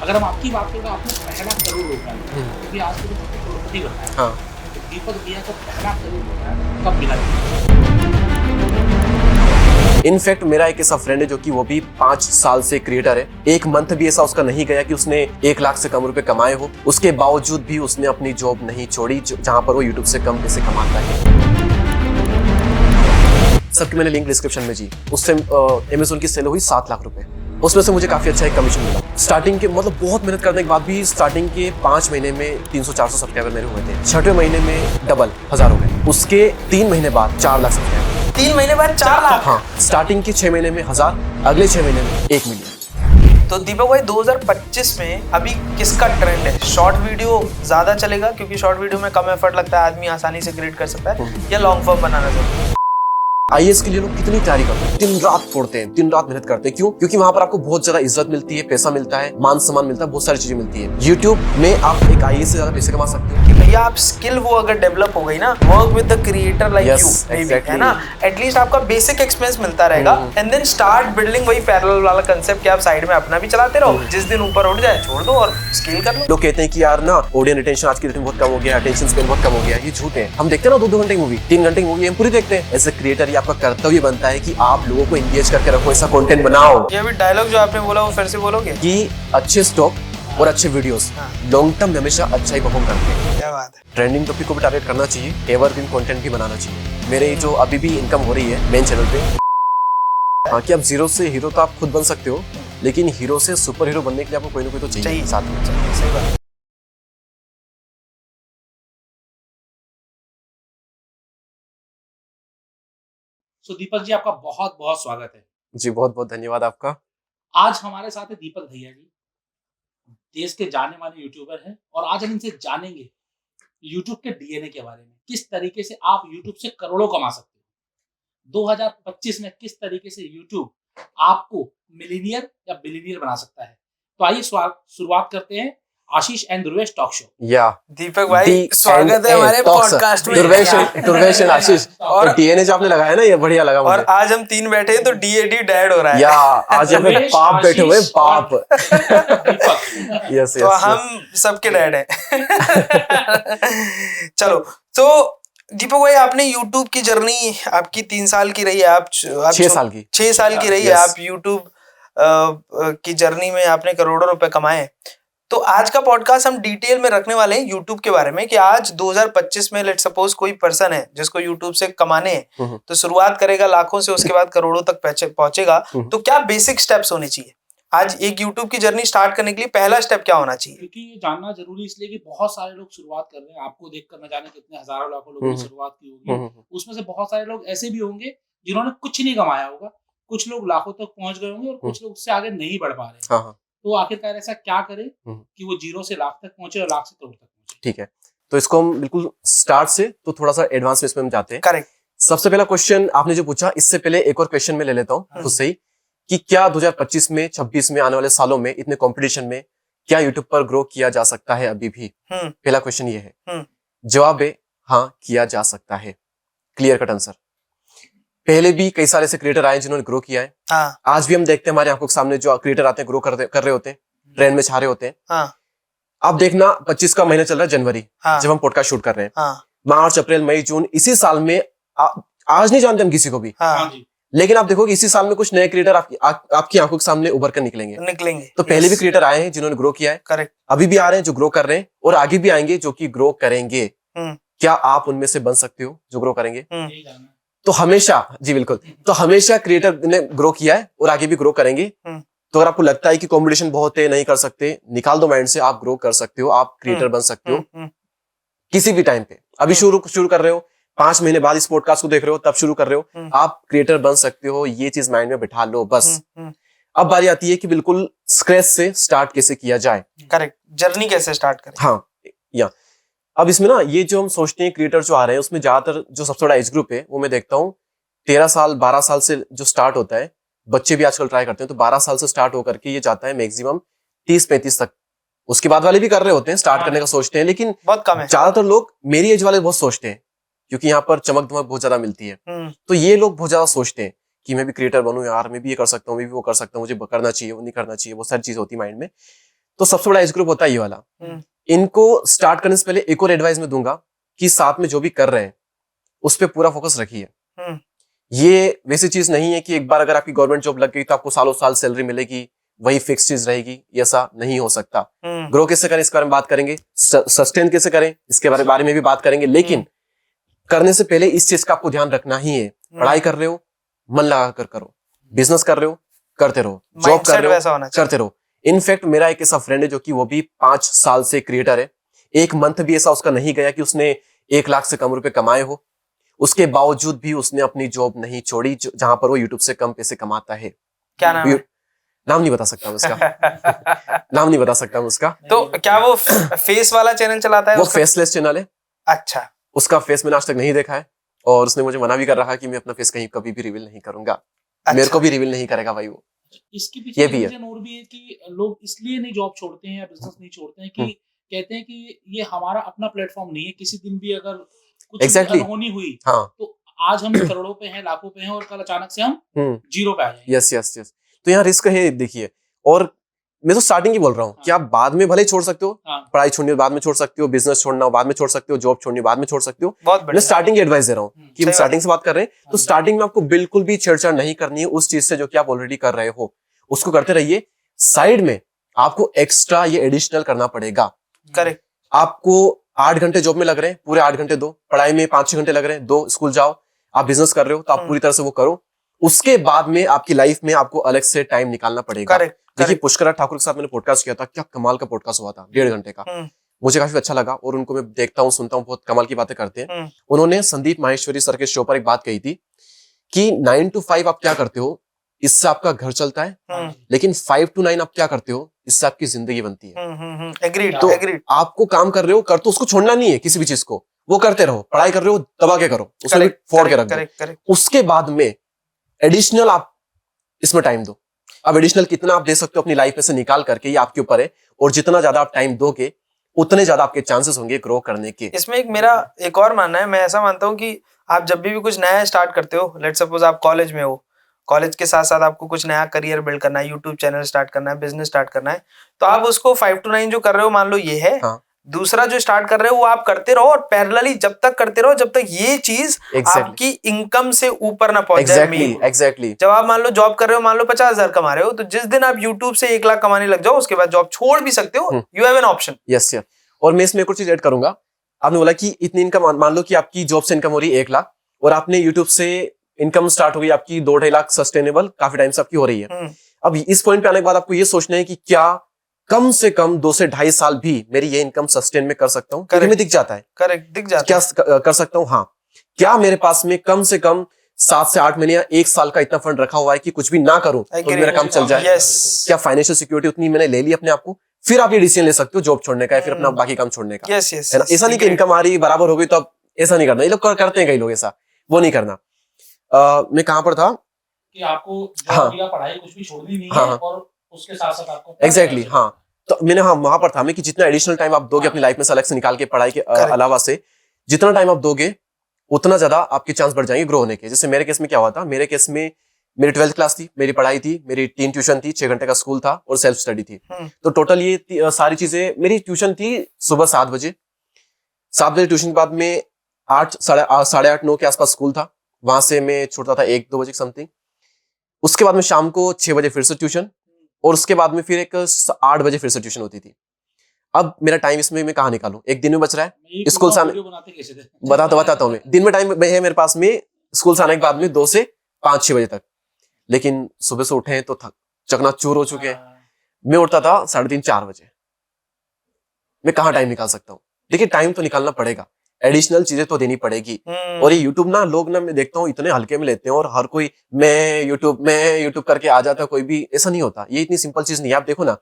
अगर हम आपकी बात करें तो आपने पहला करोड़ रुपया क्योंकि आज के जो करोड़पति बनना है, हाँ तो दीपक भैया को पहला करोड़ रुपया कब मिला? इनफैक्ट मेरा एक ऐसा फ्रेंड है जो कि वो भी 5 साल से क्रिएटर है। एक मंथ भी ऐसा उसका नहीं गया कि उसने 1 लाख से कम रुपए कमाए हो, उसके बावजूद भी उसने अपनी जॉब नहीं छोड़ी जहां पर वो यूट्यूब से कम पैसे कमाता है। सबकी मैंने लिंक डिस्क्रिप्शन में जी। उससे अमेज़न की सेल हुई 7 लाख रुपए, उसमें से मुझे काफी अच्छा एक कमीशन मिला। स्टार्टिंग के मतलब बहुत मेहनत करने के बाद भी स्टार्टिंग के 5 महीने में 300-400 सब्सक्राइबर मेरे हुए थे। 6वें महीने में डबल 1000 हो गए। उसके 3 महीने बाद 4 लाख सब्सक्राइबर। 3 महीने बाद 4 लाख? हाँ, स्टार्टिंग के 6 महीने में 1000, अगले 6 महीने में 1 मिलियन। तो दीपक भाई 2025 में अभी किसका ट्रेंड है? शॉर्ट वीडियो ज्यादा चलेगा क्योंकि शॉर्ट वीडियो में कम एफर्ट लगता है, आदमी आसानी से क्रिएट कर सकता है, या लॉन्ग फॉर्म बनाना जरूरी है? आईएएस के लिए लोग कितनी तैयारी करते हैं, दिन रात पढ़ते हैं, दिन रात मेहनत करते हैं। क्यों? क्योंकि वहां पर आपको बहुत ज्यादा इज्जत मिलती है, पैसा मिलता है, मान सम्मान मिलता है, बहुत सारी चीजें मिलती है। यूट्यूब में आप एक आईएएस से ज्यादा पैसे कमा सकते हो। कि भैया आप स्किल वो अगर डेवलप हो गई ना, work with the creator like you, है ना, एटलीस्ट आपका बेसिक एक्सपेंस मिलता रहेगा, एंड देन स्टार्ट बिल्डिंग वही पैरेलल वाला कंसेप्ट कि आप साइड में अपना भी चलाते रहो, जिस दिन ऊपर उठ जाए छोड़ दो और स्केल कर लो। लोग कहते हैं कि यार ना ऑडियंस रिटेंशन आज की डेट में बहुत कम हो गया, अटेंशन स्पैन बहुत कम हो गया। ये झूठ है। हम देखते हैं ना 2-2 घंटे की मूवी, 3 घंटे की मूवी हम पूरी देखते हैं। एज ए क्रिएटर ये आपका कर्तव्य बनता है कि आप लोगों को एंगेज करके रखो, ऐसा कंटेंट बनाओ। ये अभी डायलॉग जो आपने बोला वो फिर से बोलोगे? कि अच्छे स्टॉक और अच्छे वीडियोस लॉन्ग टर्म में हमेशा अच्छा ही परफॉर्म करते हैं। क्या बात है। ट्रेंडिंग टॉपिक को भी टारगेट करना चाहिए, एवरग्रीन कंटेंट भी बनाना चाहिए। मेरे जो अभी भी इनकम हो रही है मेन चैनल पे, हाँ, कि आप जीरो से हीरो तो आप खुद बन सकते हो, लेकिन हीरो से सुपर हीरो बनने के लिए आपको कोई ना कोई तो चाहिए साथ में। सही बात। सो दीपक जी, आपका बहुत बहुत स्वागत है। जी, बहुत बहुत धन्यवाद आपका। आज हमारे साथ है दीपक भैया जी, देश के जाने माने यूट्यूबर हैं, और आज हम इनसे जानेंगे यूट्यूब के डीएनए के बारे में। किस तरीके से आप यूट्यूब से करोड़ों कमा सकते हो, 2025 में किस तरीके से यूट्यूब आपको मिलीनियर या बिलीनियर बना सकता है। तो आइए शुरुआत करते हैं आशीष एंड ध्रुवेश टॉक शो। या दीपक भाई स्वागत है हमारे पॉडकास्ट में। ध्रुवेश एंड आशीष, और डीएनए जो आपने लगाया ना, ये बढ़िया लगा मुझे। और आज हम 3 बैठे हैं तो डीएडी डैड हो रहा है। या आज हम पाप बैठे हुए, पाप। यस, तो हम सबके डैड हैं। चलो, तो दीपक भाई आपने यूट्यूब की जर्नी आपकी 3 साल की रही है, आप 6 साल की रही है। आप यूट्यूब की जर्नी में आपने करोड़ों रुपए कमाए। तो आज का पॉडकास्ट हम डिटेल में रखने वाले हैं यूट्यूब के बारे में कि आज 2025 में लेट सपोज कोई पर्सन है जिसको यूट्यूब से कमाने हैं, तो शुरुआत करेगा लाखों से, उसके बाद करोड़ों तक पहुंचेगा। तो क्या बेसिक स्टेप्स होने चाहिए आज एक यूट्यूब की जर्नी स्टार्ट करने के लिए? पहला स्टेप क्या होना चाहिए? क्योंकि ये जानना जरूरी इसलिए कि बहुत सारे लोग शुरुआत कर रहे हैं। आपको देखकर न जाने कितने हजारों लाखों लोगों ने शुरुआत की होगी। उसमें से बहुत सारे लोग ऐसे भी होंगे जिन्होंने कुछ नहीं कमाया होगा, कुछ लोग लाखों तक पहुंच गए होंगे और कुछ लोग उससे आगे नहीं बढ़ पा रहे हैं। तो आखिरकार ऐसा क्या करे कि वो 0 से लाख तक पहुंचे और लाख से करोड़ तक पहुंचे। ठीक है, तो इसको हम बिल्कुल स्टार्ट से तो थोड़ा सा एडवांस में इसमें हम जाते हैं। करेक्ट। सबसे पहला क्वेश्चन आपने जो पूछा, इससे पहले एक और क्वेश्चन में ले लेता हूँ खुद से ही, कि क्या 2025 में 26 में आने वाले सालों में इतने कंपटीशन में क्या यूट्यूब पर ग्रो किया जा सकता है अभी भी? पहला क्वेश्चन ये है। जवाब है हाँ, किया जा सकता है। Clear cut answer. पहले भी कई सारे ऐसे क्रिएटर आए जिन्होंने ग्रो किया है। आज भी हम देखते हैं हमारे आंखों के सामने जो क्रिएटर आते हैं, ग्रो कर रहे होते हैं, ट्रेंड में छा रहे होते हैं। अब देखना 25 का महीना चल रहा है, जनवरी, जब हम पॉडकास्ट शूट कर रहे हैं। मार्च, अप्रैल, मई, जून, इसी साल में आज नहीं जानते हम किसी को भी, लेकिन आप देखोगे इसी साल में कुछ नए क्रिएटर आपकी आंखों के सामने उभर कर निकलेंगे। तो पहले भी क्रिएटर आए हैं जिन्होंने ग्रो किया है। करेक्ट। अभी भी आ रहे हैं जो ग्रो कर रहे हैं, और आगे भी आएंगे जो कि ग्रो करेंगे। क्या आप उनमें से बन सकते हो जो ग्रो करेंगे? तो हमेशा, जी बिल्कुल, तो हमेशा क्रिएटर ने ग्रो किया है और आगे भी ग्रो करेंगे। तो अगर आपको लगता है कि कंपटीशन बहुत है, नहीं कर सकते, निकाल दो माइंड से, आप ग्रो कर सकते हो, आप क्रिएटर बन सकते हो किसी भी टाइम पे। अभी शुरू कर रहे हो, 5 महीने बाद इस पॉडकास्ट को देख रहे हो, तब शुरू कर रहे हो, आप क्रिएटर बन सकते हो। ये चीज माइंड में बिठा लो बस। अब बारी आती है कि बिल्कुल स्क्रैच से स्टार्ट कैसे किया जाए। करेक्ट, जर्नी कैसे स्टार्ट करें। हाँ, या अब इसमें ना ये जो हम सोचते हैं क्रिएटर जो आ रहे हैं, उसमें ज्यादातर जो सबसे बड़ा एज ग्रुप है वो मैं देखता हूँ 13 साल 12 साल से जो स्टार्ट होता है। बच्चे भी आजकल ट्राई करते हैं, तो 12 साल से स्टार्ट होकर के ये जाता है मैक्सिमम 30-35 तक। उसके बाद वाले भी कर रहे होते हैं, स्टार्ट करने का सोचते हैं, लेकिन बहुत कम है। ज्यादातर लोग मेरी एज वाले बहुत सोचते हैं, क्योंकि यहाँ पर चमक धमक बहुत ज्यादा मिलती है। तो ये लोग बहुत ज्यादा सोचते हैं कि मैं भी क्रिएटर बनूं यार, मैं भी ये कर सकता हूँ, मैं भी वो कर सकता हूँ, मुझे करना चाहिए, वो नहीं करना चाहिए, वो सारी चीज होती है माइंड में। तो सबसे बड़ा एज ग्रुप होता है ये वाला। इनको स्टार्ट करने से पहले एक और एडवाइस मैं दूंगा कि साथ में जो भी कर रहे हैं उस पर पूरा फोकस रखिए। ये वैसी चीज नहीं है कि एक बार अगर आपकी गवर्नमेंट जॉब लग गई तो आपको सालों साल सैलरी मिलेगी, वही फिक्स चीज रहेगी, ऐसा नहीं हो सकता। ग्रो कैसे करें इसके बारे में बात करेंगे, सस्टेन कैसे करें इसके बारे में भी बात करेंगे, लेकिन करने से पहले इस चीज का आपको ध्यान रखना ही है। पढ़ाई कर रहे हो मन लगा कर करो, बिजनेस कर रहे हो करते रहो, जॉब कर रहे हो करते रहो। इनफैक्ट मेरा एक ऐसा फ्रेंड है जो कि वो भी 5 साल से क्रिएटर है, एक मंथ भी ऐसा उसका नहीं गया कि उसने 1 लाख से कम रुपए कमाए हो, उसके बावजूद भी उसने अपनी जॉब नहीं छोड़ी जहां पर वो यूट्यूब से कम पैसे कमाता है। क्या नाम है? नाम नहीं बता सकता मैं उसका नाम नहीं बता सकता मैं उसका। तो क्या वो फेस वाला चैनल चलाता है? वो फेसलेस चैनल है। अच्छा, उसका फेस मैंने आज तक नहीं देखा है और उसने मुझे मना भी कर रहा है कि मैं अपना फेस कहीं कभी भी रिवील नहीं करूंगा। अच्छा। मेरे को भी रिवील नहीं करेगा भाई वो। इसके पीछे भी रीजन और भी है कि लोग इसलिए नहीं जॉब छोड़ते हैं या बिजनेस नहीं छोड़ते हैं कि कहते हैं कि ये हमारा अपना प्लेटफॉर्म नहीं है, किसी दिन भी अगर कुछ अनहोनी हुई तो आज हम करोड़ों पे हैं, लाखों पे हैं और कल अचानक से हम जीरो पे आ जाएंगे। Yes yes yes. तो यहाँ रिस्क है देखिए, और मैं तो स्टार्टिंग ही बोल रहा हूँ कि आप बाद में भले छोड़ सकते हो, पढ़ाई छोड़नी बाद में छोड़ सकते हो, बिजनेस छोड़ना बाद में छोड़ सकते हो, जॉब छोड़नी बाद में छोड़ सकते हो। मैं स्टार्टिंग की एडवाइस दे रहा हूँ कि हम स्टार्टिंग से बात कर रहे हैं, तो स्टार्टिंग में आपको बिल्कुल भी छेड़छाड़ नहीं करनी है उस चीज से जो कि आप ऑलरेडी कर रहे हो, उसको करते रहिए। साइड में आपको एक्स्ट्रा ये एडिशनल करना पड़ेगा। करेक्ट। आपको 8 घंटे जॉब में लग रहे हैं, पूरे 8 घंटे दो, पढ़ाई में 5-6 घंटे लग रहे हैं, 2 स्कूल जाओ, आप बिजनेस कर रहे हो तो आप पूरी तरह से वो करो। उसके बाद में आपकी लाइफ में आपको अलग से टाइम निकालना पड़ेगा। देखिए पुष्कर ठाकुर के साथ मैंने पॉडकास्ट किया था, क्या कमाल का पॉडकास्ट हुआ था, 1.5 घंटे का, मुझे काफी अच्छा लगा और उनको मैं देखता हूँ सुनता हूँ, बहुत कमाल की बातें करते हैं। उन्होंने संदीप माहेश्वरी सर के शो पर एक बात कही थी कि 9 to 5 आप क्या करते हो इससे आपका घर चलता है, लेकिन 5 to 9 आप क्या करते हो इससे आपकी जिंदगी बनती है। एग्रीड। तो आपको काम कर रहे हो कर तो उसको छोड़ना नहीं है, किसी भी चीज को वो करते रहो, पढ़ाई कर रहे हो दबा के करो, उसमें फोड़ के रख दो। उसके बाद में एडिशनल आप इसमें टाइम दो। अब एडिशनल कितना आप दे सकते हो अपनी लाइफ में से निकाल करके, ये आपके ऊपर है, और जितना ज्यादा आप टाइम दोगे उतने ज्यादा आपके चांसेस होंगे ग्रो करने के। इसमें मेरा एक और मानना है, मैं ऐसा मानता हूँ कि आप जब भी कुछ नया स्टार्ट करते हो, लेट सपोज आप कॉलेज में हो, कॉलेज के साथ साथ आपको कुछ नया करियर बिल्ड करना है, यूट्यूब चैनल स्टार्ट करना है, बिजनेस स्टार्ट करना है, तो आप उसको 5 to 9 जो कर रहे हो मान लो ये है। दूसरा जो स्टार्ट कर रहे हो वो आप करते रहो और पैरेलली जब तक करते रहो जब तक ये चीज आपकी इनकम से ऊपर ना पहुंच जाए। एग्जैक्टली। जब आप मान लो जॉब कर रहे हो, मान लो 50,000 कमा रहे हो, तो जिस दिन आप यूट्यूब से 1 लाख कमाने लग जाओ उसके बाद जॉब छोड़ भी सकते हो, you have an option. Yes yes. और मैं इसमें एक और चीज ऐड करूंगा, आपने बोला कि इतनी इनकम, मान लो कि आपकी जॉब से इनकम हो रही है 1 लाख और आपने यूट्यूब से इनकम स्टार्ट हो गई आपकी 2-2.5 लाख सस्टेनेबल काफी टाइम से आपकी हो रही है। अब इस पॉइंट पे आने के बाद आपको ये सोचना है कि क्या कम से कम 2 से 2.5 साल भी मेरी ये इनकम सस्टेन में कर सकता हूँ? में दिख जाता है। करेक्ट, दिख जाता है। क्या कर सकता हूँ? हाँ। क्या मेरे पास में कम से कम 7 से 8 महीने या 1 साल का इतना फंड रखा हुआ है कि कुछ भी ना करूं तो मेरा काम चल जाए? क्या फाइनेंशियल सिक्योरिटी उतनी मैंने ले ली अपने आप को? फिर आप ये डिसीजन ले सकते हो जॉब छोड़ने का या फिर अपना बाकी काम छोड़ने का। ऐसा नहीं कि इनकम आ रही बराबर हो गई तो अब ऐसा नहीं करना। ये लोग करते हैं कई लोग ऐसा, वो नहीं करना। मैं कहां पर था कि आपको पढ़ाई कुछ भी छोड़नी नहीं है और उसके साथ साथ आपको एग्जैक्टली हाँ। तो मैंने वहां पर था मैं कि जितना एडिशनल टाइम आप दोगे अपनी लाइफ में से अलग से निकाल के पढ़ाई के अलावा से, जितना टाइम आप दोगे उतना ज्यादा आपके चांस बढ़ जाएंगे ग्रो होने के। जैसे मेरे केस में क्या हुआ था, मेरे केस में मेरी 12th क्लास थी, मेरी पढ़ाई थी, मेरी 3 ट्यूशन थी, 6 घंटे का स्कूल था और सेल्फ स्टडी थी। तो टोटल ये सारी चीजें, मेरी ट्यूशन थी सुबह 7 बजे, 7 बजे ट्यूशन के बाद में 8, 8:30, 9 के आसपास स्कूल था, वहां से मैं छूटता था 1-2 बजे समथिंग। उसके बाद में शाम को 6 बजे फिर से ट्यूशन और उसके बाद में फिर एक 8 बजे फिर से ट्यूशन होती थी। अब मेरा टाइम इसमें मैं कहाँ निकालूं? एक दिन में बच रहा है स्कूल से आने, बताता हूँ मैं, दिन में टाइम है मेरे पास में स्कूल से आने के बाद में 2 से 5-6 बजे तक, लेकिन सुबह से उठे हैं तो चकनाचूर हो चुके हैं। मैं उठता था 3:30-4 बजे। मैं कहाँ टाइम निकाल सकता हूँ? देखिए टाइम तो निकालना पड़ेगा, एडिशनल चीजें तो देनी पड़ेगी। और ये यूट्यूब ना लोग ना मैं देखता हूँ इतने हल्के में लेते हैं और हर कोई मैं यूट्यूब करके आ जाता है, कोई भी ऐसा नहीं होता। ये इतनी सिंपल चीज नहीं है। आप देखो ना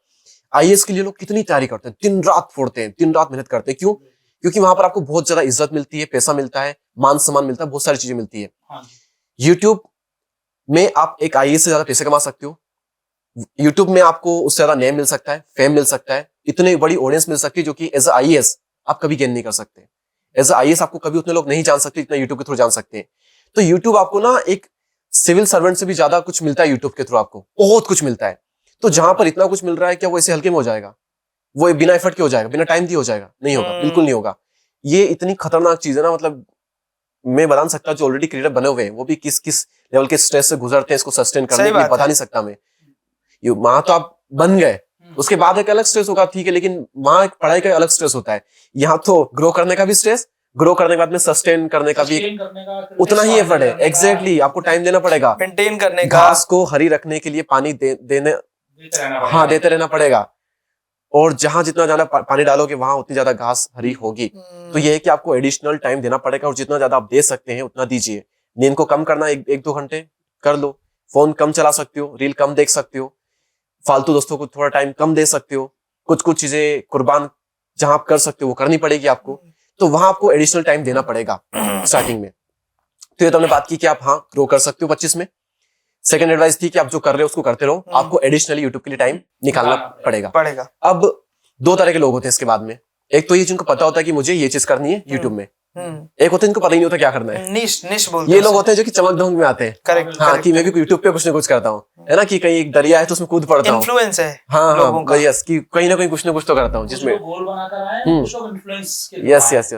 IAS के लिए लोग कितनी तैयारी करते हैं, दिन रात फोड़ते हैं, दिन रात मेहनत करते हैं। क्यों? क्योंकि वहां पर आपको बहुत ज्यादा इज्जत मिलती है, पैसा मिलता है, मान सम्मान मिलता है, बहुत सारी चीजें मिलती है। यूट्यूब में आप एक IAS से ज्यादा पैसे कमा सकते हो। यूट्यूब में आपको उससे ज्यादा नेम मिल सकता है, फेम मिल सकता है, इतनी बड़ी ऑडियंस मिल सकती है जो कि एज अ IAS आप कभी गेन नहीं कर सकते। एज अ IAS आपको कभी उतने लोग नहीं जान सकते जितना यूट्यूब के थ्रू जान सकते हैं। तो यूट्यूब आपको ना एक सिविल सर्वेंट से भी ज्यादा कुछ मिलता है यूट्यूब के थ्रू, आपको बहुत कुछ मिलता है। तो जहां पर इतना कुछ मिल रहा है क्या वो ऐसे हल्के में हो जाएगा? वो बिना एफर्ट के हो जाएगा, बिना टाइम दिए हो जाएगा? नहीं होगा, बिल्कुल नहीं होगा। ये इतनी खतरनाक चीज है ना, मतलब मैं बता नहीं सकता। जो ऑलरेडी क्रिएटर बने हुए हैं वो भी किस किस लेवल के स्ट्रेस से गुजरते हैं इसको सस्टेन करने के लिए, बता नहीं सकता मैं। वहां तो आप बन गए, उसके बाद एक अलग स्ट्रेस होगा, ठीक है, लेकिन वहां एक पढ़ाई का अलग स्ट्रेस होता है। यहाँ तो ग्रो करने का भी स्ट्रेस, ग्रो करने के बाद में सस्टेन करने का भी उतना ही एफर्ट है। एग्जैक्टली, आपको टाइम देना पड़ेगा, मेंटेन करने का, घास को हरी रखने के लिए पानी देते रहना पड़ेगा। और जहां जितना ज्यादा पानी डालोगे वहां उतनी ज्यादा घास हरी होगी। तो ये है कि आपको एडिशनल टाइम देना पड़ेगा, और जितना ज्यादा आप दे सकते हैं उतना दीजिए। नींद को कम करना, 1-2 घंटे कर लो। फोन कम चला सकते हो, रील कम देख सकते हो, फालतू दोस्तों को थोड़ा टाइम कम दे सकते हो। कुछ चीजें कुर्बान जहां आप कर सकते हो वो करनी पड़ेगी आपको। तो वहां आपको एडिशनल टाइम देना पड़ेगा स्टार्टिंग में। तो ये तो हमने बात की कि आप हाँ ग्रो कर सकते हो 25 में। सेकंड एडवाइस थी कि आप जो कर रहे हो उसको करते रहो, आपको एडिशनली यूट्यूब के लिए टाइम निकालना पड़ेगा। अब 2 तरह के लोग होते हैं इसके बाद में। एक तो ये जिनको पता होता है कि मुझे ये चीज करनी है यूट्यूब में, एक होते हैं जिनको पता ही नहीं होता क्या करना है, निश बोलते हैं। ये लोग होते हैं जो कि चमक धमक में आते हैं। करेक्ट, हाँ, कि मैं भी यूट्यूब पे कुछ ना कुछ करता हूँ, है ना, कि कहीं एक दरिया है तो उसमें कूद पड़ता हूँ, इन्फ्लुएंस है। हाँ, यस, कि कहीं ना कहीं कुछ ना कुछ तो करता हूँ जिसमें यस।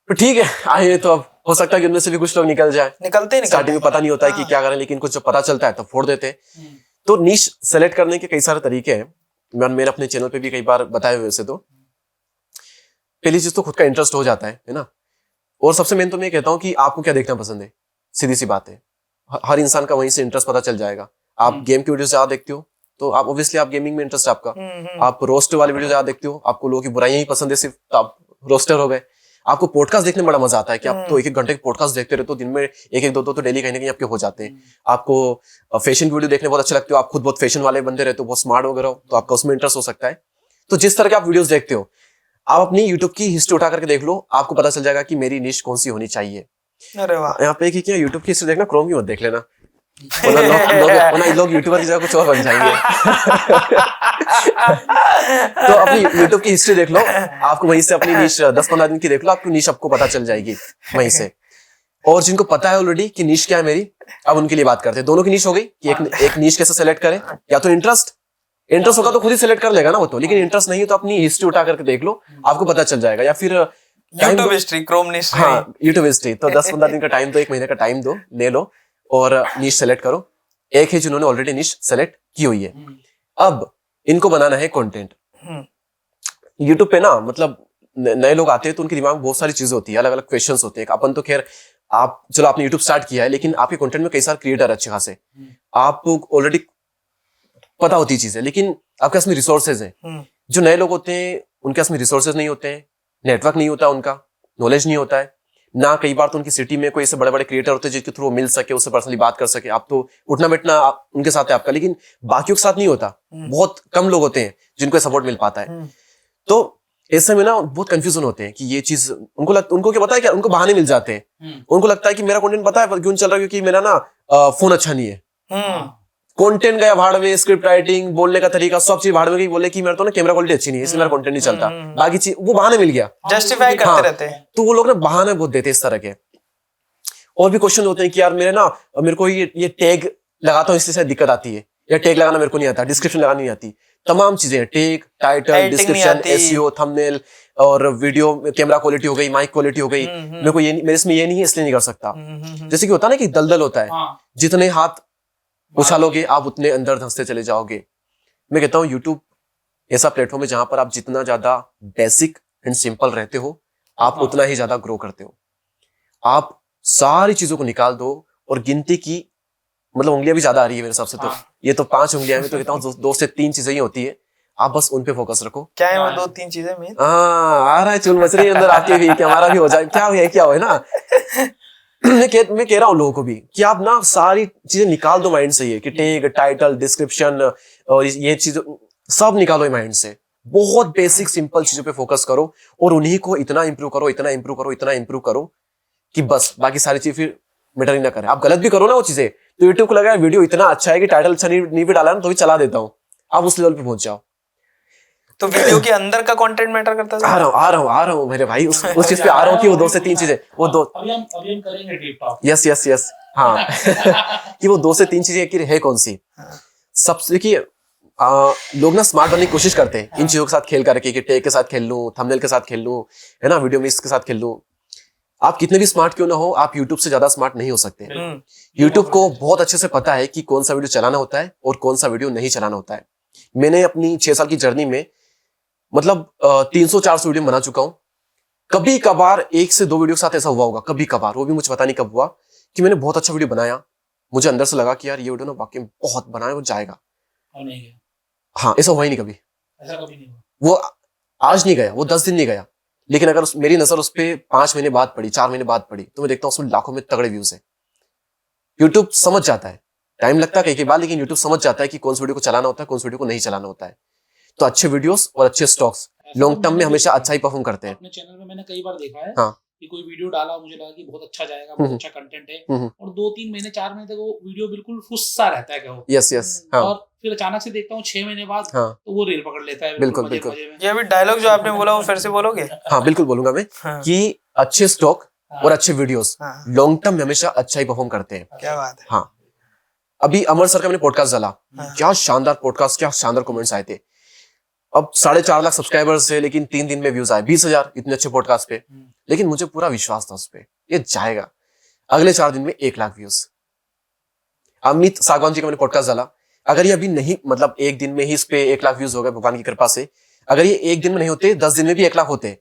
तो ठीक है, आइए, तो अब हो सकता है कि उनमें से भी कुछ लोग निकलते स्टार्टिंग में पता नहीं होता है कि क्या करें, लेकिन कुछ जब पता चलता है तो फोड़ देते हैं। तो नीश सेलेक्ट करने के कई सारे तरीके हैं, मैंने अपने चैनल पे भी कई बार बताए हुए। वैसे तो पहली चीज तो खुद का इंटरेस्ट हो जाता है ना। और सबसे मेन तो मैं कहता हूँ कि आपको क्या देखना पसंद है, सीधी सी बात है। हर इंसान का वहीं से इंटरेस्ट पता चल जाएगा। आप गेम की वीडियो ज्यादा देखते हो तो आप ऑब्वियसली आप गेमिंग में इंटरेस्ट है आपका। आप रोस्ट वाली वीडियो ज्यादा देखते हो, आपको लोगों की बुराइयां ही पसंद है सिर्फ, तो आप रोस्टर हो गए। आपको पॉडकास्ट देखने में बड़ा मजा आता है कि आप तो 1-1 घंटे के पॉडकास्ट देखते रहते हो, दिन में 1-1, 2-2 तो डेली कहीं ना कहीं आपके हो जाते हैं। आपको फैशन वीडियो देखने बहुत अच्छे लगते हो, आप खुद बहुत फैशन वाले बंदे रहते हो, बहुत स्मार्ट वगैरह हो, तो आपका उसमें इंटरेस्ट हो सकता है। तो जिस तरह के आप वीडियोस देखते हो, आप अपनी यूट्यूब की हिस्ट्री उठा करके देख लो, आपको पता चल जाएगा कि मेरी निश कौन सी होनी चाहिए। अरे वाह, यहाँ पे क्या यूट्यूब की हिस्ट्री देखना, क्रोम की मत देख लेना, लोग यूट्यूबर की जगह कुछ और बन जाएंगे। तो अपनी यूट्यूब की हिस्ट्री देख लो, आपको वहीं से अपनी नीश 10-15 दिन की देख लो, आपकी नीश आपको पता चल जाएगी वहीं से। और जिनको पता है ऑलरेडी कि नीश क्या है मेरी, अब उनके लिए बात करते हैं। दोनों की नीश हो गई कि एक नीश कैसे सेलेक्ट करें। या तो इंटरेस्ट होगा तो खुद ही सेलेक्ट कर लेगा ना वो तो, लेकिन इंटरेस्ट नहीं है तो अपनी हिस्ट्री उठा करके देख लो, आपको पता चल जाएगा। या फिर यूट्यूब हिस्ट्री, क्रोम हिस्ट्री, हाँ यूट्यूब हिस्ट्री। तो 10-15 दिन का टाइम दो, 1 महीने का टाइम दो, ले लो और नीश सेलेक्ट करो। एक है जिन्होंने ऑलरेडी निश सेलेक्ट की हुई है। अब इनको बनाना है कंटेंट। यूट्यूब पे ना, मतलब नए लोग आते हैं तो उनके दिमाग में बहुत सारी चीजें होती है, अलग अलग क्वेश्चंस होते हैं। अपन तो खैर आप चलो आपने यूट्यूब स्टार्ट किया है, लेकिन आपके कंटेंट में कई सारे क्रिएटर अच्छे खासे, आपको ऑलरेडी पता होती चीजें, लेकिन आपके पास में रिसोर्सेज हैं। जो नए लोग होते हैं उनके पास में रिसोर्सेज नहीं होते हैं, नेटवर्क नहीं होता, उनका नॉलेज नहीं होता है ना। कई बार तो उनकी सिटी में कोई ऐसे बड़े बड़े क्रिएटर होते हैं जिसके थ्रू मिल सके, उससे पर्सनली बात कर सके। आप तो उठना बैठना उनके साथ है आपका, लेकिन बाकियों के साथ नहीं होता। बहुत कम लोग होते हैं जिनको सपोर्ट मिल पाता है। तो ऐसे में ना बहुत कंफ्यूजन होते हैं कि ये चीज उनको क्या पता है, क्या उनको बहाने मिल जाते हैं। उनको लगता है कि मेरा कंटेंट पता है पर क्यों चल रहा है, क्योंकि मेरा ना फोन अच्छा नहीं है। कंटेंट गया भाड़ में, स्क्रिप्ट राइटिंग, बोलने का तरीका, सब चीज भाड़ में गई। बोले कि मेरा तो ना कैमरा क्वालिटी अच्छी नहीं है, इसलिए मेरा कंटेंट नहीं चलता। बाकी चीज वो बहाने मिल गया, जस्टिफाई करते रहते हैं। तो वो लोग ना बहाने बहुत देते हैं इस तरह के। और भी क्वेश्चन होते हैं कि यार मेरे को ये टैग लगाता हूँ इसलिए शायद दिक्कत आती है, या टैग लगाना मेरे को नहीं आता, डिस्क्रिप्शन लगानी नहीं आती। तमाम चीजें, tag, title, description, SEO, thumbnail और वीडियो कैमरा क्वालिटी हो गई, माइक क्वालिटी हो गई। मेरे को मेरे इसमें ये नहीं है इसलिए नहीं कर सकता। जैसे कि होता है ना कि दलदल होता है, जितने हाथ उछालोगे आप उतने अंदर धंसते चले जाओगे। मैं कहता हूँ यूट्यूब ऐसा प्लेटफॉर्म है जहां पर आप जितना ज्यादा बेसिक एंड सिंपल रहते हो, आप उतना ही ज्यादा ग्रो करते हो। आप सारी चीजों को निकाल दो, और गिनती की मतलब उंगलियां भी ज्यादा आ रही है मेरे हिसाब से तो। ये तो 5 उंगलियां हैं, तो कहता हूँ 2 से 3 चीजें ही होती है, आप बस उन पे फोकस रखो। क्या है वो 2-3 चीजें? आ रहा है चुल मच रही अंदर आती है कि हमारा भी हो जाए, क्या हो ना। मैं कह रहा हूँ लोगों को भी कि आप ना सारी चीजें निकाल दो माइंड से, ये कि टैग, टाइटल, डिस्क्रिप्शन और ये चीज सब निकालो माइंड से। बहुत बेसिक सिंपल चीजों पे फोकस करो, और उन्हीं को इतना इंप्रूव करो कि बस बाकी सारी चीज फिर मैटर ही ना करे। आप गलत भी करो ना वो चीजें, तो यूट्यूब को लगा वीडियो इतना अच्छा है कि टाइटल अच्छा नहीं भी डाला ना तो भी चला देता हूँ, आप उस लेवल पे पहुंच जाओ। तो वीडियो के अंदर का कंटेंट मैटर करता है। आ रहा हूँ मेरे भाई, उस चीज पे आ रहा हूँ कि वो 2 से 3 चीजें, वो दो अभी हम करेंगे डीप टॉक। यस हाँ। कि वो 2 से 3 चीजें है कौन सी। सबसे देखिए लोग ना स्मार्ट बनने की कोशिश करते हैं इन चीजों के साथ खेल करके कि टैग के साथ खेल लूं, थंबनेल के साथ खेल लूं, है ना, वीडियो में इसके साथ खेल लूं। आप कितने भी स्मार्ट क्यों ना हो, आप यूट्यूब से ज्यादा स्मार्ट नहीं हो सकते। यूट्यूब को बहुत अच्छे से पता है कि कौन सा वीडियो चलाना होता है और कौन सा वीडियो नहीं चलाना होता है। मैंने अपनी 6 साल की जर्नी में मतलब 300-400 वीडियो बना चुका हूं। कभी कभार 1 से 2 वीडियो के साथ ऐसा हुआ होगा, कभी कभार, वो भी मुझे पता नहीं कब हुआ, कि मैंने बहुत अच्छा वीडियो बनाया, मुझे अंदर से लगा कि यार ये वीडियो ना वाकई में बहुत बना है, वो जाएगा। और नहीं गया। हाँ, ऐसा हुआ ही नहीं कभी। ऐसा कभी नहीं हुआ। वो आज नहीं गया, वो 10 दिन नहीं गया, लेकिन अगर मेरी नजर उस पर 5 महीने बाद पड़ी, 4 महीने बाद पड़ी, तो मैं देखता हूँ उसमें लाखों में तगड़े व्यूज है। यूट्यूब समझ जाता है, टाइम लगता है कई बार, लेकिन यूट्यूब समझ जाता है कि कौन सी वीडियो को चलाना होता है, कौन सी वीडियो को नहीं चलाना होता है। तो अच्छे वीडियोस और अच्छे स्टॉक्स लॉन्ग टर्म में हमेशा अच्छा ही परफॉर्म करते हैं। अपने चैनल में मैंने कई बार देखा है हाँ, कि कोई वीडियो डाला, मुझे लगा कि बहुत अच्छा जाएगा, बहुत अच्छा कंटेंट है, और 2-3 महीने 4 महीने तक वो वीडियो बिल्कुल फुस्सा रहता है। क्या हो? यस, हाँ। और फिर अचानक से देखता हूँ 6 महीने बाद, हाँ, तो वो रेल पकड़ लेता है। बिल्कुल, मजे बिल्कुल। मजे में। ये अभी डायलॉग जो आपने बोला वो फिर से बोलोगे? हाँ, बिल्कुल बोलूंगा मैं, कि अच्छे स्टॉक और अच्छे वीडियोस लॉन्ग टर्म में हमेशा अच्छा ही परफॉर्म करते हैं। क्या बात है। हाँ, अभी अमर सर का मैंने पॉडकास्ट डाला, क्या शानदार पॉडकास्ट, क्या शानदार कमेंट्स आए थे। अब 4.5 लाख सब्सक्राइबर्स है, लेकिन 3 दिन में व्यूज आए 20,000 इतने अच्छे पॉडकास्ट पे। लेकिन मुझे पूरा विश्वास था उस पे, ये जाएगा। अगले 4 दिन में 1 लाख व्यूज। अमित सागवान जी का मैंने पॉडकास्ट डाला, अगर ये अभी नहीं, मतलब 1 दिन में ही इस पे 1 लाख व्यूज हो गए भगवान की कृपा से, अगर ये 1 दिन में नहीं होते, 10 दिन में भी 1 लाख होते,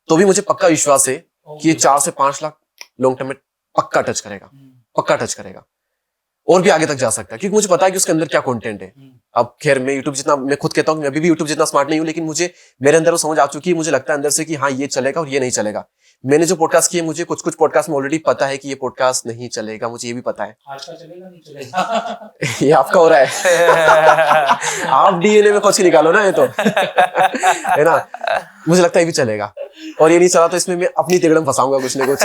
तो भी मुझे पक्का विश्वास है कि ये 4 से 5 लाख लॉन्ग टर्म में पक्का टच करेगा, पक्का टच करेगा, और भी आगे तक जा सकता है, क्योंकि मुझे पता है कि उसके अंदर क्या कंटेंट है। अब खैर मैं यूट्यूब जितना, मैं खुद कहता हूँ मैं अभी भी यूट्यूब जितना स्मार्ट नहीं हूँ, लेकिन मुझे मेरे अंदर वो समझ आ चुकी है, मुझे लगता है अंदर से कि हाँ ये चलेगा और ये नहीं चलेगा। मैंने जो पॉडकास्ट किए, मुझे कुछ पॉडकास्ट में ऑलरेडी पता है कि ये पॉडकास्ट नहीं चलेगा, मुझे ये भी पता है। आज का चलेगा, नहीं चलेगा। ये आपका हो रहा है। आप डीएनए में कुछ निकालो ना, ये तो है ना। मुझे लगता है ये भी चलेगा, और ये नहीं चला तो इसमें मैं अपनी तिगड़म फंसाऊंगा कुछ ना कुछ।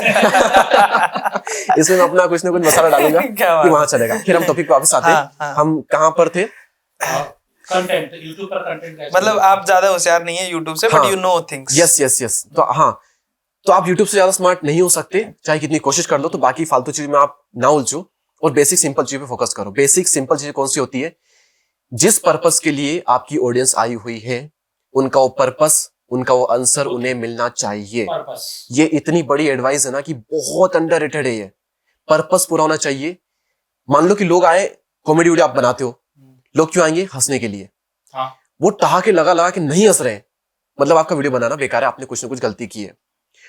इसमें मैं अपना कुछ ना कुछ मसाला डालूंगा कि वहां चलेगा। फिर हम टॉपिक पे वापस आते हैं। हम कहाँ पर थे? कंटेंट, यूट्यूब पर कंटेंट। मतलब आप ज्यादा होशियार नहीं है यूट्यूब से, but you know things. Yes. तो हाँ, तो आप यूट्यूब से ज्यादा स्मार्ट नहीं हो सकते, चाहे कितनी कोशिश कर लो। तो बाकी फालतू चीज में आप ना उलझो और बेसिक सिंपल चीज पे फोकस करो। बेसिक सिंपल चीज कौन सी होती है? जिस पर्पस के लिए आपकी ऑडियंस आई हुई है, उनका वो पर्पस, उनका वो आंसर उन्हें मिलना चाहिए। ये इतनी बड़ी एडवाइस है ना कि बहुत अंडररेटेड है ये। पर्पस पूरा होना चाहिए। मान लो कि लोग आए, कॉमेडी वीडियो आप बनाते हो, लोग क्यों आएंगे? हंसने के लिए। हाँ। वो ठहाके लगा के नहीं हंस रहे, मतलब आपका वीडियो बनाना बेकार है, आपने कुछ ना कुछ गलती की है।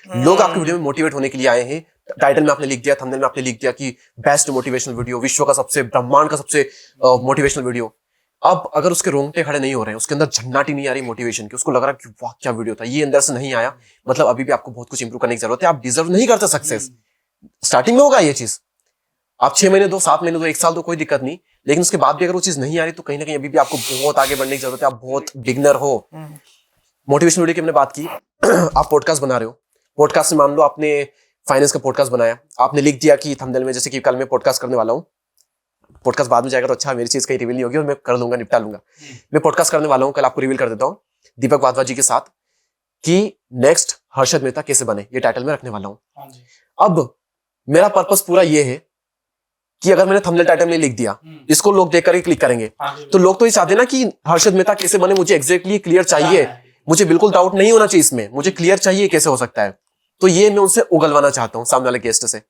लोग आपके वीडियो में मोटिवेट होने के लिए आए हैं। टाइटल में आपने लिख दिया, थंबनेल में आपने लिख दिया कि बेस्ट मोटिवेशनल वीडियो, विश्व का सबसे, ब्रह्मांड का सबसे मोटिवेशनल वीडियो। अब अगर उसके रोंगटे खड़े नहीं हो रहे हैं, उसके अंदर झन्नाटी नहीं आ रही मोटिवेशन की, उसको लग रहा है कि वाह क्या वीडियो था, ये अंदर से नहीं आया, मतलब अभी भी आपको बहुत कुछ इंप्रूव करने की जरूरत है। आप डिजर्व नहीं करते सक्सेस। स्टार्टिंग में होगा ये चीज, आप 6 महीने दो, 7 महीने दो, 1 साल दो, कोई दिक्कत नहीं, लेकिन उसके बाद भी अगर वो चीज नहीं आ रही, तो कहीं ना कहीं अभी भी आपको बहुत आगे बढ़ने की जरूरत है। आप बहुत बिगनर हो। मोटिवेशन वीडियो की हमने बात की। आप पॉडकास्ट बना रहे हो, पॉडकास्ट में मान लो आपने फाइनेंस का पॉडकास्ट बनाया, आपने लिख दिया कि थंबनेल में, जैसे कि कल मैं पॉडकास्ट करने वाला हूँ, पॉडकास्ट बाद में जाएगा तो अच्छा, मेरी चीज कहीं रिवील नहीं होगी और मैं कर लूंगा, निपटा लूंगा। मैं पॉडकास्ट करने वाला हूँ, कल आपको रिवील कर देता हूँ, दीपक वाधवा जी के साथ, कि नेक्स्ट हर्षद मेहता कैसे बने, ये टाइटल में रखने वाला हूँ। अब मेरा पर्पस पूरा ये है कि अगर मैंने थंबनेल टाइटल में लिख दिया, इसको लोग देख करके क्लिक करेंगे, तो लोग तो ये चाहते हैं ना कि हर्षद मेहता कैसे बने, मुझे एग्जैक्टली क्लियर चाहिए, मुझे बिल्कुल डाउट नहीं होना चाहिए इसमें, मुझे क्लियर चाहिए कैसे हो सकता है। तो ये मैं उनसे उगलवाना चाहता हूँ सामने वाले गेस्ट से।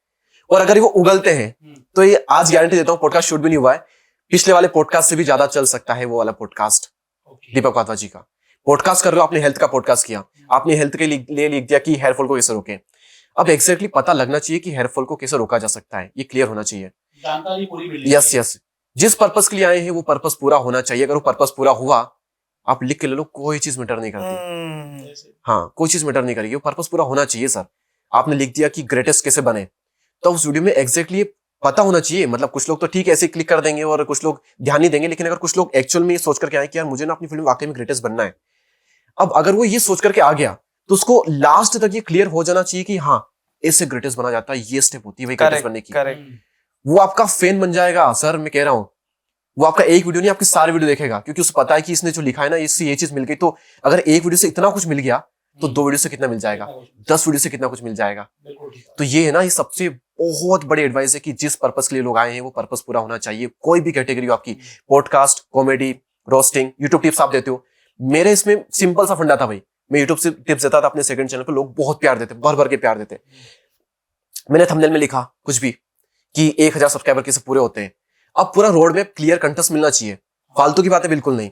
और अगर वो उगलते हैं तो ये आज गारंटी देता हूँ, पॉडकास्ट शूट भी नहीं हुआ है, पिछले वाले पॉडकास्ट से भी ज्यादा चल सकता है वो वाला पॉडकास्ट। दीपक वाधवा जी का पॉडकास्ट कर रहे हो, आपने हेल्थ का पॉडकास्ट किया, आपने हेल्थ के लिए लिख दिया कि हेयर फॉल को कैसे रोके। अब एग्जैक्टली पता लगना चाहिए कि हेयर फॉल को कैसे रोका जा सकता है, ये क्लियर होना चाहिए, जानकारी पूरी मिलनी। यस। जिस पर्पस के लिए आए हैं वो पर्पस पूरा होना चाहिए। अगर वो पर्पस पूरा हुआ, आप लिख के ले लो, कोई चीज मैटर नहीं करती। हाँ, कोई चीज मैटर नहीं करेगी, वो पर्पस पूरा होना चाहिए। सर आपने लिख दिया कि ग्रेटेस्ट कैसे बने, तो उस वीडियो में एग्जैक्टली पता होना चाहिए। मतलब कुछ लोग तो ठीक है ऐसे क्लिक कर देंगे और कुछ लोग ध्यान नहीं देंगे, लेकिन अगर कुछ लोग एक्चुअल में ये सोच करके आए कि यार मुझे ना अपनी फिल्म वाकई में ग्रेटेस्ट बनना है, अब अगर वो ये सोच करके आ गया, तो उसको लास्ट तक ये क्लियर हो जाना चाहिए कि हाँ इससे ग्रेटेस्ट बना जाता है, ये स्टेप होती है वही ग्रेटेस्ट बनने की। वो आपका फैन बन जाएगा। सर मैं कह रहा हूँ, वो आपका एक वीडियो नहीं, आपकी सारे वीडियो देखेगा, क्योंकि उसे पता है कि इसने जो लिखा है ना, इससे ये चीज मिल गई। तो अगर एक वीडियो से इतना कुछ मिल गया, तो 2 वीडियो से कितना मिल जाएगा, 10 वीडियो से कितना कुछ मिल जाएगा। तो ये है ना, ये सबसे बहुत बड़ी एडवाइस है कि जिस पर्पस के लिए लोग आए हैं वो पर्पस पूरा होना चाहिए। कोई भी कैटेगरी हो आपकी, podcast, comedy, roasting, YouTube tips आप देते हो। मेरे इसमें सिंपल सा फंडा था भाई, मैं यूट्यूब से टिप्स देता था अपने सेकंड चैनल पे, लोग बहुत प्यार देते, भर भर के प्यार देते। मैंने थंबनेल में लिखा कुछ भी कि 1000 सब्सक्राइबर कैसे पूरे होते हैं। अब पूरा रोड मैप क्लियर कंटेस्ट मिलना चाहिए, फालतू की बातें बिल्कुल नहीं।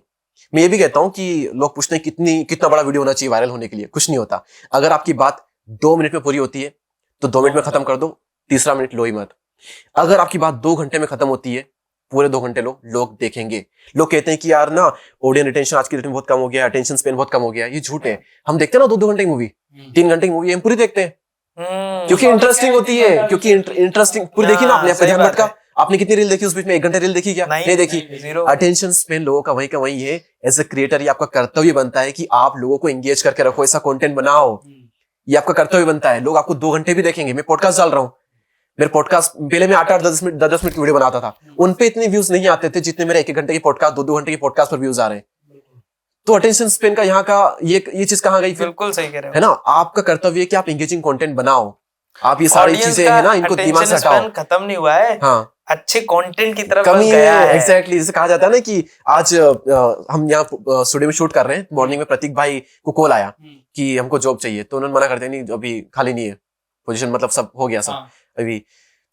मैं ये भी कहता हूं कि लोग पूछते हैं कितना बड़ा वीडियो होना चाहिए वायरल होने के लिए, कुछ नहीं होता। अगर आपकी बात 2 मिनट में पूरी होती है तो 2 मिनट में खत्म कर दो, तीसरा मिनट लो ही मत। अगर आपकी बात 2 घंटे में खत्म होती है, पूरे 2 घंटे लो, लोग देखेंगे। लोग कहते हैं कि यार ना ऑडियंस रिटेंशन आज की डेट में बहुत कम हो गया, अटेंशन स्पेन बहुत कम हो गया, ये झूठ है। हम देखते हैं ना 2 घंटे की मूवी, 3 घंटे की मूवी हम पूरी देखते हैं क्योंकि इंटरेस्टिंग होती है, क्योंकि इंटरेस्टिंग पूरी देखी ना आपने, ध्यान भटका। आपने कितनी रील देखी उस बीच में? 1 घंटे रील देखी क्या? नहीं देखी। अटेंशन स्पेन लोगों का वही है। एज ए क्रिएटर ये आपका कर्तव्य बनता है कि आप लोगों को एंगेज करके रखो, ऐसा कंटेंट बनाओ, ये आपका कर्तव्य बनता है। लोग आपको 2 घंटे भी देखेंगे। मैं पॉडकास्ट डाल रहा हूँ, मेरे पॉडकास्ट पहले मैं 8-10 मिनट 10 मिनट की वीडियो बनाता था, उनपे इतने व्यूज नहीं आते थे जितने मेरे 1 घंटे की पॉडकास्ट, 2 घंटे की पॉडकास्ट पर व्यूज आ रहे हैं। तो अटेंशन स्पेन का यहाँ का ये चीज कहाँ गई? बिल्कुल सही कह रहे हो, है ना। आपका कर्तव्य है कि आप एंगेजिंग कंटेंट बनाओ। आप ये सारी चीजें है ना, इनको दिमाग से हटाओ। खत्म नहीं हुआ है, हाँ, अच्छे कंटेंट की तरफ कमी गया है। एग्जैक्टली, जैसे कहा जाता है ना कि आज हम यहाँ स्टूडियो में शूट कर रहे हैं, मॉर्निंग में प्रतीक भाई को कॉल आया कि हमको जॉब चाहिए, तो उन्होंने मना कर दिया, नहीं अभी खाली नहीं है पोजीशन, मतलब सब हो गया सब अभी।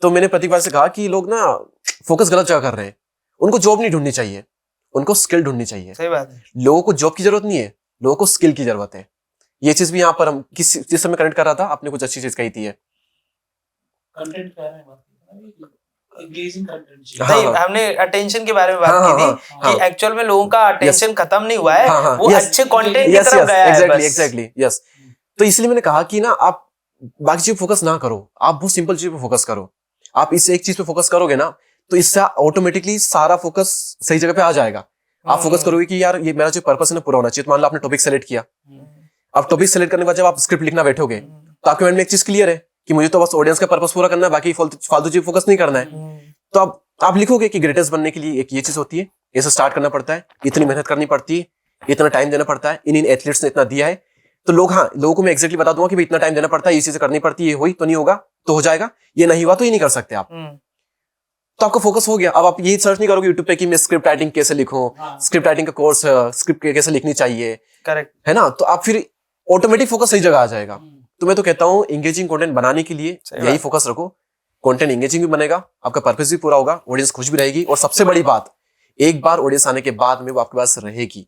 तो मैंने प्रतीक भाई से कहा कि लोग ना फोकस गलत जगह कर रहे हैं, उनको जॉब नहीं ढूंढनी चाहिए, उनको स्किल ढूंढनी चाहिए। सही बात है, लोगों को जॉब की जरूरत नहीं है, लोगों को स्किल की जरूरत है। ये चीज भी यहाँ पर हम जिस समय कनेक्ट कर रहा था, आपने कुछ अच्छी चीज कही थी, कंटेंट कह रहे हैं, एंगेजिंग कंटेंट चाहिए। नहीं, हमने अटेंशन के बारे में बात की थी कि एक्चुअल में लोगों का अटेंशन खत्म नहीं हुआ है, वो अच्छे कंटेंट की तरफ गया है। Exactly, yes. तो इसलिए मैंने कहा कि ना आप बाकी चीज पे फोकस ना करो, आप बहुत सिंपल चीज पे फोकस करो। आप इस एक चीज पे फोकस करोगे ना, तो इससे ऑटोमेटिकली सारा फोकस सही जगह पे आ जाएगा। आप फोकस करोगे कि यार ये मेरा जो पर्पस है ना पूरा होना चाहिए। तो मान लो आपने टॉपिक सेलेक्ट किया, अब टॉपिक सेलेक्ट करने के बाद जब आप स्क्रिप्ट लिखना बैठोगे तो आपके माइंड में एक चीज क्लियर है कि मुझे तो बस ऑडियंस का पर्पस पूरा करना है, बाकी फालतू चीज फोकस नहीं करना है। तो आप लिखोगे कि ग्रेटेस्ट बनने के लिए एक ये चीज होती है, ऐसे स्टार्ट करना पड़ता है, इतनी मेहनत करनी पड़ती है, इतना टाइम देना पड़ता है, इन एथलीट्स ने इतना दिया है। तो लोगों को मैं एक्जैक्टली बता दूंगा कि भाई इतना टाइम देना पड़ता है, ये चीजें करनी पड़ती है, ये हुई तो नहीं होगा तो हो जाएगा, ये नहीं हुआ तो ये नहीं कर सकते आप। तो आपका फोकस हो गया। अब आप ये सर्च नहीं करोगे यूट्यूब पे कि मैं स्क्रिप्ट राइटिंग कैसे लिखूं, स्क्रिप्ट राइटिंग का कोर्स, स्क्रिप्ट कैसे लिखनी चाहिए, करेक्ट है ना। तो आप फिर ऑटोमेटिक फोकस सही जगह आ जाएगा। तो मैं तो कहता हूँ एंगेजिंग कंटेंट बनाने के लिए यही फोकस रखो, कंटेंट एंगेजिंग भी बनेगा, आपका पर्पस भी पूरा होगा, ऑडियंस खुश भी रहेगी, और सबसे बड़ी बात, एक बार ऑडियंस आने के बाद में वो आपके पास रहेगी।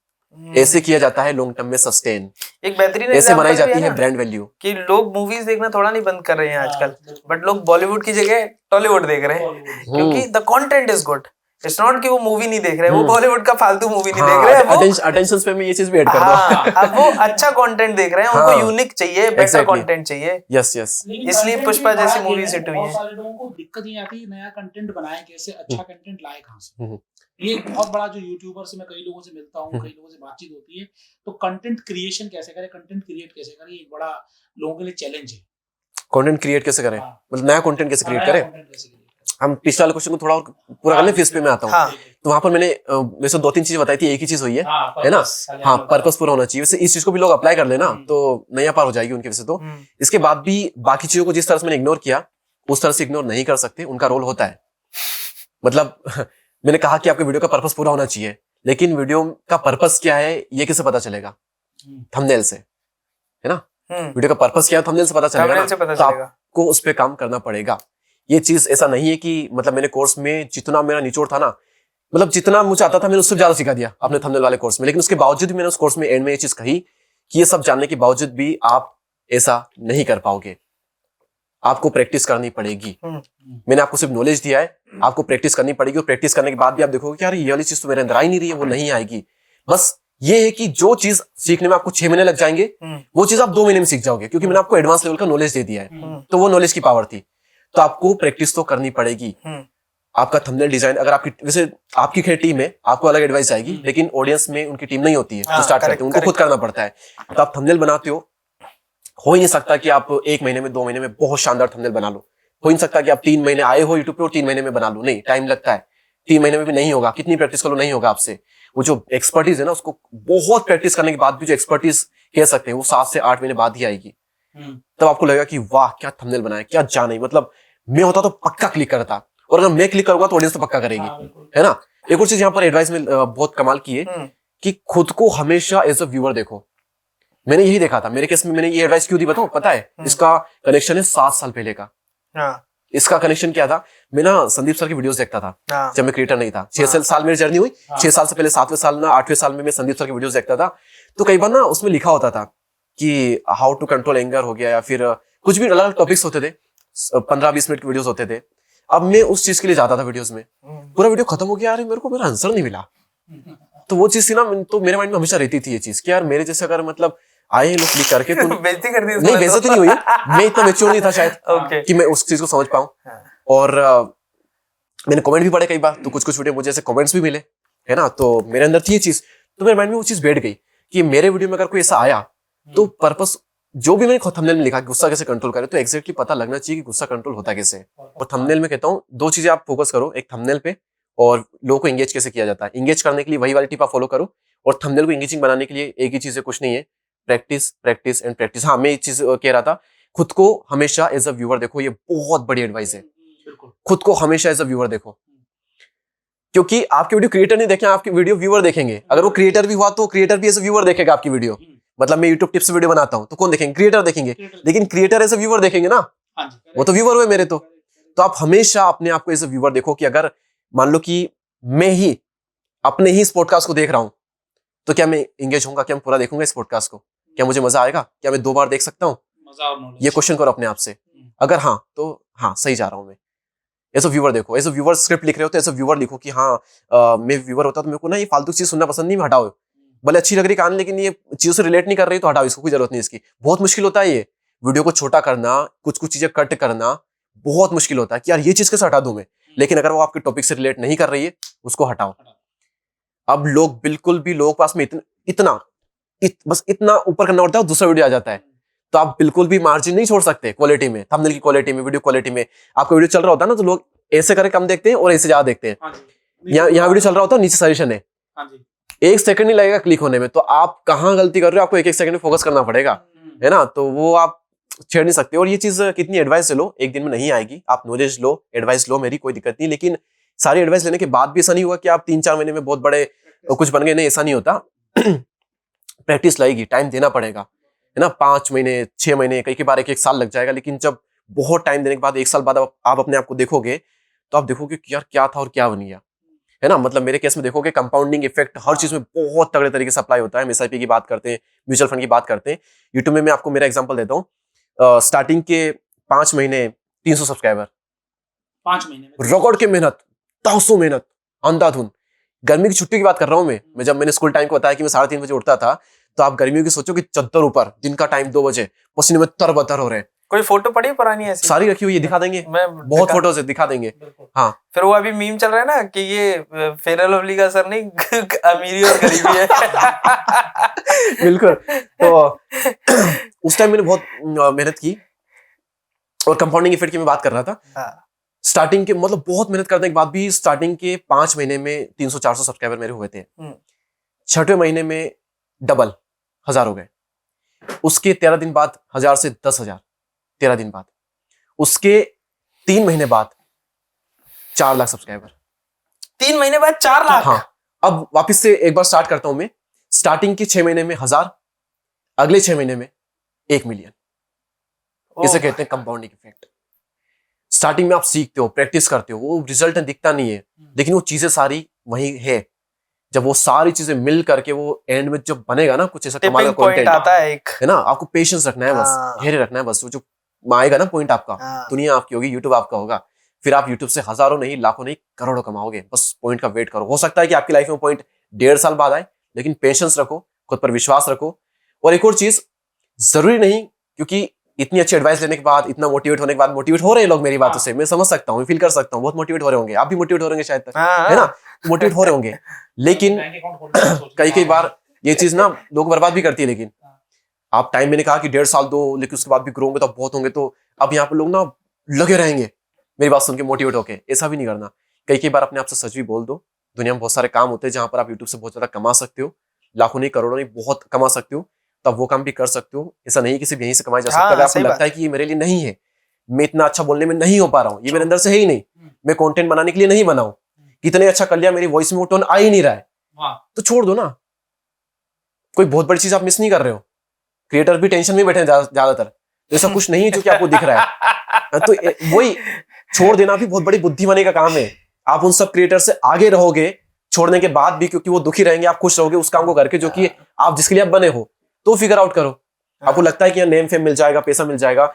ऐसे किया जाता है लॉन्ग टर्म में सस्टेन, एक बेहतरीन ऐसे बनाई जाती है ब्रांड वैल्यू। कि लोग मूवीज देखना थोड़ा नहीं बंद कर रहे हैं आजकल, बट लोग बॉलीवुड की जगह टॉलीवुड देख रहे हैं क्योंकि the content is good. It's not कि वो मूवी नहीं देख रहे हैं, वो बॉलीवुड का फालतू मूवी नहीं देख रहे हैं, वो अटेंशन स्पैन में ये चीज भी ऐड कर दो। अब वो अच्छा कंटेंट देख रहे हैं, उनको यूनिक चाहिए, बेटर कंटेंट चाहिए। यस यस, इसलिए पुष्पा जैसी मूवीज हिट हुई है। बहुत सारे लोगों को दिक्कत ये आती है नया कंटेंट बनाए कैसे, अच्छा कंटेंट लाए कहां से। ये एक बहुत बड़ा जो यूट्यूबर से मैं कई लोगों से मिलता हूँ, कई लोगों से बातचीत होती है, तो कंटेंट क्रिएशन कैसे करें, कंटेंट क्रिएट कैसे करें, एक बड़ा लोगों के लिए चैलेंज है। कंटेंट क्रिएट कैसे करें, मतलब नया कंटेंट कैसे क्रिएट करें। हम पिछले वाले क्वेश्चन को थोड़ा और पूरा कर लें, फिर इस पे मैं आता हूँ। तो वहां पर मैंने वैसे 2-3 चीजें बताई थी, एक ही चीज हुई है ना। हाँ, पर्पस पूरा होना चाहिए। वैसे इस चीज को भी लोग अप्लाई कर लेना तो नया पार हो जाएगी उनके। वैसे तो इसके बाद भी बाकी चीजों को जिस तरह से मैंने इग्नोर किया, उस तरह से इग्नोर नहीं कर सकते, उनका रोल होता है। मतलब मैंने कहा कि आपके वीडियो का पर्पस पूरा होना चाहिए, लेकिन वीडियो का पर्पस क्या है ये कैसे पता चलेगा? थंबनेल से, है ना। वीडियो का पर्पस क्या है थंबनेल से पता चलेगा, तो आपको उस पर काम करना पड़ेगा। ये चीज ऐसा नहीं है कि मतलब मैंने कोर्स में जितना मेरा निचोड़ था ना, मतलब जितना मुझे आता था मैंने उससे ज्यादा सिखा दिया अपने थंबनेल वाले कोर्स में, लेकिन उसके बावजूद भी मैंने उस कोर्स में एंड में ये चीज कही कि ये सब जानने के बावजूद भी आप ऐसा नहीं कर पाओगे, आपको प्रैक्टिस करनी पड़ेगी। मैंने आपको सिर्फ नॉलेज दिया है, आपको प्रैक्टिस करनी पड़ेगी, और प्रैक्टिस करने के बाद भी आप देखोगे कि यार ये वाली चीज तो मेरे अंदर आ ही नहीं रही है, वो नहीं आएगी। बस ये है कि जो चीज सीखने में आपको 6 महीने लग जाएंगे, वो चीज आप 2 महीने में सीख जाओगे, क्योंकि मैंने आपको एडवांस लेवल का नॉलेज दे दिया है। तो वो नॉलेज की पावर थी। तो आपको प्रैक्टिस तो करनी पड़ेगी। आपका थंबनेल डिजाइन, अगर आपकी वैसे आपकी खैर टीम है, आपको अलग एडवाइस जाएगी, लेकिन ऑडियंस में उनकी टीम नहीं होती है जो स्टार्ट करते हैं, उनको खुद करना पड़ता है। तो आप थंबनेल बनाते हो ही नहीं सकता कि आप 1 महीने में 2 महीने में बहुत शानदार थंबनेल बना लो। हो ही नहीं सकता कि आप 3 महीने आए हो यूट्यूब पे और 3 महीने में बना लो, नहीं, टाइम लगता है। 3 महीने में भी नहीं होगा, कितनी प्रैक्टिस करो नहीं होगा आपसे। वो जो एक्सपर्टीज है ना, उसको बहुत प्रैक्टिस करने के बाद भी जो एक्सपर्टीज कह सकते हैं, वो 7 से 8 महीने बाद ही आएगी। तब आपको लगेगा कि वाह क्या थंबनेल बनाया, क्या जाने। मतलब मैं होता तो पक्का क्लिक करता, और अगर मैं क्लिक करूंगा तो ऑडियंस तो पक्का करेगी, है ना। एक और चीज यहाँ पर एडवाइस में बहुत कमाल की है कि खुद को हमेशा एज अ व्यूअर देखो। मैंने यही देखा था मेरे केस में। मैंने ये एडवाइस क्यों दी बताऊं? पता है, इसका कनेक्शन है 7 साल पहले का। इसका कनेक्शन क्या था? मैं ना संदीप सर की वीडियोस देखता था जब मैं क्रिएटर नहीं था। 6 साल मेरी जर्नी हुई। 6 साल से पहले 7वें साल ना 8वें साल में मैं संदीप सर की वीडियोस देखता था। तो कई बार ना उसमें लिखा होता था कि हाउ टू कंट्रोल एंगर हो गया, या फिर कुछ भी अलग अलग टॉपिक्स होते थे, 15-20 मिनट के वीडियोस होते थे। अब मैं उस चीज के लिए जाता था वीडियोस में, पूरा वीडियो खत्म हो गया, अरे मेरे को मेरा आंसर नहीं मिला। तो वो चीज थी ना, तो मेरे माइंड में हमेशा रहती थी ये चीज कि यार मेरे जैसे अगर मतलब आए लोग क्लिक करके तो बेइज्जती कर दी। नहीं, बेइज्जती नहीं हुई, मैं इतना मैच्योर नहीं था शायद कि मैं उस चीज को समझ पाऊं। और मैंने कमेंट भी पढ़े कई बार, तो कुछ कुछ वीडियो मुझे ऐसे कमेंट्स भी मिले, है ना। तो मेरे अंदर थी ये चीज, तो मेरे माइंड में वो चीज बैठ गई कि मेरे वीडियो में अगर कोई ऐसा आया तो पर्पस जो भी मैंने थंबनेल में लिखा गुस्सा कैसे कंट्रोल करे, तो एग्जैक्टली पता लगना चाहिए कि गुस्सा कंट्रोल होता कैसे है। और थंबनेल में कहता हूँ 2 चीजें आप फोकस करो, एक थंबनेल पे और लोगों को एंगेज कैसे किया जाता है। एंगेज करने के लिए वही वाली टिप आप फॉलो करो, और थंबनेल को एंगेजिंग बनाने के लिए एक ही चीज है, कुछ नहीं है, प्रैक्टिस प्रैक्टिस एंड प्रैक्टिस। हाँ, मैं ये चीज कह रहा था, खुद को हमेशा एज अ व्यूअर देखो। ये बहुत बड़ी एडवाइस है, खुद को हमेशा एज अ व्यूअर देखो, क्योंकि आपके वीडियो क्रिएटर नहीं देखेंगे, आपके वीडियो व्यूअर देखेंगे। अगर वो क्रिएटर भी हुआ तो क्रिएटर भी एज अ व्यूअर देखेगा आपकी वीडियो। मतलब मैं यूट्यूब टिप्स वीडियो बनाता हूं तो कौन देखेंगे? क्रिएटर देखेंगे, लेकिन क्रिएटर एज अ व्यूअर देखेंगे ना, वो तो व्यूअर हुए मेरे। तो आप हमेशा अपने आप को एज अ व्यूअर देखो कि अगर मान लो कि मैं ही अपने ही इस पॉडकास्ट को देख रहा हूं तो क्या मैं एंगेज होऊंगा? क्या मैं पूरा देखूंगा इस पॉडकास्ट को? क्या मुझे मजा आएगा? क्या मैं 2 बार देख सकता हूँ? ये क्वेश्चन करो अपने आप से। अगर हाँ तो हाँ, सही जा रहा हूं मैं। एज अ व्यूअर देखो, एज अ व्यूअर स्क्रिप्ट लिख रहे हो तो एज अ व्यूअर लिखो कि हाँ मैं व्यूअर होता तो मेरे को ना ये फालतू चीज सुनना पसंद नहीं, मैं हटाओ। भले अच्छी लग रही कहानी, लेकिन ये चीजों से रिलेट नहीं कर रही तो हटाओ, इसको कोई जरूरत नहीं इसकी। बहुत मुश्किल होता है ये वीडियो को छोटा करना, कुछ कुछ चीजें कट करना बहुत मुश्किल होता है कि यार ये चीज कैसे हटा दूं मैं। लेकिन अगर वो आपके टॉपिक से रिलेट नहीं कर रही है, उसको हटाओ। अब लोग बिल्कुल भी, लोगों के पास में बस इतना ऊपर करना होता है, दूसरा वीडियो आ जाता है। तो आप बिल्कुल भी मार्जिन नहीं छोड़ सकते क्वालिटी में, थंबनेल की क्वालिटी में, वीडियो क्वालिटी में। आपका वीडियो चल रहा होता है ना तो लोग ऐसे करके कम देखते हैं और ऐसे ज्यादा देखते हैं। यहाँ वीडियो चल रहा होता है, नीचे सजेशन है, 1 सेकंड नहीं लगेगा क्लिक होने में। तो आप कहाँ गलती कर रहे हो, आपको 1-1 सेकंड में फोकस करना पड़ेगा, है ना। तो वो आप छेड़ नहीं सकते। और ये चीज कितनी एडवाइस लो, एक दिन में नहीं आएगी। आप नॉलेज लो, एडवाइस लो, मेरी कोई दिक्कत नहीं। लेकिन सारी एडवाइस लेने के बाद भी ऐसा नहीं हुआ कि आप 3-4 महीने में बहुत बड़े कुछ बन गए, नहीं, ऐसा नहीं होता। प्रैक्टिस लगेगी, टाइम देना पड़ेगा, है ना। 5 महीने 6 महीने, कई बार 1 साल लग जाएगा। लेकिन जब बहुत टाइम देने के बाद 1 साल बाद आप अपने आप को देखोगे तो आप देखोगे कि यार क्या था और क्या बन गया, है ना। मतलब मेरे केस में देखोगे कंपाउंडिंग इफेक्ट हर चीज में बहुत तगड़े तरीके से अप्लाई होता है। हम SIP की बात करते हैं, म्यूचुअल फंड की बात करते हैं। यूट्यूब में मैं आपको मेरा एग्जांपल देता हूँ। स्टार्टिंग के 5 महीने 300 सब्सक्राइबर, 5 महीने में रगड़ के मेहनत, तासू मेहनत, अंधाधुन। गर्मी की छुट्टी की बात कर रहा हूँ मैं जब मैंने स्कूल टाइम को बताया कि मैं 3:30 बजे उठता था, तो आप गर्मियों की सोचो कि चद्दर ऊपर, दिन का टाइम 2 बजे, पसीने में तरबतर हो रहे हैं। कोई फोटो पड़ी पुरानी ऐसी? सारी रखी हुई है, दिखा देंगे, बहुत फोटोज है, दिखा देंगे। हाँ, फिर वो अभी मीम चल रहा है ना कि ये फेयर एंड लवली का असर नहीं, अमीरी और गरीबी है। बिल्कुल। तो उस टाइम मैंने बहुत मेहनत की। और कंपाउंडिंग इफेक्ट की मैं बात कर रहा था। स्टार्टिंग के मतलब बहुत मेहनत करने के बाद भी स्टार्टिंग के 5 महीने में 300-400 सब्सक्राइबर मेरे हुए थे। 6वें महीने में डबल 1000 हो गए। उसके 13 दिन बाद 1000 से 10,000, 13 दिन बाद। उसके 3 महीने बाद 4 लाख सब्सक्राइबर। 3 महीने बाद 4 लाख? हाँ। अब वापस से एक बार स्टार्ट करता हूं मैं। स्टार्टिंग के 6 महीने में 1000, अगले 6 महीने में 1 मिलियन। इसे कहते हैं कंपाउंडिंग इफेक्ट। स्टार्टिंग में आप सीखते हो, प्रैक्टिस करते हो, वो रिजल्ट दिखता नहीं है, लेकिन वो चीजें सारी वही है। जब वो सारी चीजें मिल करके वो एंड में जब बनेगा ना कुछ ऐसा कमाल का कंटेंट आता है, एक है ना। आपको पेशेंस रखना है, बस धैर्य रखना है, बस वो जो आएगा ना पॉइंट आपका, दुनिया आपकी होगी, यूट्यूब आपका होगा। फिर आप यूट्यूब से हजारों नहीं, लाखों नहीं, करोड़ों कमाओगे। बस पॉइंट का वेट करो। हो सकता है कि आपकी लाइफ में पॉइंट 1.5 साल बाद आए, लेकिन पेशेंस रखो, खुद पर विश्वास रखो। और एक और चीज, जरूरी नहीं, क्योंकि इतनी अच्छी एडवाइस लेने के बाद, इतना मोटिवेट होने के बाद, मोटिवेट हो रहे हैं लोग मेरी बातों से, मैं समझ सकता हूँ, फील कर सकता हूँ, बहुत मोटिवेट हो रहे होंगे, आप भी मोटिवेट हो रहे होंगे शायद तक, है ना, मोटिवेट हो रहे होंगे। लेकिन कई बार ये चीज ना लोग बर्बाद भी करती है। लेकिन आप टाइम, मैंने कहा कि 1.5 साल दो, लेकिन उसके बाद भी ग्रो होंगे तो बहुत होंगे। तो अब यहाँ पे लोग ना लगे रहेंगे मेरी बात सुन के, मोटिवेट होके। ऐसा भी नहीं करना। कई बार अपने आप से सच भी बोल दो। दुनिया में बहुत सारे काम होते हैं जहां पर आप यूट्यूब से बहुत ज्यादा कमा सकते हो, लाखों नहीं, करोड़ों नहीं, बहुत कमा सकते हो। तब वो काम भी कर सकते हो। ऐसा नहीं कि सिर्फ यहीं से कमाया जा सकता है। अगर आपको लगता है कि ये मेरे लिए नहीं है, मैं इतना अच्छा बोलने में नहीं हो पा रहा हूँ, ये मेरे अंदर से है ही नहीं, मैं कंटेंट बनाने के लिए नहीं बना हूं, कितने अच्छा कर लिया, मेरी वॉइस में वो टोन आ ही नहीं रहा है, तो छोड़ दो ना। कोई बहुत बड़ी चीज आप मिस नहीं कर रहे हो। क्रिएटर भी टेंशन में बैठे हैं ज्यादातर, ऐसा कुछ नहीं है जो कि आपको दिख रहा है। तो वही छोड़ देना भी बहुत बड़ी बुद्धिमानी का काम है। आप उन सब क्रिएटर से आगे रहोगे छोड़ने के बाद भी, क्योंकि वो दुखी रहेंगे, आप खुश रहोगे उस काम को करके जो कि आप जिसके लिए आप बने हो। तो फिगर आउट करो। आपको लगता है कि नेम फेम मिल जाएगा, पैसा मिल जाएगा,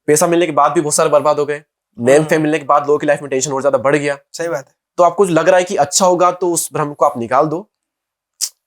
पैसा मिलने के बाद भी बहुत सारे बर्बाद हो गए, नेम फेम मिलने के बाद लोगों की लाइफ में टेंशन और ज्यादा बढ़ गया। सही बात है। तो आपको लग रहा है कि अच्छा होगा, तो उस भ्रम को आप निकाल दो,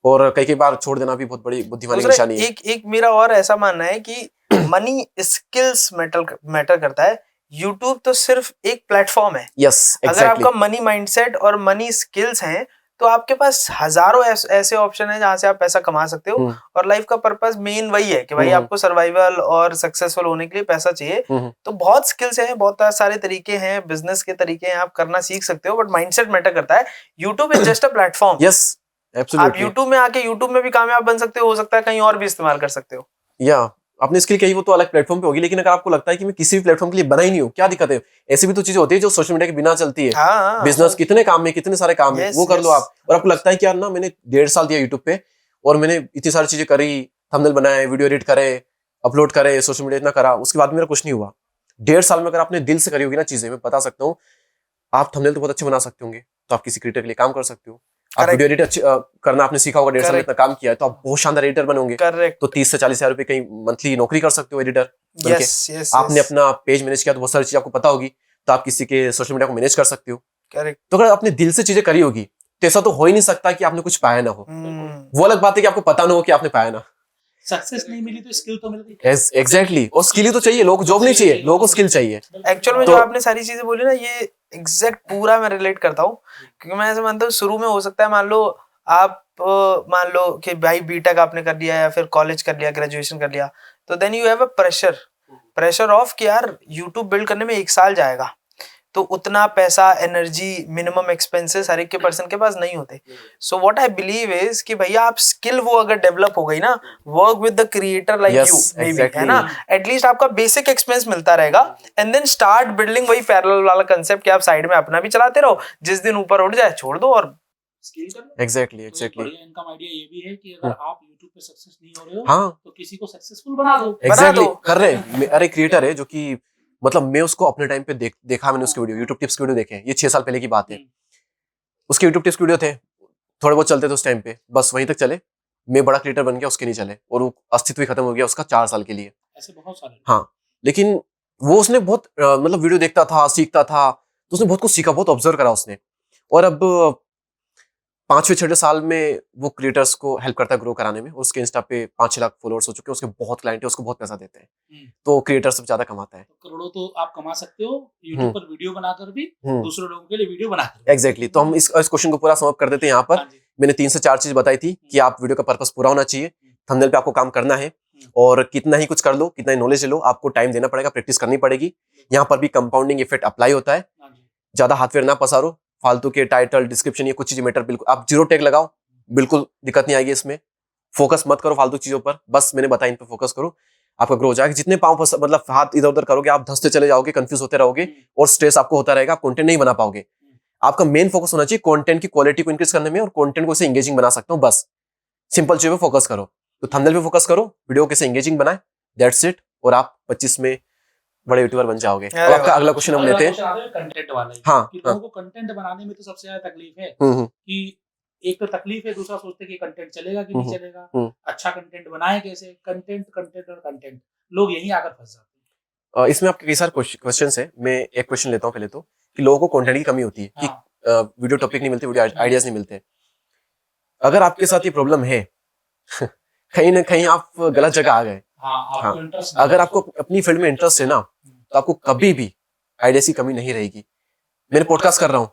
और कई बार छोड़ देना भी बहुत बड़ी बुद्धिमानी की निशानी है। एक मेरा और ऐसा मानना है कि मनी स्किल्स मैटर करता है। यूट्यूब तो सिर्फ एक प्लेटफॉर्म है। यस, अगर आपका मनी माइंडसेट और मनी स्किल्स हैं तो आपके पास हजारों ऐसे ऑप्शन है जहां से आप पैसा कमा सकते हो। और लाइफ का पर्पस मेन वही है कि भाई आपको सर्वाइवल और सक्सेसफुल होने के लिए पैसा चाहिए। तो बहुत स्किल्स हैं, बहुत सारे तरीके हैं, बिजनेस के तरीके हैं, आप करना सीख सकते हो, बट माइंडसेट मैटर करता है। YouTube is just a platform. Yes, आप यूट्यूब में आके यूट्यूब में भी कामयाब बन सकते हो सकता है कहीं और भी इस्तेमाल कर सकते हो। या अपने स्किल कही वो तो अलग प्लेटफॉर्म पे होगी, लेकिन अगर आपको लगता है कि मैं किसी भी प्लेटफॉर्म के लिए बना ही नहीं हूँ, क्या दिक्कत है? ऐसी भी तो चीजें होती है जो सोशल मीडिया के बिना चलती है। बिजनेस कितने काम में, कितने सारे काम है, वो कर लो आप। और आपको लगता है कि यार ना, मैंने 1.5 साल दिया यूट्यूब पे और मैंने इतनी सारी चीजें करी, थंबनेल बनाए, वीडियो एडिट करे, अपलोड करे, सोशल मीडिया इतना करा, उसके बाद मेरा कुछ नहीं हुआ। 1.5 साल में अगर आपने दिल से करी होगी ना चीजें, मैं बता सकता हूँ आप थंबनेल तो बहुत अच्छे बना सकते होंगे, तो आप किसी क्रिएटर के लिए काम कर सकते हो। आप वीडियो एडिट करना आपने सीखा होगा, 1.5 साल में इतना काम किया है, तो आप बहुत शानदार एडिटर बनोगे। तो 30 से 40 हजार रुपए कहीं मंथली नौकरी कर सकते हो एडिटर बनके। आपने अपना पेज मैनेज किया तो बहुत सारी चीज आपको पता होगी, तो आप किसी के सोशल मीडिया को मैनेज कर सकते हो। तो अगर आपने दिल से चीजें करी होगी तो ऐसा तो हो ही नहीं सकता कि आपने कुछ पाया ना हो। वो अलग बात है कि आपको पता ना हो कि आपने पाया ना। सक्सेस नहीं मिली तो स्किल तो मिल गई। एग्जैक्टली, और स्किल ही तो चाहिए, लोगों को जॉब नहीं चाहिए, लोगों को स्किल चाहिए। एक्चुअल में जो आपने सारी चीजें बोली ना, ये एग्जैक्ट पूरा मैं रिलेट करता हूँ। क्योंकि मैं ऐसा मानता हूँ शुरू में हो सकता है, मान लो कि भाई बीटेक आपने कर लिया या फिर कॉलेज कर लिया, ग्रेजुएशन कर लिया, तो then you have a pressure of कि यार यूट्यूब बिल्ड करने में 1 साल जाएगा, तो उतना पैसा, एनर्जी, मिनिमम एक्सपेंसेस हर एक के पर्सन के पास नहीं होते। So what I believe is कि भैया आप स्किल वो अगर डेवलप हो गई ना, work with the creator like you may be, है ना, एटलीस्ट आपका बेसिक एक्सपेंस मिलता रहेगा। एंड देन स्टार्ट बिल्डिंग वही पैरेलल वाला कंसेप्ट कि आप साइड में अपना भी चलाते रहो, जिस दिन ऊपर उठ जाए छोड़ दो और स्किल कर लो। एग्जैक्टली बढ़िया इनकम आइडिया ये भी है कि अगर आप YouTube पे सक्सेस नहीं हो रहे हो, हाँ, तो किसी को सक्सेसफुल बना दो। एग्जैक्टली कर रहे हैं। अरे क्रिएटर है जो कि मतलब मैं उसको अपने टाइम पे देखा, मैंने उसके वीडियो, यूट्यूब टिप्स के वीडियो देखे, ये 6 साल पहले की बात है। उसके यूट्यूब टिप्स वीडियो थे, थोड़े बहुत चलते थे उस टाइम पे, बस वहीं तक चले। मैं बड़ा क्रिएटर बन गया, उसके नहीं चले, और वो अस्तित्व ही खत्म हो गया उसका 4 साल के लिए। ऐसे बहुत सारे। हाँ, लेकिन वो उसने बहुत मतलब वीडियो देखता था, सीखता था, तो उसने बहुत कुछ सीखा, बहुत ऑब्जर्व करा उसने। और अब 5वें-6वें साल में वो क्रिएटर्स को हेल्प करता है ग्रो कराने में। उसके इंस्टा पे 5-6 लाख फॉलोअर्स हो चुके हैं, उसके बहुत क्लाइंट है, उसको बहुत पैसा देते हैं, तो क्रिएटर्स से ज्यादा कमाता है। तो करोड़ों तो आप कमा सकते हो यूट्यूब पर वीडियो बनाकर भी, दूसरे लोगों के लिए वीडियो बनाकर। एग्जैक्टली, तो हम इस क्वेश्चन को पूरा समाप्त कर देते हैं यहाँ पर। मैंने 3 से 4 चीज बताई थी कि आप वीडियो का पर्पस पूरा होना चाहिए, थंबनेल पे आपको काम करना है, और कितना ही कुछ कर लो, कितना ही नॉलेज ले लो, आपको टाइम देना पड़ेगा, प्रैक्टिस करनी पड़ेगी। यहाँ पर भी कंपाउंडिंग इफेक्ट अप्लाई होता है। ज्यादा हाथ फेर ना पसारो, फालतू के टाइटल, डिस्क्रिप्शन, ये कुछ चीज मैटर बिल्कुल, आप 0 टैग लगाओ, बिल्कुल दिक्कत नहीं आएगी इसमें। फोकस मत करो फालतू चीजों पर, बस मैंने बताया इन पे फोकस करो, आपका ग्रो हो जाएगा। जितने पाँव मतलब हाथ इधर उधर करोगे, आप धंसते चले जाओगे, कंफ्यूज होते रहोगे, और स्ट्रेस आपको होता रहेगा, कंटेंट नहीं बना पाओगे। आपका मेन फोकस होना चाहिए कंटेंट की क्वालिटी को इंक्रीज करने में, और कंटेंट को कैसे एंगेजिंग बना सकता हूँ, बस सिंपल चीजों पे फोकस करो। तो थंबनेल पे फोकस करो, वीडियो कैसे एंगेजिंग बनाए, दैट्स इट, और आप 25 में बड़े यूट्यूबर बन जाओगे। अब आपका अगला क्वेश्चन हम लेते हैं कंटेंट वाला। हाँ, लोगों को कंटेंट बनाने में तो सबसे ज्यादा तकलीफ है कि एक तो तकलीफ है, दूसरा सोचते कि कंटेंट चलेगा कि नहीं चलेगा, अच्छा कंटेंट बनाए कैसे, कंटेंट और कंटेंट, लोग यहीं आकर फंस जाते हैं। इसमें आपके कई सारे क्वेश्चंस हैं, मैं एक क्वेश्चन लेता हूँ पहले तो, कि लोगों को कंटेंट की कमी होती है कि वीडियो टॉपिक नहीं मिलते, वीडियो आइडियाज नहीं मिलते। अगर आपके साथ ये प्रॉब्लम है कहीं ना कहीं आप गलत जगह आ गए। हाँ, अगर आपको अपनी फील्ड में इंटरेस्ट है ना, तो आपको कभी भी आइडियाज की कमी नहीं रहेगी। मैंने पॉडकास्ट कर रहा हूँ,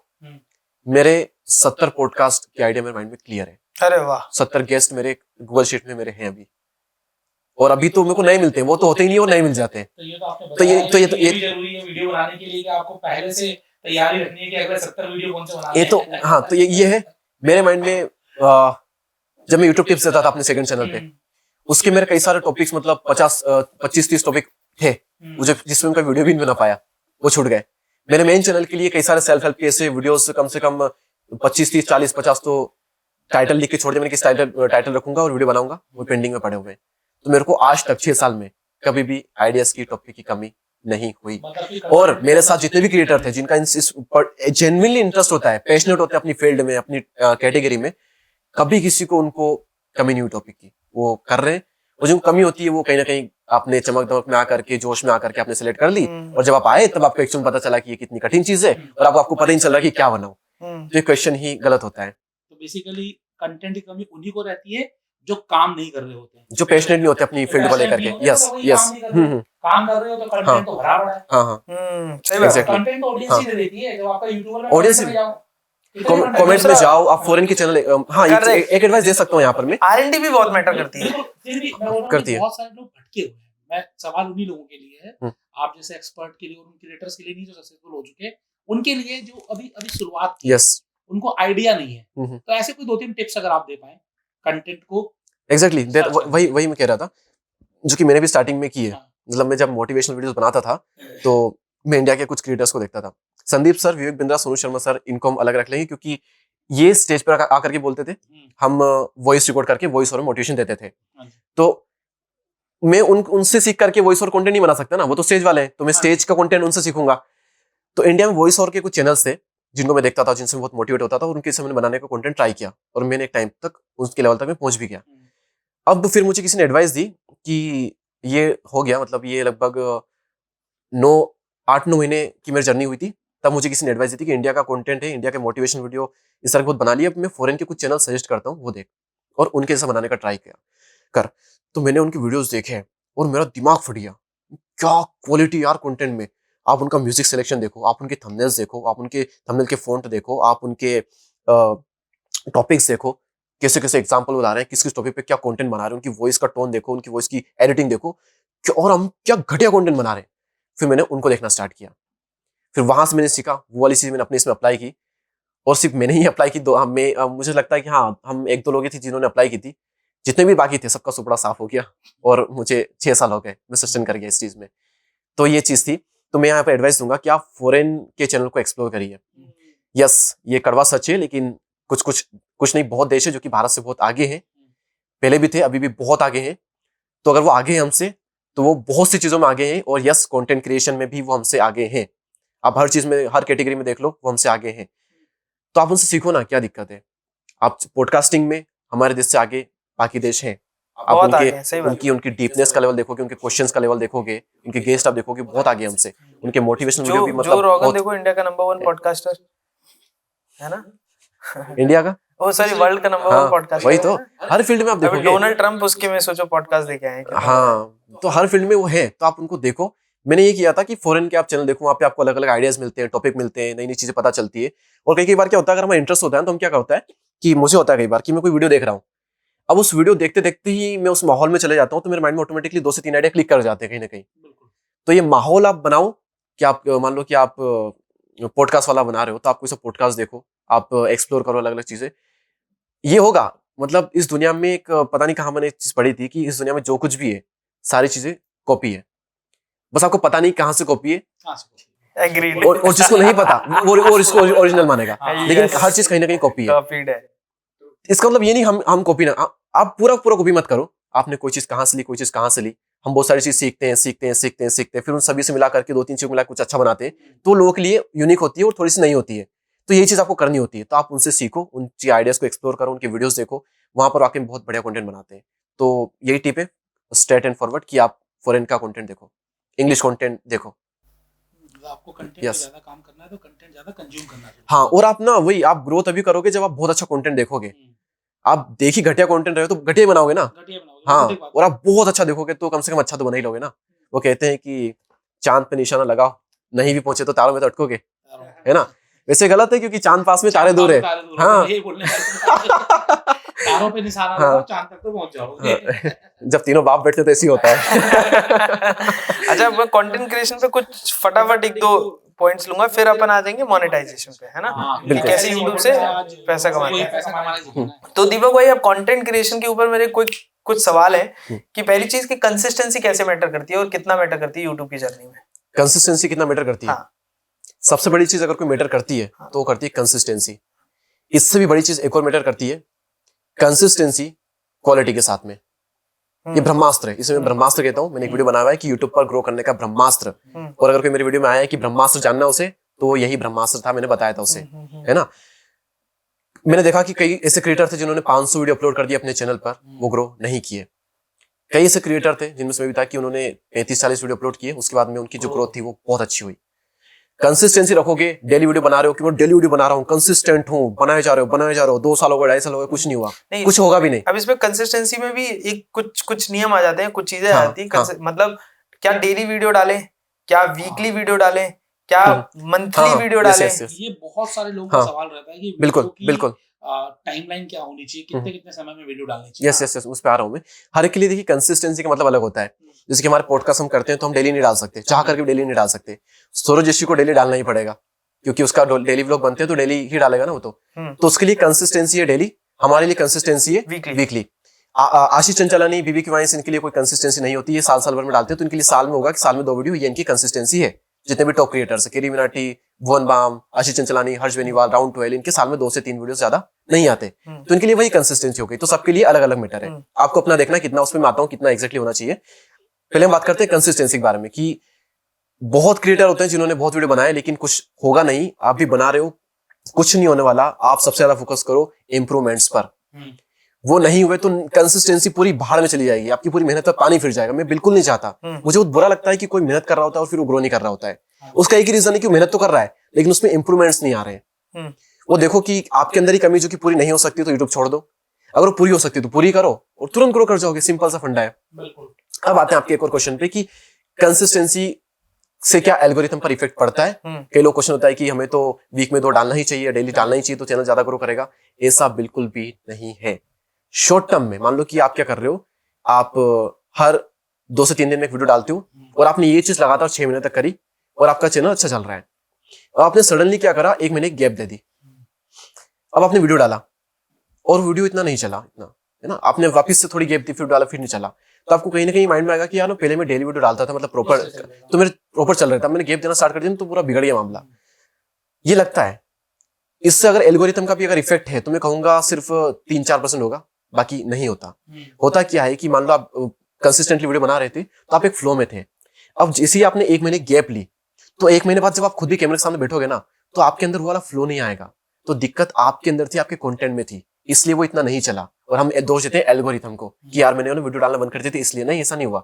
मेरे 70 पॉडकास्ट की आइडिया मेरे माइंड में क्लियर है। अरे वाह, 70 गेस्ट मेरे गूगल शीट में मेरे हैं अभी, और अभी तो मेरे को नहीं मिलते, वो तो होते ही नहीं, और नहीं मिल जाते। तो ये जरूरी है वीडियो बनाने के लिए कि आपको पहले से तैयारी रखनी है कि अगले 70 वीडियो कौन से बनाने हैं। ये तो हाँ, तो ये है मेरे माइंड में। जब मैं यूट्यूब टिप्स देता था अपने सेकंड चैनल पे, उसके मेरे कई सारे टॉपिक्स, मतलब 25-30 टॉपिक थे जिसमें उनका वीडियो भी नहीं बना पाया, वो छूट गए। मेरे मेन चैनल के लिए कई सारे सेल्फ हेल्प के ऐसे वीडियोस कम से कम 25, 30, 40, 50 तो टाइटल लिख के छोड़ दिया मैंने, किस टाइटल रखूंगा और वीडियो बनाऊंगा, वो पेंडिंग में पड़े हुए हैं। तो मेरे को आज तक 6 साल में कभी भी आइडियाज की, टॉपिक की कमी नहीं हुई। और मेरे साथ जितने भी क्रिएटर थे जिनका जेन्युइनली इंटरेस्ट होता है, पैशनेट होते हैं अपनी फील्ड में, अपनी कैटेगरी में, कभी किसी को उनको कमी नहीं हुई टॉपिक की। वो कर रहे हैं, और जो कमी होती है वो कहीं ना कहीं आपने चमक दमक में आकर के, जोश में आकर के आपने सेलेक्ट कर ली, और जब आप आए तब आपको एक्चुअली पता चला कि ये कितनी कठिन चीज है, और आपको पता ही नहीं चल रहा कि क्या बनाऊं। तो ये क्वेश्चन ही गलत होता है। तो बेसिकली कंटेंट की कमी उन्हीं को रहती है जो काम नहीं कर रहे होते हैं, जो पैशनेट नहीं होते अपनी फील्ड को लेकर के। यस यस काम कर रहे हो तो कंटेंट तो भरा पड़ा है। हाँ सही बात है। कंटेंट ऑडियंस ही दे देती है। जब आपका यूट्यूबर में ऑडियंस कमेंट में जाओ, आप फॉरेन के चैनल, हाँ एक एडवाइस दे सकता हूँ यहाँ पर मैं, R&D भी बहुत मैटर करती है। फिर भी मैं करती है। बहुत सारे लोग भटके हुए हैं। मैं सवाल उन्हीं लोगों के लिए है, आप जैसे एक्सपर्ट के लिए और उन क्रिएटर्स के लिए नहीं जो सक्सेसफुल हो चुके, उनके लिए जो अभी शुरुआत की, उनको आइडिया नहीं है। तो ऐसे कोई 2-3 टिप्स अगर आप दे पाए कंटेंट को। एग्जैक्टली वही मैं कह रहा था, जो कि मैंने भी स्टार्टिंग में की है। मतलब मैं जब मोटिवेशनल वीडियोस बनाता था तो मैं इंडिया के कुछ क्रिएटर्स को देखता था, संदीप सर, विवेक बिंद्रा, सोनू शर्मा सर, इनको हम अलग रख लेंगे क्योंकि ये स्टेज पर आकर के बोलते थे, हम वॉइस रिकॉर्ड करके वॉइस और मोटिवेशन देते थे। तो मैं उनसे सीख करके वॉइस और कंटेंट नहीं बना सकता ना, वो तो स्टेज वाले हैं, तो मैं स्टेज का कंटेंट उनसे सीखूंगा। तो इंडिया में वॉइस और के कुछ चैनल्स थे जिनको मैं देखता था, जिनसे बहुत मोटिवेट होता था, और उनके से मैंने बनाने का कंटेंट ट्राई किया, और मैंने एक टाइम तक उसके लेवल तक मैं पहुंच भी गया। अब फिर मुझे किसी ने एडवाइस दी कि ये हो गया, मतलब ये लगभग 8-9 महीने की मेरी जर्नी हुई थी, तब मुझे किसी ने एडवाइस दी थी कि इंडिया का कंटेंट है, इंडिया के मोटिवेशन वीडियो इस तरह बहुत बना लिया, मैं फॉरेन के कुछ चैनल सजेस्ट करता हूँ, वो देख, और उनके जैसा बनाने का ट्राई किया। तो मैंने उनके वीडियोस देखे और मेरा दिमाग फट गया, क्या क्वालिटी यार कंटेंट में। आप उनका म्यूजिक सिलेक्शन देखो, आप उनके थंबनेल्स देखो, आप उनके थंबनेल के फॉन्ट देखो, आप उनके टॉपिक्स देखो, कैसे कैसे एग्जांपल बता रहे हैं, किस किस टॉपिक पे क्या कंटेंट बना रहे हैं, उनकी वॉइस का टोन देखो, उनकी वॉइस की एडिटिंग देखो, और हम क्या घटिया कंटेंट बना रहे हैं। फिर मैंने उनको देखना स्टार्ट किया, फिर वहां से मैंने सीखा, वो वाली चीज मैंने अपने इसमें अप्लाई की, और सिर्फ मैंने ही अप्लाई की, मुझे लगता है कि हाँ, हम 1-2 लोग थे जिन्होंने अप्लाई की थी, जितने भी बाकी थे सबका सुपड़ा साफ हो गया, और मुझे 6 साल हो गए, मैं सस्टेन कर गया इस चीज में। तो ये चीज थी। तो मैं यहाँ पे एडवाइस दूंगा कि आप फॉरेन के चैनल को एक्सप्लोर करिए। यस, ये कड़वा सच है, लेकिन कुछ नहीं, बहुत देश है जो कि भारत से बहुत आगे हैं, पहले भी थे, अभी भी बहुत आगे हैं। तो अगर वो आगे हैं हमसे, तो वो बहुत सी चीजों में आगे हैं, और यस, कंटेंट क्रिएशन में भी वो हमसे आगे हैं। आप हर चीज में, हर कैटेगरी में देख लो, वो हमसे आगे हैं। तो आप उनसे सीखो ना, क्या दिक्कत है। आप पॉडकास्टिंग में हमारे देश से आगे बाकी देश हैं, आप उनकी डीपनेस का लेवल देखोगे, उनके क्वेश्चंस का लेवल देखोगे, उनके गेस्ट आप देखोगे, बहुत आगे हमसे। उनके मोटिवेशनल वीडियो भी, मतलब जो रोगन देखो, इंडिया का नंबर 1 पॉडकास्टर है ना। इंडिया का, ओ सॉरी, वर्ल्ड का नंबर 1 पॉडकास्टर। वही तो, हर फील्ड में आप देखोगे। डोनाल्ड ट्रम्प उसके में सोचो पॉडकास्ट देखे हैं। हाँ, तो हर फील्ड में वो है, तो आप उनको देखो। मैंने ये किया था कि फॉरेन के आप चैनल देखो, वहाँ पे आपको अलग अलग आइडियाज मिलते हैं, टॉपिक मिलते हैं, नई नई चीजें पता चलती है। और कई बार क्या होता है, अगर हमें इंटरेस्ट होता है तो हम क्या करता है कि, मुझे होता है कई बार कि मैं कोई वीडियो देख रहा हूँ, अब उस वीडियो देखते देखते ही मैं उस माहौल में चले जाता हूँ, तो मेरे माइंड में ऑटोमेटिकली 2 से 3 आइडिया क्लिक कर जाते हैं कहीं ना कहीं। तो ये माहौल आप बनाओ कि आप मान लो कि आप पॉडकास्ट वाला बना रहे हो, तो आप कोई सा पॉडकास्ट देखो, आप एक्सप्लोर करो अलग अलग चीजें। ये होगा, मतलब इस दुनिया में एक, पता नहीं कहाँ मैंने एक चीज पढ़ी थी कि इस दुनिया में जो कुछ भी है, सारी चीजें कॉपी है, बस आपको पता नहीं कहाँ से कॉपी है। और जिसको नहीं पता वो इसको ओरिजिनल मानेगा, लेकिन हर चीज कहीं ना कहीं कॉपी है। इसका मतलब ये नहीं हम कॉपी ना, आप पूरा कॉपी मत करो। आपने कोई चीज कहाँ से ली, कोई चीज कहाँ से ली। हम बहुत सारी चीज सीखते हैं, फिर उन सभी से मिला करके 2-3 चीज मिला कुछ अच्छा बनाते हैं, तो लोगों के लिए यूनिक होती है और थोड़ी सी नई होती है। तो यही चीज आपको करनी होती है। तो आप उनसे सीखो, उनकी आइडियाज को एक्सप्लोर करो, उनके वीडियोस देखो, वहां पर वाकई बहुत बढ़िया कंटेंट बनाते हैं। तो यही टिप है, स्ट्रेट एंड फॉरवर्ड, कि आप फॉरेन का कंटेंट देखो, इंग्लिश कंटेंट देखो। आपको कंटेंट पे ज्यादा काम करना है तो कंटेंट ज्यादा कंज्यूम करना है। हाँ, और आप ना वही, आप ग्रोथ अभी करोगे जब आप बहुत अच्छा कंटेंट देखोगे। आप देखिए घटिया कंटेंट रहे हो तो घटिया बनाओगे ना। हाँ, और आप बहुत अच्छा देखोगे तो कम से कम अच्छा तो बना ही लोगे ना। वो कहते हैं कि चांद पे निशाना लगाओ, नहीं भी पहुंचे तो तारों में तो अटकोगे, है ना। वैसे गलत है, क्योंकि चांद पास में, तारे दूर है। हाँ, तारों पे निशाना लगाओ, चांद तक तो पहुंच जाओगे। जब तीनों बाप बैठते तो ऐसे ही होता है। अच्छा, मैं कंटेंट क्रिएशन पे कुछ फटाफट 1-2 पॉइंट्स लूंगा, फिर अपन आ जाएंगे मोनेटाइजेशन पे, है ना, कैसे यूट्यूब से पैसा कमाते हैं। तो दीपक भाई, अब कंटेंट क्रिएशन के ऊपर मेरे कुछ सवाल है कि पहली चीज की कंसिस्टेंसी कैसे मैटर करती है और कितना मैटर करती है यूट्यूब की जर्नी में। कंसिस्टेंसी कितना मैटर करती है? सबसे बड़ी चीज अगर कोई मैटर करती है तो वो करती है कंसिस्टेंसी। इससे भी बड़ी चीज एक और मैटर करती है, कंसिस्टेंसी क्वालिटी के साथ में। ये ब्रह्मास्त्र है, इसे मैं ब्रह्मास्त्र कहता हूं। मैंने एक वीडियो बनाया है कि यूट्यूब पर ग्रो करने का ब्रह्मास्त्र, और अगर कोई मेरी वीडियो में आया है कि ब्रह्मास्त्र जानना उसे, तो यही ब्रह्मास्त्र था, मैंने बताया था उसे, है ना। मैंने देखा कि कई ऐसे क्रिएटर थे जिन्होंने 500 वीडियो अपलोड कर दिए अपने चैनल पर, वो ग्रो नहीं किए। कई ऐसे क्रिएटर थे जिनमें से भी था कि उन्होंने 35-40 वीडियो अपलोड किए, उसके बाद में उनकी जो ग्रोथ थी वो बहुत अच्छी हुई। कंसिस्टेंसी रखोगे, डेली वीडियो बना रहे हो कि मैं डेली वीडियो बना रहा हूँ, कंसिस्टेंट हूँ, बनाए जा रहे हो 2 साल हो गए, 2.5 साल हो गए, कुछ नहीं हुआ, कुछ होगा भी नहीं। अब इसमें कंसिस्टेंसी में भी एक कुछ नियम आ जाते हैं, कुछ चीजें आ जाती है। मतलब क्या डेली वीडियो डालें, क्या वीकली वीडियो डालें, क्या मंथली वीडियो डालें, ये बहुत सारे लोगों का सवाल रहता है कि बिल्कुल टाइमलाइन क्या होनी चाहिए, कितने समय में वीडियो डालनी चाहिए। यस, उस पे आ रहा हूँ मैं। हर एक के लिए देखिए कंसिस्टेंसी का मतलब अलग होता है। जैसे कि हमारे पॉडकास्ट हम करते हैं तो हम डेली नहीं डाल सकते, चाह करके डेली नहीं डाल सकते। सौरभ जोशी को डेली डालना ही पड़ेगा, क्योंकि उसका डेली व्लॉग बनते हैं तो डेली ही डालेगा ना वो। तो उसके लिए कंसिस्टेंसी है डेली, हमारे लिए कंसिस्टेंसी है वीकली। आशीष चंचलानी, बीबी की वाइंस, इनके लिए कोई कंसिस्टेंसी नहीं होती है, साल भर में डालते हैं, तो इनके लिए साल में होगा कि साल में 2 वीडियो, ये इनकी कंसिस्टेंसी है। जितने भी टॉप क्रिएटर्स है, केरी मिनाटी, भुवन बाम, आशीष चंचलानी, हर्ष बेनीवाल, राउंड 12, इनके साल में 2 से 3 वीडियो ज्यादा नहीं आते, तो इनके लिए वही कंसिस्टेंसी हो गई। तो सबके लिए अलग अलग मैटर है, आपको अपना देखना कितना उसमें आता हूं, कितना एक्जैक्टली होना चाहिए। पहले हम बात करते हैं कंसिस्टेंसी के बारे में, कि बहुत क्रिएटर होते हैं जिन्होंने बहुत वीडियो बनाए लेकिन कुछ होगा नहीं। आप भी बना रहे हो, कुछ नहीं होने वाला। आप सबसे ज्यादा फोकस करो इंप्रूवमेंट्स पर। वो नहीं हुए तो कंसिस्टेंसी पूरी भाड़ में चली जाएगी, आपकी पूरी मेहनत पर पानी फिर जाएगा। मैं बिल्कुल नहीं चाहता, मुझे बहुत बुरा लगता है कि कोई मेहनत कर रहा होता है और फिर वो ग्रो नहीं कर रहा होता है। उसका एक ही रीजन है कि वो मेहनत तो कर रहा है लेकिन उसमें इंप्रूवमेंट्स नहीं आ रहे हैं। वो देखो कि आपके अंदर ही कमी जो कि पूरी नहीं हो सकती तो यूट्यूब छोड़ दो, अगर वो पूरी हो सकती है तो पूरी करो और तुरंत ग्रो कर जाओगे। सिंपल सा फंडा है। अब आते हैं आपके एक और क्वेश्चन पे कि कंसिस्टेंसी से क्या एल्गोरिथम पर इफेक्ट पड़ता है। कई लोग क्वेश्चन होता है कि हमें तो वीक में 2 डालना ही चाहिए, डेली डालना ही चाहिए तो चैनल ज्यादा ग्रो करेगा। ऐसा बिल्कुल भी नहीं है। शॉर्ट टर्म में मान लो कि आप क्या कर रहे हो, आप हर 2 से 3 दिन में एक वीडियो डालते हो और आपने ये चीज लगातार 6 महीने तक करी और आपका चैनल अच्छा चल रहा है। और आपने सडनली क्या करा, 1 महीने गैप दे दी। अब आपने वीडियो डाला और वीडियो इतना नहीं चला, इतना है ना, आपने वापस से थोड़ी गैप दी, फिर डाला, फिर नहीं चला, तो आपको कहीं ना कहीं माइंड में आएगा कि यार पहले मैं डेली वीडियो डालता था, मतलब प्रॉपर, तो मेरे प्रॉपर चल रहा था, मैंने गैप देना स्टार्ट कर दिया तो पूरा बिगड़ गया मामला। ये लगता है। इससे अगर एल्गोरिथम का भी अगर इफेक्ट है तो मैं कहूंगा सिर्फ 3-4% होगा, बाकी नहीं होता। होता क्या है कि मान लो आप कंसिस्टेंटली वीडियो बना रहे थे तो आप एक फ्लो में थे। अब जैसे ही आपने 1 महीने गैप ली तो 1 महीने बाद जब आप खुद भी कैमरे के सामने बैठोगे ना तो आपके अंदर वो वाला फ्लो नहीं आएगा। तो दिक्कत आपके अंदर थी, आपके कंटेंट में थी, इसलिए वो इतना नहीं चला। और हम दोष देते हैं एल्गोरिथम को कि यार मैंने वीडियो डालना बंद कर दी थी इसलिए। नहीं, ऐसा नहीं हुआ।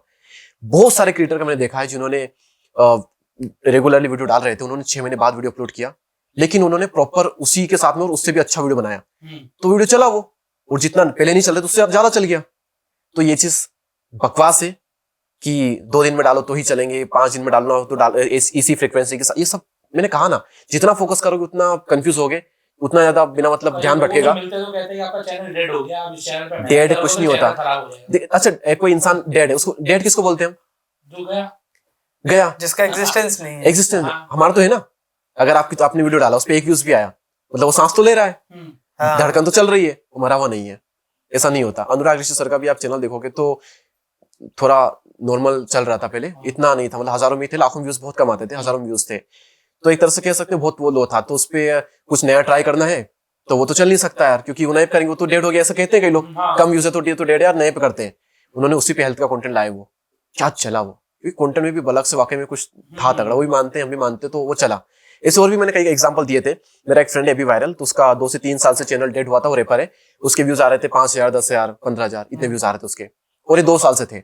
बहुत सारे क्रिएटर का मैंने देखा है जिन्होंने रेगुलरली वीडियो डाल रहे थे, उन्होंने 6 महीने बाद वीडियो अपलोड किया लेकिन उन्होंने प्रॉपर उसी के साथ में और उससे भी अच्छा वीडियो बनाया तो वीडियो चला वो, और जितना पहले नहीं चल रहा तो उससे अब ज्यादा चल गया। तो ये चीज बकवास है कि 2 दिन में डालो तो ही चलेंगे, 5 दिन में डालना हो तो डालो इसी फ्रीक्वेंसी के साथ। ये सब मैंने कहा ना, जितना फोकस करोगे उतना कंफ्यूज होगे, उतना ज्यादा बिना मतलब ध्यान भटकेगा। डेड कुछ नहीं होता। अच्छा, कोई इंसान डेड है, उसको डेड किसको बोलते हैं हम? जो गया, जिसका एग्जिस्टेंस नहीं है। एग्जिस्टेंस हमारा तो है ना। अगर आपकी तो आपने वीडियो डाला, उस पर 1 व्यूज भी आया, मतलब वो सांस तो ले रहा है, धड़कन तो चल रही है, वो मरा हुआ नहीं है। ऐसा नहीं होता। अनुराग ऋषि सर का भी आप चैनल देखोगे तो थोड़ा नॉर्मल चल रहा था पहले, इतना नहीं था, मतलब हजारों में थे, लाखों व्यूज बहुत कम आते थे, हजारों में व्यूज थे। तो एक तरह से कह सकते हैं बहुत वो लो था। तो उस पर कुछ नया ट्राई करना है तो वो तो चल नहीं सकता यार, क्योंकि वो नए करेंगे वो तो डेड हो गया, ऐसा कहते हैं कई लोग। कम व्यूज है तो डेड यार, नए पे करते हैं। उन्होंने उसी पे हेल्थ का कंटेंट लाए, वो क्या चला वो, क्योंकि कंटेंट में भी बलक से वाकई में कुछ था तगड़ा, वो भी मानते हैं, हम भी मानते, तो वो चला। ऐसे और भी मैंने कई एग्जांपल दिए थे। मेरा एक फ्रेंड है अभी वायरल, तो उसका 2 से 3 साल से चैनल डेड हुआ था, वो रेपर है, उसके व्यूज आ रहे थे 5,000, 10,000, 15,000, इतने व्यूज आ रहे थे उसके, और ये 2 साल से थे।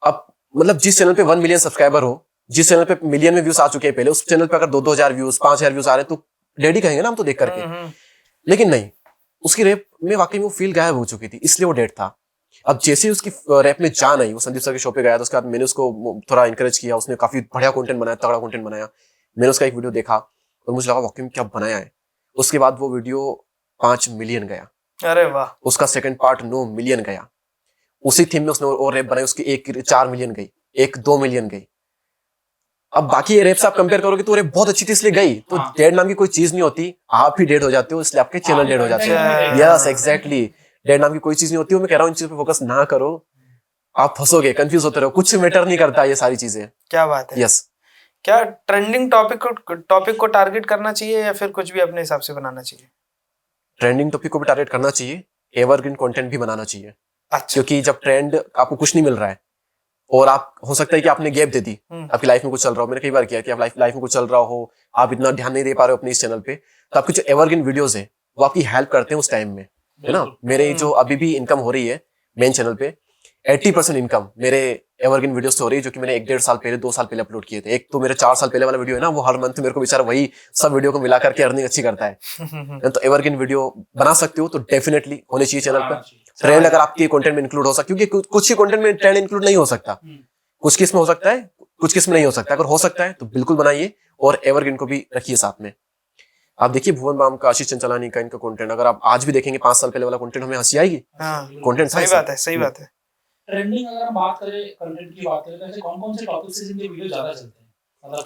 अब मतलब जिस चैनल पे 1 मिलियन सब्सक्राइबर हो, जिस चैनल पे मिलियन में व्यूज आ चुके हैं पहले, उस चैनल पे अगर 2,000 व्यूज, 5,000 व्यूज आ रहे हैं तो डेड ही कहेंगे ना हम तो देख करके। लेकिन नहीं, उसकी रेप में वाकई में वो फील गायब हो चुकी थी, इसलिए वो डेड था। अब जैसे ही उसकी रैप में जान आई, वो संदीप सर के शो पे गया, तो उसके बाद मैंने उसको थोड़ा इंकरेज किया, उसने काफी बढ़िया कंटेंट बनाया, तगड़ा कंटेंट बनाया। मैंने उसका एक वीडियो देखा और मुझे लगा वाकई में क्या बनाया है। उसके बाद वो वीडियो 5 मिलियन गया। अरे वाह। उसका सेकंड पार्ट 9 मिलियन गया। उसी थीम में उसने और रैप बनाई, उसकी एक 4 मिलियन गई, एक 2 मिलियन गई। अब बाकी रैप से आप कंपेयर करोगे तो रैप बहुत अच्छी थी इसलिए गई। तो डेड नाम की कोई चीज नहीं होती, आप ही डेड हो जाते हो इसलिए आपके चैनल डेड हो जाते हैं। यस एग्जैक्टली, डेड नाम की कोई चीज नहीं होती। मैं कह रहा हूँ इन चीजों पे फोकस ना करो, आप फंसोगे, कंफ्यूज होते रहो, कुछ मैटर नहीं करता ये सारी चीजें। क्या बात है। यस। क्या ट्रेंडिंग टॉपिक को टारगेट करना चाहिए या फिर कुछ भी अपने हिसाब से बनाना चाहिए? ट्रेंडिंग टॉपिक को भी टारगेट करना चाहिए, एवरग्रीन कंटेंट भी बनाना चाहिए। अच्छा। क्योंकि जब ट्रेंड आपको कुछ नहीं मिल रहा है और आप हो सकता है कि आपने गैप दे दी, आपकी लाइफ में कुछ चल रहा हो, मैंने कई बार किया कि आप लाइफ में कुछ चल रहा हो, आप इतना ध्यान नहीं दे पा रहे हो अपने इस चैनल पे, तो आपकी जो एवरग्रीन वीडियोस है वो आपकी हेल्प करते हैं उस टाइम में, है ना। मेरे जो अभी भी इनकम हो रही है मेन चैनल पे, 80% इनकम मेरे एवरग्रीन वीडियो से हो रही है, जो कि मैंने 1-1.5 साल पहले 2 साल पहले अपलोड किए थे। एक तो मेरे 4 साल पहले वाला वीडियो है ना, वो हर मंथ मेरे को बेचारा वही सब वीडियो को मिला करके अर्निंग अच्छी करता है। तो एवरग्रीन वीडियो बना सकते हो तो डेफिनेटली होनी चाहिए चैनल पर। ट्रेंड अगर आपके कंटेंट में इंक्लूड हो सकता है, क्योंकि कुछ ही कंटेंट में ट्रेंड इंक्लूड नहीं हो सकता, कुछ किस में हो सकता है, कुछ किस में नहीं हो सकता। अगर हो सकता है तो बिल्कुल बनाइए और एवरग्रीन को भी रखिए साथ में। आप देखिए भुवन बाम का, आशीष चंचलानी का, इनका कंटेंट अगर आप आज भी देखेंगे 5 साल पहले वाला कंटेंट, हमें हंसी आएगी। कंटेंट सही बात है, सही बात है। ट्रेंडिंग अगर हम बात करें, कंटेंट की बात करें, तो ऐसे कौन-कौन से टॉपिक्स हैं जिनके वीडियो ज्यादा चलते हैं, मतलब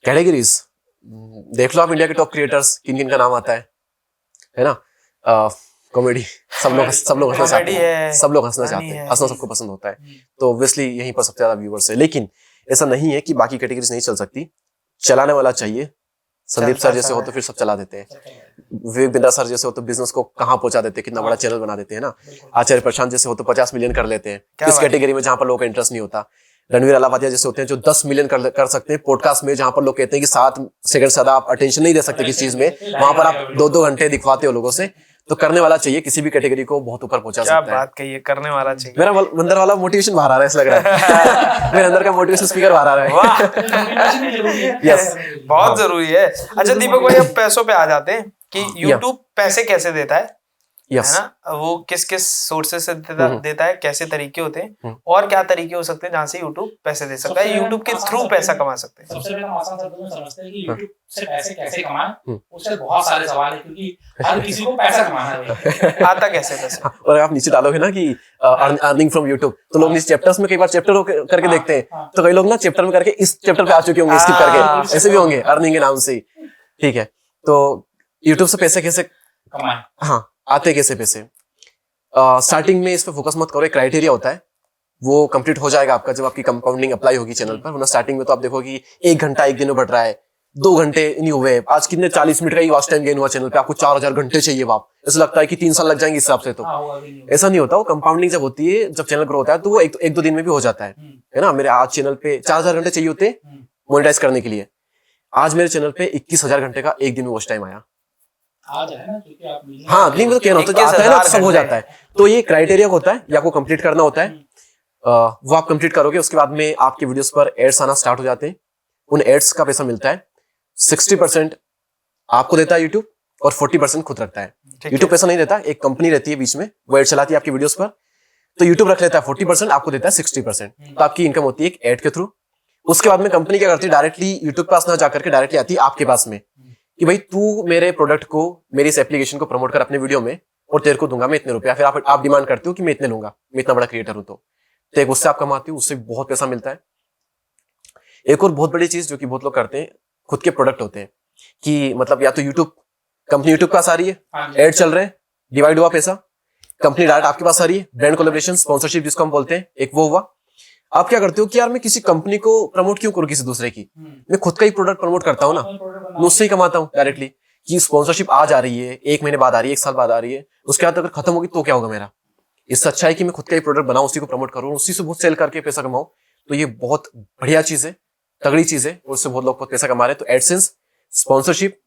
कैटेगरीज देख लो आप, इंडिया के टॉप क्रिएटर्स किन-किन का नाम आता है ना। कॉमेडी सब लोग हंसना चाहते हैं, सब लोग हंसना चाहते हैं, हंसना सबको पसंद होता है, तो ऑब्वियसली यहीं पर सबसे ज्यादा व्यूअर्स है। लेकिन ऐसा नहीं है कि बाकी कैटेगरीज नहीं चल सकती, चलाने वाला चाहिए। संदीप सर जैसे हो तो फिर सब चला देते हैं, विवेक बिंद्रा सर जैसे हो तो बिजनेस को कहाँ पहुंचा देते हैं, कितना बड़ा चैनल बना देते हैं ना। आचार्य प्रशांत जैसे हो तो 50 मिलियन कर लेते हैं इस कैटेगरी में जहां पर लोगों का इंटरेस्ट नहीं होता। रणवीर अलावादिया जैसे होते हैं जो 10 मिलियन कर सकते हैं पॉडकास्ट में, जहां पर लोग कहते हैं कि 7 सेकंड से ज्यादा आप अटेंशन नहीं दे सकते किस चीज में, वहां पर आप 2-2 घंटे दिखवाते हो लोगों से। तो करने वाला चाहिए, किसी भी कैटेगरी को बहुत ऊपर पहुंचा सकता है। क्या बात कही है, करने वाला चाहिए। मेरा अंदर वाला मोटिवेशन बाहर आ रहा है, ऐसा लग रहा है मेरे अंदर का मोटिवेशन स्पीकर बाहर आ रहा है। वाह, यस, बहुत जरूरी है। अच्छा दीपक भाई, अब पैसों पे आ जाते हैं कि YouTube पैसे कैसे देता है, है ना, वो किस किस सोर्सेस से देता है, कैसे तरीके होते हैं और क्या तरीके हो सकते हैं जहाँ से YouTube पैसे दे सकता है, YouTube के थ्रू पैसा कमा सकते हैं। सबसे पहले हम आसान शब्दों में समझते हैं कि YouTube से पैसे कैसे कमाएं, उससे बहुत सारे सवाल है, क्योंकि हर किसी को पैसा कमाना है। आता कैसे पैसा, और आप नीचे डालोगे ना कि अर्निंग फ्रॉम YouTube, तो लोग नीचे चैप्टर्स में कई बार चैप्टर करके देखते हैं, तो कई लोग ना चैप्टर में करके इस चैप्टर पे आ चुके होंगे स्किप करके, ऐसे भी होंगे अर्निंग के नाम से। ठीक है, तो YouTube से पैसे कैसे कमाएं, हाँ आते कैसे पैसे। स्टार्टिंग में इस पे फोकस मत करो, एक क्राइटेरिया होता है, वो कंप्लीट हो जाएगा आपका जब आपकी कंपाउंडिंग अप्लाई होगी चैनल पर। वरना स्टार्टिंग में तो आप देखोगे 1 घंटा एक दिन में बढ़ रहा है, 2 घंटे नहीं हुए, आज कितने 40 मिनट का ही वॉच टाइम गेन हुआ चैनल पे, आपको 4000 घंटे चाहिए वाप, ऐसा लगता है कि 3 साल लग जाएंगे इस हिसाब से। तो ऐसा नहीं होता, वो कंपाउंडिंग जब होती है, जब चैनल ग्रो होता है तो वो 1-2 दिन में भी हो जाता है ना। मेरे आज चैनल पे 4000 घंटे चाहिए होते मोनेटाइज करने के लिए, आज मेरे चैनल पे 21,000 घंटे का एक दिन में वॉच टाइम आया। आज है ना, क्योंकि आप हाँ नहीं, वो तो कहना होता है ना, सब हो जाता है। तो ये क्राइटेरिया होता है, ये आपको कंप्लीट करना होता है, वो आप कंप्लीट करोगे, उसके बाद में आपके वीडियोस पर एड्स आना स्टार्ट हो जाते हैं। उन एड्स का पैसा मिलता है, 60% आपको देता है यूट्यूब और 40% खुद रखता है। यूट्यूब पैसा नहीं देता, एक कंपनी रहती है बीच में, वो एड चलाती है आपकी वीडियोस पर, तो यूट्यूब रख लेता है 40%, आपको देता है 60%। तो आपकी इनकम होती है एक एड के थ्रू। उसके बाद में कंपनी क्या करती है, डायरेक्टली यूट्यूब पास ना जाकर के डायरेक्टली आती है आपके पास में कि भाई तू मेरे प्रोडक्ट को, मेरी इस एप्लीकेशन को प्रमोट कर अपने वीडियो में, और तेरे को दूंगा मैं इतने रुपया। फिर आप डिमांड करते हो कि मैं इतने लूंगा, मैं इतना बड़ा क्रिएटर हूं, तो एक उससे आप कमाते हो, उससे बहुत पैसा मिलता है। एक और बहुत बड़ी चीज जो कि बहुत लोग करते हैं, खुद के प्रोडक्ट होते हैं कि मतलब या तो यूट्यूब, कंपनी यूट्यूब पास आ रही है, एड चल रहे हैं, डिवाइड हुआ पैसा, कंपनी डायरेक्ट आपके पास आ रही है, ब्रांड कोलैबोरेशन, स्पॉन्सरशिप जिसको हम बोलते हैं, एक वो हुआ। आप क्या करते हो कि यार मैं किसी कंपनी को प्रमोट क्यों करूं किसी दूसरे की, मैं खुद का ही प्रोडक्ट प्रमोट करता हूं ना, मैं उससे ही कमाता हूं डायरेक्टली। कि स्पॉन्सरशिप आज आ रही है, 1 महीने बाद आ रही है, 1 साल बाद आ रही है, उसके बाद अगर खत्म होगी तो क्या होगा मेरा। इससे अच्छा है कि मैं खुद का ही प्रोडक्ट बनाऊं, उसी को प्रमोट करूं, उसी से बहुत सेल करके पैसा कमाऊं। तो ये बहुत बढ़िया चीज है, तगड़ी चीज है, और उससे बहुत लोग पैसा कमा रहे हैं। तो एडसेंस, स्पॉन्सरशिप,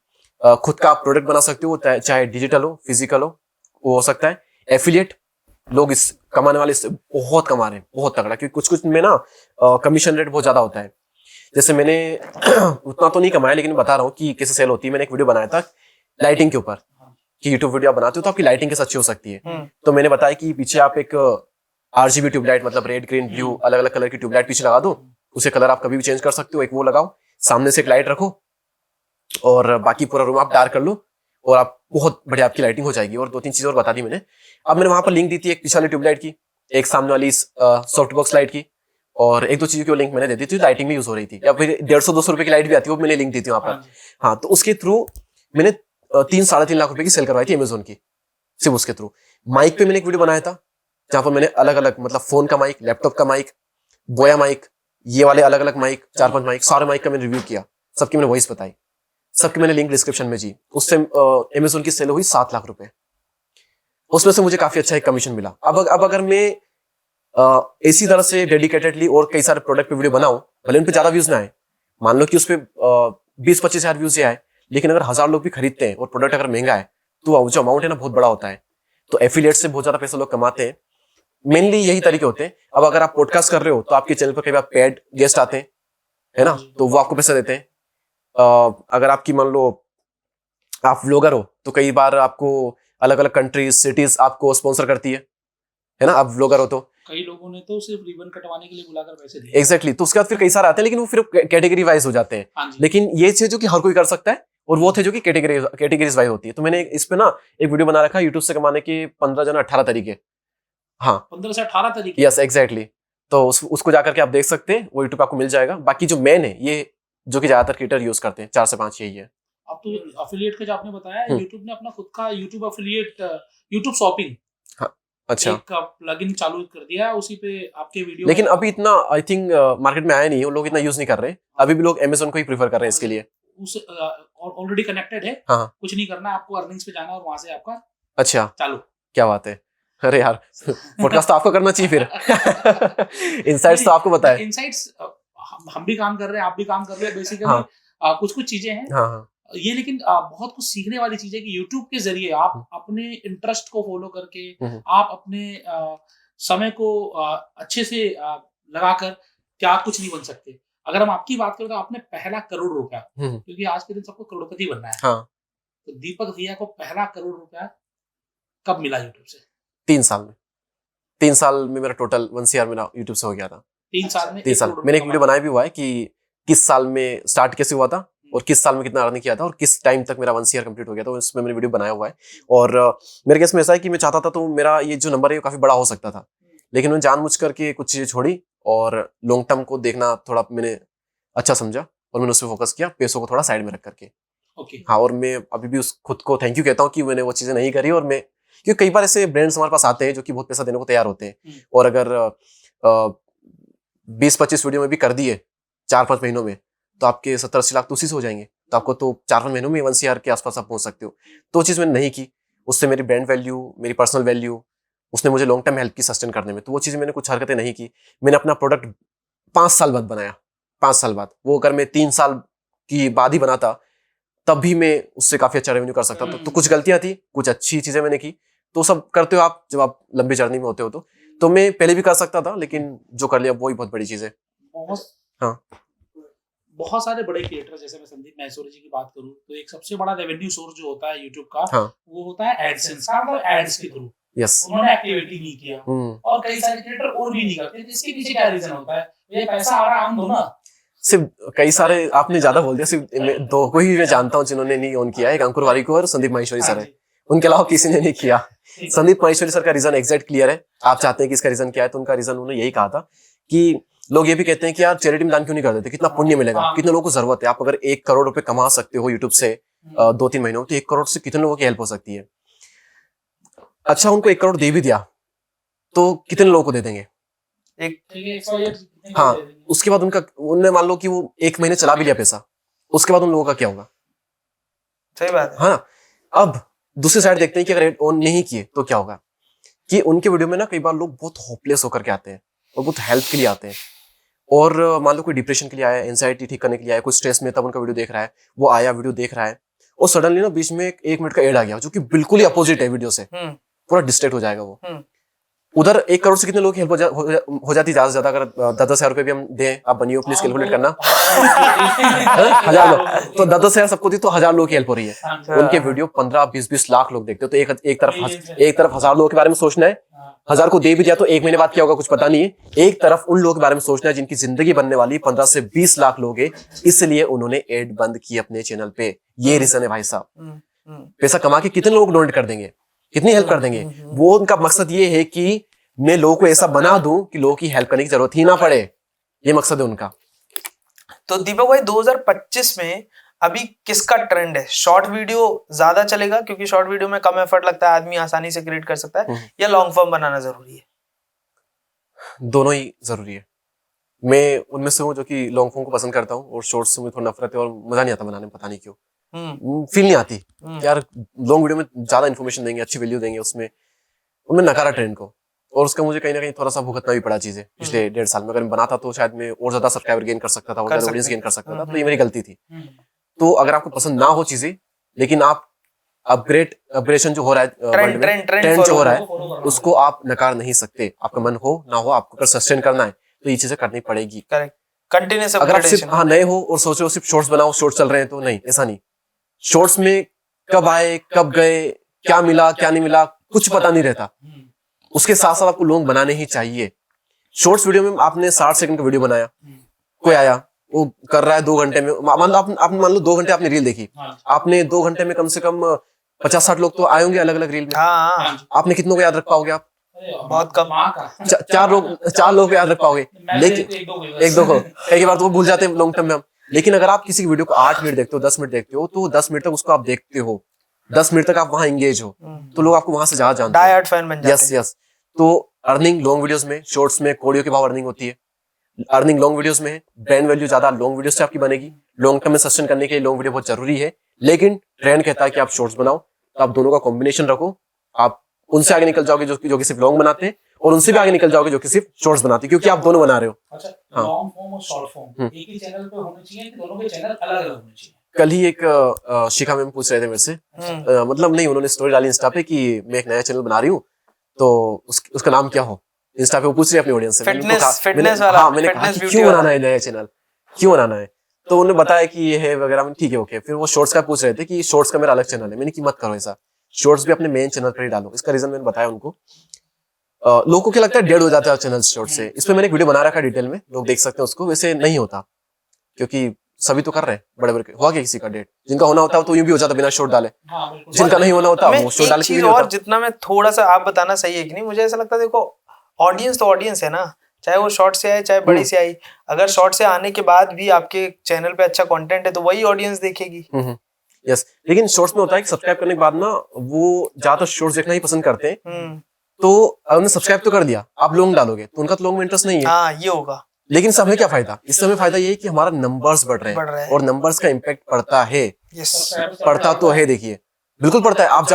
खुद का आप प्रोडक्ट बना सकते हो, चाहे डिजिटल हो, फिजिकल हो, वो हो सकता है। एफिलिएट, लोग इस कमाने वाले इससे बहुत कमा रहे हैं, बहुत तगड़ा, क्योंकि कुछ कुछ में ना कमीशन रेट बहुत ज्यादा होता है। जैसे मैंने उतना तो नहीं कमाया, लेकिन बता रहा हूँ कि कैसे सेल होती है। मैंने एक वीडियो बनाया था लाइटिंग के ऊपर कि यूट्यूब वीडियो बनाते हो तो आपकी लाइटिंग कैसे अच्छी हो सकती है। तो मैंने बताया कि पीछे आप एक RGB ट्यूबलाइट, मतलब रेड, ग्रीन, ब्लू, अलग अलग कलर की ट्यूबलाइट पीछे लगा दो, उसे कलर आप कभी भी चेंज कर सकते हो। एक वो लगाओ, सामने से एक लाइट रखो, और बाकी पूरा रूम आप डार्क कर लो, और आप बहुत बढ़िया आपकी लाइटिंग हो जाएगी। और 2-3 चीजें और बता दी मैंने। अब मैंने वहां पर लिंक दी थी, एक पीछे वाली ट्यूबलाइट की, एक सामने वाली सॉफ्ट बॉक्स लाइट की, और 1-2 चीजों की लिंक मैंने दे दी थी, लाइटिंग में यूज हो रही थी। या फिर 150-200 रुपए की लाइट भी आती है, वो मैंने लिंक दी थी वहां पर। हाँ, तो उसके थ्रू मैंने 3-3.5 लाख रुपए की सेल करवाई थी अमेजोन की, सिर्फ उसके थ्रू। माइक पे मैंने एक वीडियो बनाया था, जहां पर मैंने अलग अलग, मतलब फोन का माइक, लैपटॉप का माइक, बोया माइक, ये वाले अलग अलग माइक, 4-5 माइक, सारे माइक का मैंने रिव्यू किया, सबकी मैंने वॉइस बताई, सबके मैंने लिंक डिस्क्रिप्शन में जी। उससे अमेजोन की सेल हुई 7 लाख रुपए, उसमें से मुझे काफी अच्छा एक कमीशन मिला। अब अगर मैं इसी तरह से डेडिकेटेडली और कई सारे प्रोडक्ट पे वीडियो बनाऊं, भले उन पे ज्यादा व्यूज ना आए, मान लो कि उस पे 20-25 हजार व्यूज आए, लेकिन अगर 1000 लोग भी खरीदते हैं और प्रोडक्ट अगर महंगा है तो जो अमाउंट है ना बहुत बड़ा होता है। तो एफिलिएट से बहुत ज्यादा पैसा लोग कमाते हैं, मेनली यही तरीके होते हैं। अब अगर आप पॉडकास्ट कर रहे हो तो आपके चैनल पर कई बार पेड गेस्ट आते हैं, है ना, तो वो आपको पैसा देते हैं। अगर आपकी मान लो आप व्लॉगर हो तो कई बार आपको अलग अलग कंट्रीज सिटीज आपको स्पॉन्सर करती है ना, आप व्लॉगर हो तो कई लोगों ने तो सिर्फ रिबन कटवाने के लिए बुलाकर पैसे दिए। एग्जैक्टली तो उसके बाद फिर कई सारे आते हैं, लेकिन वो फिर कैटेगरी वाइज हो जाते हैं। लेकिन ये थे जो कि हर कोई कर सकता है, और वो थे जो कि कैटेगरीज वाइज होती है। तो मैंने इस पे ना एक वीडियो बना रखा यूट्यूब से कमाने के 15 या 18 तरीके। हाँ 15 से 18 तरीके। Yes exactly. तो उसको जाकर के आप देख सकते हैं, वो यूट्यूब पे आपको मिल जाएगा। बाकी जो मेन है ये जो कि ज्यादातर क्रिएटर यूज करते हैं, 4 से 5 यही है। अब तो अफिलिएट का जो आपने बताया, यूट्यूब ने अपना खुद का यूट्यूब अफिलिएट यूट्यूब शॉपिंग अच्छा एक प्लगइन चालू कर दिया है, उसी पे आपके वीडियो। लेकिन अभी इतना आई थिंक मार्केट में आया नहीं है, लोग इतना यूज नहीं कर रहे। अभी भी लोग अमेज़न को ही प्रेफर कर रहे हैं इसके लिए। उस ऑलरेडी कनेक्टेड है। हाँ कुछ नहीं करना है आपको, अर्निंग्स पे जाना और वहां से आपका अच्छा चालू। क्या बात है, अरे यार पॉडकास्ट तो आपको करना चाहिए फिर। इनसाइट्स तो आपको बताए। इनसाइट्स हम भी काम कर रहे हैं, आप भी काम कर रहे हैं बेसिकली। कुछ चीजें हैं ये, लेकिन बहुत कुछ सीखने वाली चीज है कि YouTube के जरिए आप अपने इंटरेस्ट को फॉलो करके आप अपने समय को अच्छे से लगाकर क्या कुछ नहीं बन सकते। अगर हम आपकी बात करें तो आपने पहला करोड़ रुपया, क्योंकि आज के दिन सबको करोड़पति बनना है, तो दीपक भैया को पहला करोड़ रुपया कब मिला YouTube से? 3 साल में। 3 साल में मेरा टोटल 1 CR मेरा YouTube से हो गया था। 3 साल में 3 साल मैंने एक वीडियो बनाया भी हुआ है कि किस साल में स्टार्ट कैसे हुआ था और किस साल में कितना अर्निंग किया था और किस टाइम तक मेरा 1 CR कंप्लीट हो गया था। इसमें मैंने वीडियो बनाया हुआ है। और मेरे केस में ऐसा है कि मैं चाहता था तो मेरा ये जो नंबर है काफी बड़ा हो सकता था, लेकिन मैंने जानबूझ करके कुछ चीजें छोड़ी और लॉन्ग टर्म को देखना थोड़ा मैंने अच्छा समझा और मैंने उस पर फोकस किया, पैसों को थोड़ा साइड में रख करके। हाँ, और मैं अभी भी उस खुद को थैंक यू कहता हूँ कि मैंने वो चीजें नहीं करी। और मैं क्योंकि कई बार ऐसे ब्रांड्स हमारे पास आते हैं जो कि बहुत पैसा देने को तैयार होते हैं, और अगर 20-25 वीडियो में भी कर दिए 4-5 महीनों में तो आपके 70-80 लाख तो उसी से हो जाएंगे। तो आपको तो 4-5 महीनों में 1 CR के आसपास आप पहुंच सकते हो। तो वो चीज़ मैंने नहीं की, उससे मेरी ब्रांड वैल्यू, मेरी पर्सनल वैल्यू, उसने मुझे लॉन्ग टर्म हेल्प की सस्टेन करने में। तो वो चीज़ें मैंने कुछ हरकतें नहीं की। मैंने अपना प्रोडक्ट 5 साल बाद बनाया, 5 साल बाद। वो अगर मैं 3 साल की बाद ही बनाता तब भी मैं उससे काफी अच्छा रेवेन्यू कर सकता था। तो कुछ गलतियां थी, कुछ अच्छी चीजें मैंने की। तो सब करते हो आप जब आप लंबी जर्नी में होते हो। तो मैं पहले भी कर सकता था, लेकिन जो कर लिया वही बहुत बड़ी चीज है। बहुत सारे बड़े क्रिएटर, जैसे मैं संदीप माहेश्वरी जी की बात करूं तो एक सबसे बड़ा रेवेन्यू सोर्स जो होता है यूट्यूब का, वो होता है एडसेंस का, मतलब एड्स के थ्रू। उन्होंने एक्टिविटी नहीं किया और कई सारे क्रिएटर और भी नहीं करते। इसके पीछे क्या रीजन होता है? ये पैसा आ रहा है, हम दो ना। सिर्फ कई सारे आपने ज्यादा बोल दिया, सिर्फ 2 को ही मैं जानता हूँ जिन्होंने नहीं ऑन किया है, एक अंकुर वारिको और संदीप माहेश्वरी सर है। उनके अलावा किसी ने नहीं किया। संदीप माहेश्वरी सर का रीजन एग्जैक्ट क्लियर है। आप चाहते हैं कि इसका रीजन क्या है, तो उनका रीजन उन्होंने यही कहा था कि लोग ये भी कहते हैं कि यार चैरिटी में दान क्यों नहीं कर देते, कितना पुण्य मिलेगा, कितने लोगों को जरूरत है। आप अगर 1 करोड़ रुपए कमा सकते हो यूट्यूब से 2-3 महीनों में, तो 1 करोड़ से कितने लोगों की हेल्प हो सकती है। अच्छा, उनको 1 करोड़ दे भी दिया तो कितने लोगों को दे देंगे? हाँ, उसके बाद उनने मान लो कि वो 1 महीने चला भी लिया पैसा, उसके बाद उन लोगों का क्या होगा? सही बात है। हाँ, अब दूसरी साइड देखते हैं कि अगर ऑन नहीं किए तो क्या होगा। कि उनके वीडियो में ना कई बार लोग बहुत होपलेस होकर के आते हैं और बहुत हेल्प के लिए आते हैं। और मान लो कोई डिप्रेशन के लिए आया, एंजाइटी ठीक करने के लिए आया, कोई स्ट्रेस में, तब उनका वीडियो देख रहा है, वो आया वीडियो देख रहा है और सडनली ना बीच में 1 मिनट का एड आ गया जो कि बिल्कुल ही अपोजिट है वीडियो से, पूरा डिस्ट्रैक्ट हो जाएगा वो। उधर 1 करोड़ से कितने लोग की हेल्प हो जाती ज्यादा से ज्यादा? अगर 10-10 हजार रुपए भी हम दें, आप बनियो प्लीज कैलकुलेट करना। 1000 लोग तो 10-10 हजार सबको दी तो 1000 लोगों की हेल्प हो रही है। उनके वीडियो 15-20 लाख लोग देखते हो। तो एक तरफ 1000 लोगों के बारे में सोचना है, 1000 को दे भी दिया तो 1 महीने बाद क्या होगा कुछ पता नहीं है। एक तरफ उन लोगों के बारे में सोचना है जिनकी जिंदगी बनने वाली 15 से 20 लाख लोग है, इसलिए उन्होंने एड बंद की अपने चैनल पे। ये रीजन है भाई साहब। पैसा कमा के कितने लोग डोनेट कर देंगे, कितनी हेल्प कर देंगे? वो उनका मकसद ये है कि मैं लोगों को ऐसा बना दूं कि लोगों की हेल्प करने की जरूरत ही ना पड़े। ये मकसद है उनका। तो दीपक भाई 2025 में अभी किसका ट्रेंड है? शॉर्ट वीडियो ज्यादा चलेगा क्योंकि शॉर्ट वीडियो में कम एफर्ट लगता है, आदमी आसानी से क्रिएट कर सकता है, या लॉन्ग फॉर्म बनाना जरूरी है? दोनों ही जरूरी है। मैं उनमें से हूँ जो कि लॉन्ग फॉर्म को पसंद करता हूँ और शॉर्ट्स से मुझे थोड़ा नफरत है और मजा नहीं आता बनाने में, पता नहीं क्यों। फील नहीं आती यार। लॉन्ग वीडियो में ज्यादा इन्फॉर्मेशन देंगे, अच्छी वैल्यू देंगे, उसमें उन्होंने नकारा ट्रेंड को, और उसका मुझे कहीं ना कहीं थोड़ा सा भुगतना भी पड़ा चीजें पिछले 1.5 साल में। अगर मैं बनाता तो शायद मैं और ज्यादा सब्सक्राइबर गेन कर सकता था, और ज्यादा ऑडियंस गेन कर सकता था, तो ये मेरी गलती थी। तो अगर आपको पसंद ना हो चीजें, लेकिन आप अपग्रेडेशन जो हो रहा है, ट्रेंड जो हो रहा है, उसको आप नकार नहीं सकते। आपका मन हो ना हो, आपको अगर सस्टेन करना है तो ये चीजें करनी पड़ेगी। कंटिन्यूअस अगर आप सिर्फ नए हो और सोच रहे हो सिर्फ शॉर्ट्स बनाओ, शॉर्ट्स चल रहे हैं, तो नहीं, ऐसा नहीं। शॉर्ट्स में कब आए, कब गए, क्या मिला क्या नहीं मिला, कुछ पता नहीं रहता। उसके साथ साथ आपको लॉन्ग बनाने ही चाहिए। शॉर्ट्स वीडियो में आपने 60 सेकंड का वीडियो बनाया, कोई आया वो कर रहा है 2 घंटे में, मान लो 2 घंटे आपने रील देखी, आपने 2 घंटे में कम से कम 50-60 लोग तो आए होंगे अलग अलग रील में। आपने कितनों को याद रख पाओगे आप? बहुत कम। 4 लोग याद रख पाओगे, लेकिन एक दो को कई बार तो वो भूल जाते हैं लॉन्ग टर्म में हम। लेकिन अगर आप किसी वीडियो को 8 मिनट देखते हो, 10 मिनट देखते हो, तो 10 मिनट तक उसको आप देखते हो, 10 मिनट तक आप वहां एंगेज हो, तो लोग आपको वहां से ज्यादा जानते हैं, डाई हार्ड फैन बन जाते हैं। यस। तो अर्निंग लॉन्ग वीडियोस में, शॉर्ट्स में कोडियो के भाव अर्निंग होती है। अर्निंग लॉन्ग वीडियोस में है, ब्रांड वैल्यू ज्यादा लॉन्ग वीडियो से आपकी बनेगी। लॉन्ग टर्म में सस्टेन करने के लिए लॉन्ग वीडियो बहुत जरूरी है, लेकिन ट्रेंड कहता है कि आप शॉर्ट्स बनाओ, तो आप दोनों का कॉम्बिनेशन रखो। आप उनसे आगे निकल जाओगे जो कि सिर्फ लॉन्ग बनाते हैं, और उनसे भी आगे निकल जाओगे जो कि सिर्फ शॉर्ट्स बनाते हैं, क्योंकि आप दोनों बना रहे हो। अच्छा, लॉन्ग फॉर्म और शॉर्ट फॉर्म एक ही चैनल पे होने चाहिए कि दोनों के चैनल अलग-अलग होने चाहिए? कल ही एक शिखा मैम पूछ रहे थे मेरे से, मतलब नहीं, उन्होंने स्टोरी डाली इंस्टा पे कि मैं एक नया चैनल बना रही हूँ, तो उसका नाम क्या हो। इंस्टा पे वो पूछ रही है अपनी ऑडियंस से, फिटनेस वाला। हाँ, मैंने कहा कि क्यों बनाना है नया चैनल, क्यों बनाना है, तो उन्होंने बताया कि ये है वगैरह। ठीक है, ओके। फिर वो शॉर्ट्स का पूछ रहे थे कि शॉर्ट्स का मेरा अलग चैनल है। मैंने की मत करो ऐसा, शॉर्ट्स भी अपने मेन चैनल पर ही डालो। इसका रीजन मैंने बताया उनको। लोगों को क्या लगता है डेड हो जाता है चैनल शॉर्ट से। इस पे मैंने एक वीडियो बना रखा है डिटेल में, लोग देख सकते हैं उसको। वैसे नहीं होता, क्योंकि सभी तो कर रहे हैं बड़े बड़े। हुआ क्या किसी का डेड? जिनका होना होता है तो यूं भी हो जाता बिना शॉर्ट डाले, जिनका नहीं होना होता वो शॉर्ट डाल के भी और जितना मैं थोड़ा सा आप बताना सही है कि नहीं, मुझे ऐसा लगता है देखो, ऑडियंस तो ऑडियंस है ना, चाहे वो शॉर्ट से आए चाहे बड़ी से आई। अगर शॉर्ट से आने के बाद भी आपके चैनल पे अच्छा कंटेंट है तो वही ऑडियंस देखेगी। यस, लेकिन शॉर्ट्स में होता है कि सब्सक्राइब करने के बाद ना वो ज्यादातर शॉर्ट्स देखना ही पसंद करते हैं। तो उन्होंने सब्सक्राइब तो कर दिया, आप लॉन्ग डालोगे तो उनका तो लॉन्ग में इंटरेस्ट नहीं है। हाँ, ये होगा। लेकिन इससे हमें क्या फायदा? इससे हमें फायदा ये है कि हमारा नंबर्स बढ़ रहे हैं, और नंबर्स का इम्पैक्ट पड़ता है। पड़ता तो है, देखिए बिल्कुल पड़ता है। आप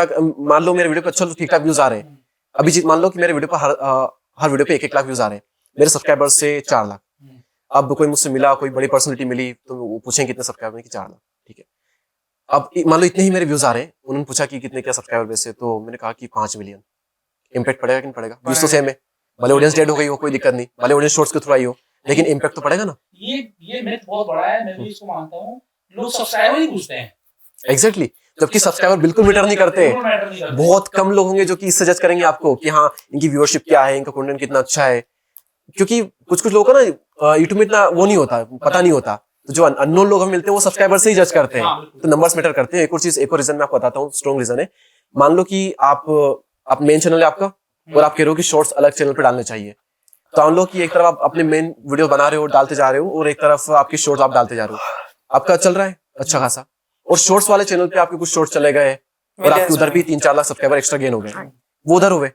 मान लो मेरे वीडियो पे अच्छा ठीक ठाक व्यूज आ रहे हैं, अभी मान लो कि मेरे वीडियो पर हर वीडियो पे 1-1 लाख व्यूज आ रहे हैं, मेरे सब्सक्राइबर्स से 4 लाख। अब कोई मुझसे मिला, कोई बड़ी पर्सनैलिटी मिली, तो वो पूछेंगे कितने सब्सक्राइबर, की 4 लाख, ठीक है। अब मान लो इतने ही मेरे व्यूज आ रहे हैं, उन्होंने पूछा कि कितने क्या सब्सक्राइबर वैसे, तो मैंने कहा कि 5 मिलियन। इम्पैक्ट पड़ेगा कि नहीं पड़ेगा? व्यूज तो सेम है, भले ऑडियंस डेड हो गई हो, कोई दिक्कत नहीं, भले ऑडियंस शॉर्ट्स के थ्रू आई हो, लेकिन इम्पैक्ट तो पड़ेगा ना। ये मिथ बहुत बड़ा है, मैं भी इसको मानता हूँ। लोग सब्सक्राइबर ही पूछते हैं। एग्जैक्टली, जबकि सब्सक्राइबर बिल्कुल मैटर नहीं करते। बहुत कम लोग होंगे जो कि इससे जज करेंगे आपको कि हाँ इनकी व्यूअरशिप क्या है, इनका कंटेंट कितना अच्छा है। क्योंकि कुछ लोगों का ना यूट्यूब में इतना वो नहीं होता, पता नहीं होता, तो जो अननोन लोग हमें मिलते हैं वो सब्सक्राइबर से ही जज करते हैं। तो नंबर्स मैटर करते हैं। एक और रीजन मैं आपको बताता हूँ, स्ट्रॉन्ग रीजन है। मान लो कि आप मेन चैनल है आपका, और आप कह रहे हो कि शॉर्ट्स अलग चैनल पे डालने चाहिए। तो मान लो कि एक तरफ आप अपने मेन वीडियो बना रहे हो, डालते जा रहे हो, और एक तरफ आपकी शॉर्ट्स आप डालते जा रहे हो, आपका चल रहा है अच्छा खासा, और शॉर्ट्स वाले चैनल पे आपके कुछ शॉर्ट्स चले गए, और आपके उधर भी 3-4 लाख सब्सक्राइबर एक्स्ट्रा गेन हो गए, वो उधर हुए,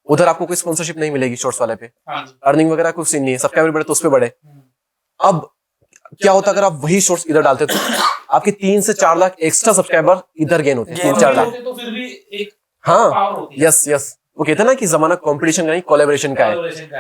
उधर आपको कोई स्पॉन्सरशिप नहीं मिलेगी शॉर्ट्स वाले पे, अर्निंग वगैरह कुछ नहीं है, सब्सक्राइबर बढ़े तो उस पे बढ़े। अब क्या होता अगर आप वही शॉर्ट्स इधर डालते तो आपके 3 से 4 लाख एक्स्ट्रा सब्सक्राइबर इधर गेन होते हैं, 3-4 लाख। तो फिर भी एक हाँ, यस, वो कहते हैं ना कि जमाना कंपटीशन का नहीं कोलैबोरेशन का है।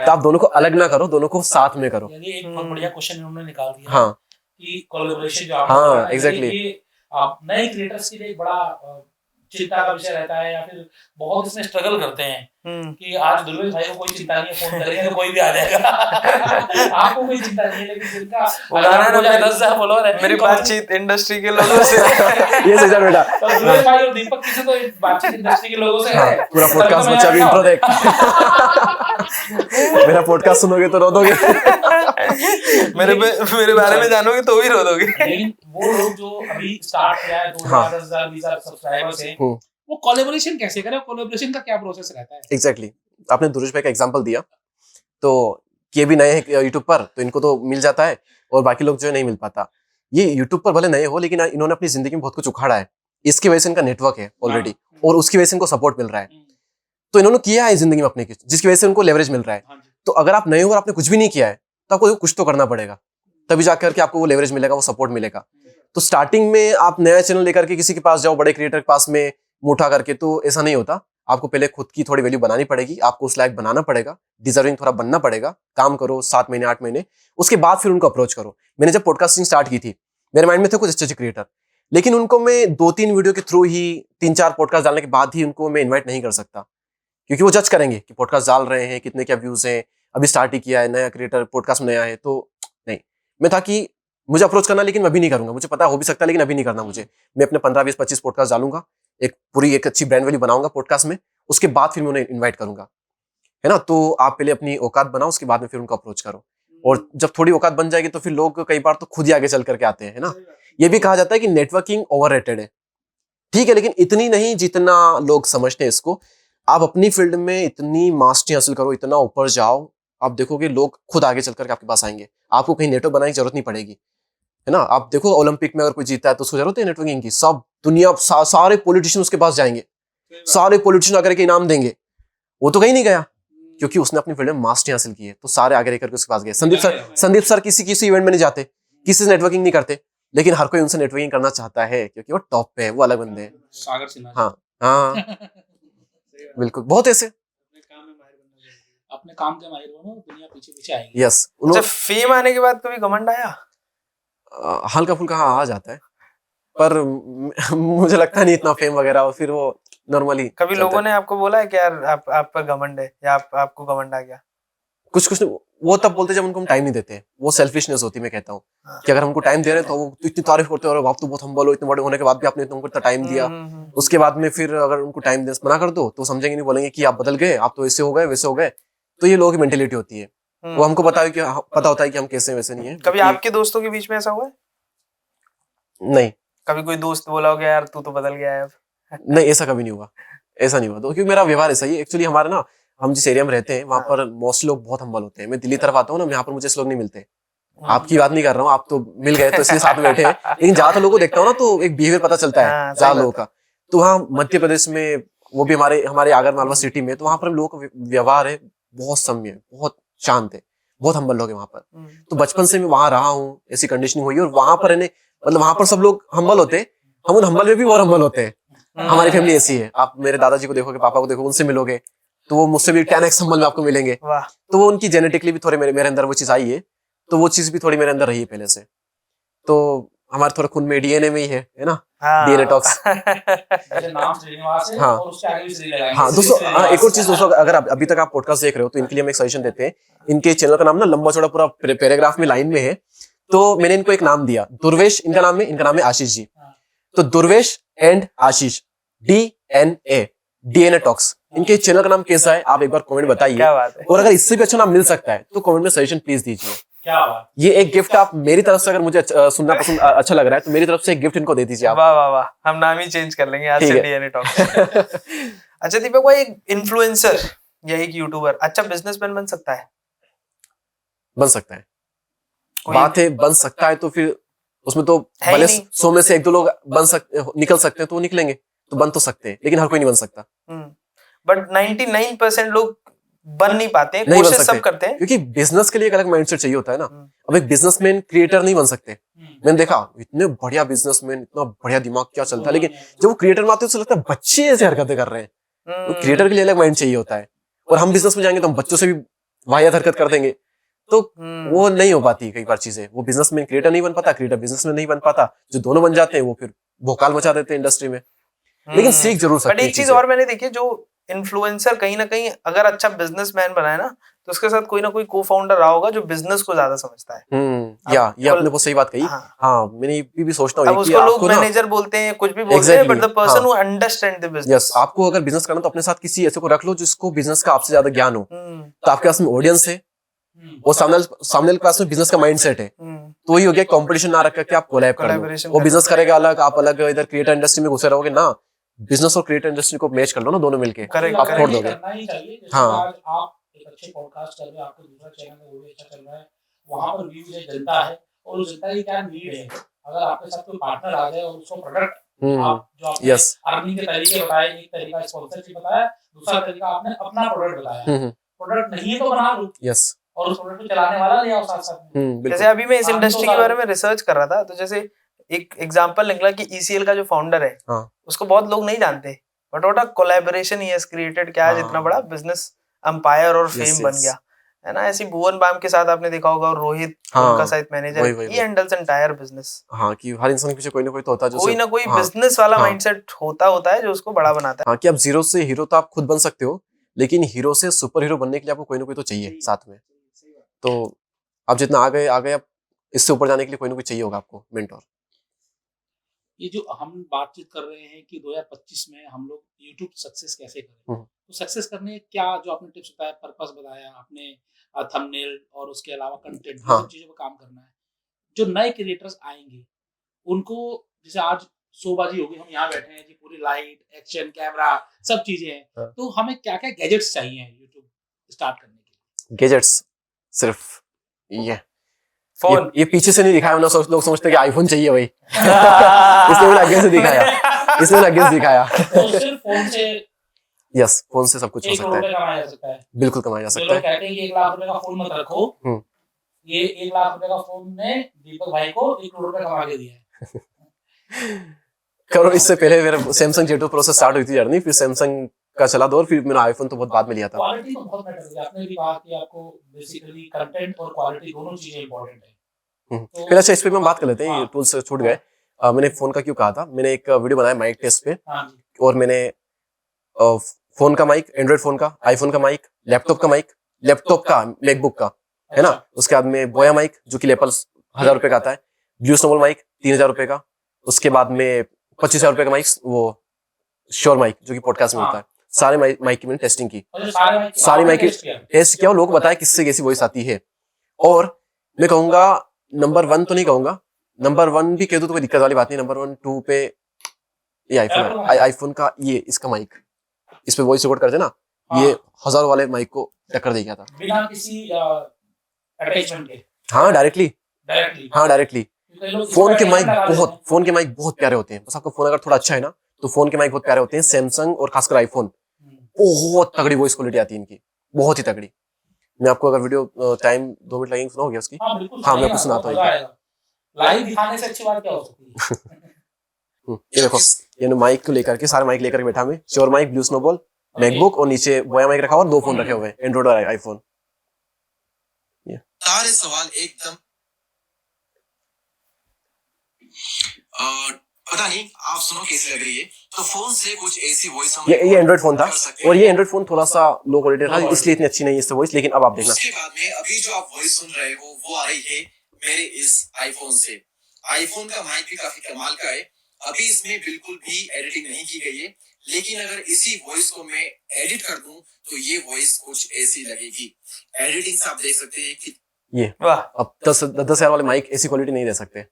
तो आप दोनों को अलग ना करो, दोनों को साथ में करो। यानी एक बहुत बढ़िया क्वेश्चन इन्होंने निकाल दिया। हाँ, कि कोलैबोरेशन जो आप हाँ, एग्जैक्टली, आप नए क्रिएटर्स के लिए एक बड़ा चिंता का विषय रहता है, या फिर बहुत इसमें स्ट्रगल करते हैं कि आज दुर्वेश भाई को कोई चिंता नहीं है, फोन करेंगे तो कोई भी आ जाएगा। आपको कोई चिंता नहीं है, लेकिन जिनका 10,000 फॉलोअर है, मेरी बातचीत इंडस्ट्री के लोगों से ये सही था बेटा। तो दुर्वेश भाई और दीपक की से तो बातचीत इंडस्ट्री के लोगों से है। पूरा पॉडकास्ट बच्चा भी इंट्रो देख। मेरा पॉडकास्ट सुनोगे तो रो दोगे। मेरे बारे में जानोगे तो भी रो दोगे। लेकिन वो लोग जो अभी स्टार्ट किया है, 10,000-20,000 सब्सक्राइबर्स हैं, वो कोलैबोरेशन कैसे करें? कोलैबोरेशन का क्या प्रोसेस रहता है? एग्जैक्टली, आपने दुरुज भाई का एग्जांपल दिया, तो ये भी नए हैं यूट्यूब पर, तो इनको तो मिल जाता है, और बाकी लोग जो है नहीं मिल पाता। ये यूट्यूब पर भले नए हो, लेकिन इन्होंने अपनी जिंदगी में बहुत कुछ उखाड़ा है, इसकी वजह से इनका नेटवर्क है ऑलरेडी, और उसकी वजह से इनको सपोर्ट मिल रहा है। तो इन्होंने किया है जिंदगी में अपने, जिसकी वजह से उनको लेवरेज मिल रहा है। तो अगर आप नए हो और आपने कुछ भी नहीं किया है, तो आपको कुछ तो करना पड़ेगा। तभी जाकर के आपको वो लेवरेज मिलेगा, वो सपोर्ट मिलेगा। तो स्टार्टिंग में आप नया चैनल लेकर के किसी के पास जाओ, बड़े क्रिएटर के पास में मुंह उठा करके, तो ऐसा नहीं होता। आपको पहले खुद की थोड़ी वैल्यू बनानी पड़ेगी, आपको उस लायक बनाना पड़ेगा, डिजर्विंग थोड़ा बनना पड़ेगा, काम करो 7 महीने 8 महीने, उसके बाद फिर उनको अप्रोच करो। मैंने जब पॉडकास्टिंग स्टार्ट की थी, मेरे माइंड में थे कुछ अच्छे क्रिएटर, लेकिन उनको मैं 2-3 वीडियो के थ्रू ही, 3-4 पॉडकास्ट डालने के बाद ही उनको मैं इन्वाइट नहीं कर सकता, क्योंकि वो जज करेंगे कि पॉडकास्ट डाल रहे हैं, कितने क्या व्यूज हैं, अभी स्टार्ट ही किया है, नया क्रिएटर पॉडकास्ट में नया है, तो नहीं। मैं था कि मुझे अप्रोच करना, लेकिन मैं अभी नहीं करूंगा, मुझे पता हो भी सकता है, लेकिन अभी नहीं करना मुझे। मैं अपने 15, 20, 25 पॉडकास्ट डालूंगा, एक अच्छी ब्रांड वैल्यू बनाऊंगा पॉडकास्ट में, उसके बाद फिर मैं उन्हें इन्वाइट करूंगा, है ना। तो आप पहले अपनी औकात बनाओ, उसके बाद में फिर उनको अप्रोच करो, और जब थोड़ी औकात बन जाएगी तो फिर लोग कई बार तो खुद ही आगे चल करके आते हैं, है ना। ये भी कहा जाता है कि नेटवर्किंग ओवररेटेड है, ठीक है, लेकिन इतनी नहीं जितना लोग समझते हैं इसको। आप अपनी फील्ड में इतनी मास्टरी हासिल करो, इतना ऊपर जाओ, आप देखोगे लोग खुद आगे चल करके आपके पास आएंगे, आपको कहीं नेटवर्क बनाने की जरूरत नहीं पड़ेगी, है ना। आप देखो ओलंपिक में अगर कोई जीता है तो उसको जरूरत है नेटवर्किंग की, सब दुनिया सारे पॉलिटिशियन उसके पास जाएंगे, सारे पॉलिटिशियन आकर के इनाम देंगे, वो तो कहीं नहीं गया, क्योंकि उसने अपनी फील्ड में मास्टरी हासिल की है, तो सारे आगे रह करके उसके पास गए। संदीप सर किसी इवेंट में नहीं जाते, किसी से नेटवर्किंग नहीं करते, लेकिन हर कोई उनसे नेटवर्किंग करना चाहता है, क्योंकि वो टॉप पे है, वो अलग बंदे हैं। सागर सिन्हा, हाँ हाँ बिल्कुल, बहुत ऐसे अपने काम के माहिर बनो, दुनिया पीछे पीछे आएगी। यस। फेम आने के बाद कभी घमंड आया? हल्का फुल्का हाँ आ जाता है, पर मुझे लगता नहीं इतना फेम वगैरह, और फिर वो नॉर्मली। कभी लोगों ने आपको बोला है कि यार आप पर घमंड है, या आपको घमंड आ गया? कुछ वो तब बोलते जब उनको हम टाइम नहीं देते, वो सेल्फिशनेस होती है। मैं कहता हूँ कि अगर हमको टाइम दे रहे हैं तो वो इतनी तारीफ करते हो, आप तो बहुत हम्बल हो, इतने बड़े होने के बाद भी आपने तुमको इतना टाइम दिया। उसके बाद में फिर अगर उनको टाइम दे मना कर दो तो समझेंगे नहीं, बोलेंगे कि आप बदल गए, आप तो ऐसे हो गए वैसे हो गए। तो ये लोगों की मेंटेलिटी होती है, वो हमको पता होता है कि हम कैसे वैसे नहीं है। कभी आपके दोस्तों के बीच में ऐसा हुआ है? नहीं। कभी कोई दोस्त बोला हो गया यार तू तो बदल गया है अब? नहीं, ऐसा कभी नहीं हुआ, ऐसा नहीं हुआ, तो क्योंकि मेरा व्यवहार ऐसा ही है। एक्चुअली हमारे ना, हम जिस एरिया में रहते हैं वहां पर मोस्ट लोग बहुत हम्बल होते हैं। मैं दिल्ली तरफ आता हूँ ना, यहाँ पर मुझे ऐसे लोग नहीं मिलते। आपकी बात नहीं कर रहा हूँ, आप तो मिल गए तो इसलिए साथ में बैठे हैं, लेकिन ज्यादातर लोगों को देखता हूँ ना तो एक बिहेवियर पता चलता है ज्यादा लोगों का। तो वहाँ मध्य प्रदेश में, वो भी हमारे आगर मालवा सिटी में, तो वहां पर लोगों का व्यवहार है बहुत सौम्य, बहुत शांत है, बहुत हम्बल लोग है वहां पर। तो बचपन से मैं वहां रहा हूँ, ऐसी कंडीशनिंग हुई, और वहां पर मतलब वहां पर सब लोग हम्बल होते हैं, हम उन हम्बल में भी और हम्बल होते हैं। हमारी फैमिली ऐसी है, आप मेरे दादाजी को देखोगे, पापा को देखोगे, उनसे मिलोगे तो वो मुझसे भी 10x हम्बल में आपको मिलेंगे। तो वो उनकी जेनेटिकली भी थोड़े मेरे अंदर वो चीज आई है, तो वो चीज भी थोड़ी मेरे अंदर रही है पहले से। तो हमारे थोड़ा खून में डीएनए में ही है ना, डीएनए टॉक्स। हाँ हाँ दोस्तों, एक और चीज दोस्तों, अगर अभी तक आप पॉडकास्ट देख रहे हो तो इनके लिए हम एक सजेशन देते हैं। इनके चैनल का नाम ना लंबा चौड़ा पूरा पैराग्राफ में लाइन में है, तो मैंने इनको एक नाम दिया, दुर्वेश इनका नाम है, इनका नाम है आशीष जी। तो Durvesh and Ashish, DNA talks, इनके चैनल का नाम कैसा है आप एक बार कमेंट बताइए, और अगर इससे भी अच्छा नाम मिल सकता है तो कमेंट में सजेशन प्लीज दीजिए। क्या बात, ये एक गिफ्ट आप मेरी तरफ से, अगर मुझे सुनना पसंद अच्छा लग रहा है तो मेरी तरफ से एक गिफ्ट इनको दे दीजिए आप। वाह वाह वाह, हम नाम ही चेंज कर लेंगे आज से, डीएनए टॉक्स। अच्छा दीपक भाई, एक इन्फ्लुएंसर या एक यूट्यूबर अच्छा बिजनेसमैन बन सकता है? बन सकता है, बात है बन सकता है, तो फिर उसमें तो भले 100 में से 1-2 लोग निकल सकते हैं, तो वो निकलेंगे, तो बन तो सकते हैं, लेकिन हर कोई नहीं बन सकता। बट 99% लोग बन नहीं पाते, कोशिश सब करते हैं, क्योंकि बिजनेस के लिए एक अलग माइंडसेट चाहिए होता है ना। अब एक बिजनेसमैन क्रिएटर नहीं बन सकते। मैंने देखा इतने बढ़िया बिजनेसमैन, इतना बढ़िया दिमाग क्या चलता है, लेकिन जब वो क्रिएटर में आते हैं तो लगता है बच्चे ऐसे हरकतें कर रहे हैं। तो क्रिएटर के लिए अलग माइंड चाहिए होता है, और हम बिजनेस में जाएंगे तो हम बच्चों से भी वाहियात हरकत कर देंगे, तो वो नहीं हो पाती कई बार चीजें। वो बिजनेसमैन क्रिएटर नहीं बन पाता, क्रिएटर बिजनेसमैन नहीं बन पाता, जो दोनों बन जाते हैं वो फिर भोकाल मचा देते हैं इंडस्ट्री में। लेकिन सीख जरूर सकते हैं। एक चीज और मैंने देखी, जो इन्फ्लुएंसर कहीं ना कहीं अगर अच्छा बिजनेसमैन बना है ना, तो उसके साथ कोई ना कोई को फाउंडर रहा होगा जो बिजनेस को ज्यादा समझता है। ये आपने बहुत सही बात कही। हाँ, मैंने भी सोचता हूँ, उसको लोग मैनेजर बोलते हैं, कुछ भी बोलते हैं, but the person who understand the business. Yes, आपको अगर बिजनेस करना तो अपने साथ किसी ऐसे को रख लो जिसको बिजनेस का आपसे ज्यादा ज्ञान हो। तो आपके पास में ऑडियंस है, और सामने के पास में बिजनेस का माइंडसेट है, तो वही हो गया, कंपटीशन ना रख करके आप कोलैब कर लो। वो बिजनेस करेगा अलग, आप अलग, इधर क्रिएटर इंडस्ट्री में घुसे रहोगे ना। बिजनेस और क्रिएटर इंडस्ट्री को मैच कर लो ना, दोनों मिलके आप छोड़ दोगे। हाँ, आप एक अच्छे पॉडकास्ट कर रहे हो, आपका दूसरा चैनल है वो भी अच्छा चल रहा है, वहां पर व्यूज है, जनता है, और उस जनता की क्या नीड है, अगर आपके साथ कोई पार्टनर आ जाए और उसको प्रोडक्ट, आप जो आपने अर्निंग के तरीके बताए, एक तरीका स्पॉन्सरशिप बताया, दूसरा तरीका आपने अपना प्रोडक्ट बताया, प्रोडक्ट नहीं है तो बना लो। यस, और उस प्रोडक्ट को चलाने वाला ले आओ साथ साथ में। जैसे अभी मैं इस इंडस्ट्री के बारे में रिसर्च कर रहा था, तो जैसे एक एग्जांपल निकला कि ECL का जो फाउंडर है, उसको बहुत लोग नहीं जानते, but what a collaboration he has created, क्या आज इतना बड़ा बिजनेस एम्पायर और फेम बन गया है ना। ऐसे भुवन बाम के साथ आपने देखा होगा, और रोहित उनका साइड मैनेजर, ही हैंडल्स एंटायर बिजनेस। हाँ, कि हर इंसान के पीछे कोई ना कोई तो होता है जो कोई ना कोई बिजनेस वाला माइंडसेट होता है जो उसको बड़ा बनाता है। हाँ, कि आप जीरो से हीरो तो आप खुद बन सकते हो, लेकिन हीरो से सुपर हीरो बनने के लिए आपको कोई ना कोई तो चाहिए साथ में। तो आप जितना आगे आप इससे ऊपर जाने के लिए कोई ना कोई चाहिए होगा आपको मेंटोर। ये जो हम बातचीत कर रहे हैं कि 2025 में हम लोग YouTube सक्सेस कैसे करें, तो सक्सेस करने क्या जो आपने टिप्स बताया, पर्पस बताया आपने, थंबनेल और उसके अलावा कंटेंट, चीजों पर काम करना है। जो नए क्रिएटर्स आएंगे उनको, जैसे आज शोबाजी होगी, हम यहाँ बैठे हैं जी, पूरी लाइट, एक्शन, कैमरा, सब चीजें हैं, तो हमें क्या क्या गैजेट्स चाहिए YouTube स्टार्ट करने के लिए? गैजेट्स सिर्फ ये फोन, ये पीछे से नहीं दिखाया, लोग समझते हैं कि आईफोन चाहिए भाई। इसलिए मैंने आगे से दिखाया। तो सिर्फ फोन से, यस, फोन से सब कुछ हो सकता है, कमाया जा सकता है, बिल्कुल कमाया जा सकता है। कहते हैं कि 1 लाख रुपए का फोन मत रखो, ये 1 लाख रुपए का फोन ने दीपक भाई को 1 करोड़ रुपए कमा के दिया है। करो, इससे पहले मेरा सैमसंग J2 Pro से स्टार्ट हुई थी जर्नी, फिर सैमसंग का चला दौर, फिर मेरा आईफोन तो बहुत बाद में लिया था। क्वालिटी तो बहुत मैटर करती है, आपने भी कहा कि आपको बेसिकली कंटेंट और क्वालिटी दोनों चीजें इंपॉर्टेंट है। पहले अच्छा इस पे हम बात कर लेते हैं, ये टूल्स छूट गए। मैंने फोन का क्यों कहा था, मैंने एक वीडियो बनाया माइक टेस्ट पे, और मैंने फोन का माइक, एंड्रॉइड फोन का, आईफोन का माइक, लैपटॉप का, मैकबुक का, है ना। उसके बाद में बोया माइक जो कि लेपल 1000 रुपए का आता है, ब्लू स्नोबॉल माइक 3000 रुपए का, उसके बाद में 25,000 रुपए का माइक, वो श्योर माइक जो कि पॉडकास्ट में होता है। सारे माइक की मैंने टेस्टिंग की, सारी माइक टेस्ट किया, लोग बताया किससे कैसी वॉइस आती है। और मैं कहूंगा नंबर 1 तो नहीं कहूंगा, नंबर 1 भी कह दो तो कोई दिक्कत वाली बात नहीं। नंबर 1 2 पे ये आईफोन का ये इसका माइक, इस पे वॉइस रिकॉर्ड करते ना, ये हजारों वाले माइक को टक्कर दे गया था बिना किसी अटैचमेंट के। हाँ, डायरेक्टली। फोन के माइक बहुत प्यारे होते हैं। बस आपका फोन अगर थोड़ा अच्छा है ना, तो फोन के माइक बहुत प्यारे होते हैं। सैमसंग और खासकर आईफोन, बहुत तगड़ी वॉइस क्वालिटी आती है इनकी, बहुत ही तगड़ी। मैं आपको अगर वीडियो टाइम 2 मिनट लगेंगे, सुनाओगे उसकी? हाँ, मैं आपको सुनाता हूँ। लाइव दिखाने से अच्छी बात क्या हो सकती है? ये देखो, ये माइक को लेकर के, सारे माइक लेकर बैठा मैं, Shure mic, blue Snowball, MacBook, और नीचे बोया माइक रखा हुआ, और 2 फोन रखे हुए, एंड्रॉइड और आईफोन। सारे सवाल एकदम पता नहीं, आप सुनो कैसी लग रही है। तो फोन से कुछ ऐसी वॉइस हम, ये एंड्रॉइड फोन था, और ये एंड्रॉइड फोन थोड़ा सा लो क्वालिटी था, इसलिए इतनी अच्छी नहीं है इससे वॉइस। लेकिन अब आप देखना, उसके बाद में अभी जो आप वॉइस सुन रहे हो वो आ रही है मेरे इस आईफोन से। आईफोन का माइक भी काफी कमाल का है। अभी इसमें बिल्कुल भी एडिटिंग नहीं की गई है, लेकिन अगर इसी वॉइस को मैं एडिट कर दूं तो ये वॉइस कुछ ऐसी लगेगी। एडिटिंग से आप देख सकते हैं कि ये अब 10,000 वाले माइक ऐसी क्वालिटी नहीं दे सकते।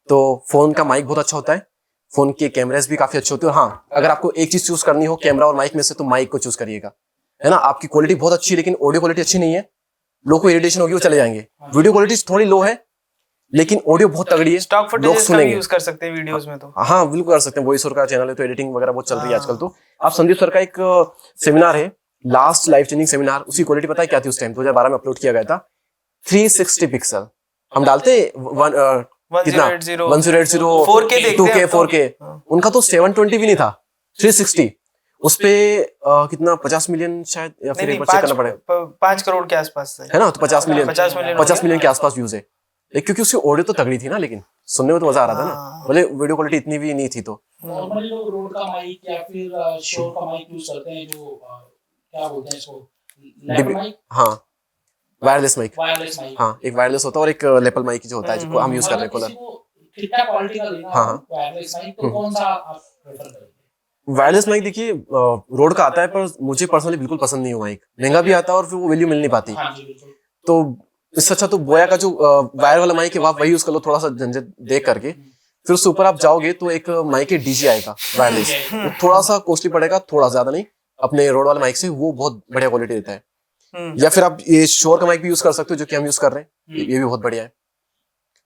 तो फोन का माइक बहुत अच्छा होता है, फोन के कैमरास भी काफी अच्छे होते हैं। हाँ, अगर आपको एक चीज चूज करनी हो कैमरा और माइक में से, तो माइक को चूज करिएगा, है ना। आपकी क्वालिटी बहुत अच्छी है, लेकिन ऑडियो क्वालिटी अच्छी नहीं है, लोगों को इरिटेशन होगी, वो चले जाएंगे। वीडियो क्वालिटी थोड़ी लो है, लेकिन ऑडियो बहुत तगड़ी है, स्टॉक फुटेज का यूज कर सकते हैं वीडियोस में। तो हाँ, बिल्कुल कर सकते हैं। वॉइस ओवर का चैनल है तो एडिटिंग वगैरह बहुत चल रही है आजकल। तो आप संदीप सर का एक सेमिनार है, लास्ट लाइफ चेंजिंग सेमिनार, उसकी क्वालिटी पता है क्या थी उस टाइम? 2012 में अपलोड किया गया था। 360 पिक्सल हम डालते कितना 1080 4K 4K, उनका तो 720 भी नहीं था, 360। उस पे कितना 50 मिलियन शायद, या फिर एक बार चेक करना पड़ेगा, 5 करोड़ के आसपास है ना। तो 50 मिलियन के आसपास व्यूज है, क्योंकि उसकी ऑडियो तो तगड़ी थी ना, लेकिन सुनने में तो मजा आ रहा था ना, भले वीडियो क्वालिटी इतनी भी नहीं थी। तो नॉर्मली लोग रोड का माइक या फिर शोर का माइक यूज करते हैं, जो क्या बोलते हैं इसको, लैपल माइक। हाँ, वायरलेस माइक। हाँ, एक वायरलेस होता है और एक लेपल माइक जो होता है, जो हम यूज कर रहे हैं, कॉलर। कितना क्वालिटी का लेना है वायरलेस माइक, तो कौन सा आप प्रेफर करेंगे? वायरलेस माइक देखिए रोड का आता है, पर मुझे पर्सनली बिल्कुल पसंद नहीं हुआ। माइक महंगा भी आता है और फिर वो वैल्यू मिल नहीं पाती। तो इससे अच्छा तो बोया का जो वायर वाला माइक है, आप वही यूज कर लो, थोड़ा सा झंझट देख करके। फिर उससे ऊपर आप जाओगे तो एक माइक है डीजे आएगा वायरलेस, थोड़ा सा कॉस्टली पड़ेगा, थोड़ा ज्यादा नहीं, अपने रोड वाले माइक से वो बहुत बढ़िया क्वालिटी देता है। या फिर आप ये शोर का माइक भी यूज कर सकते हो, जो कि हम यूज कर रहे हैं, ये भी बहुत बढ़िया है।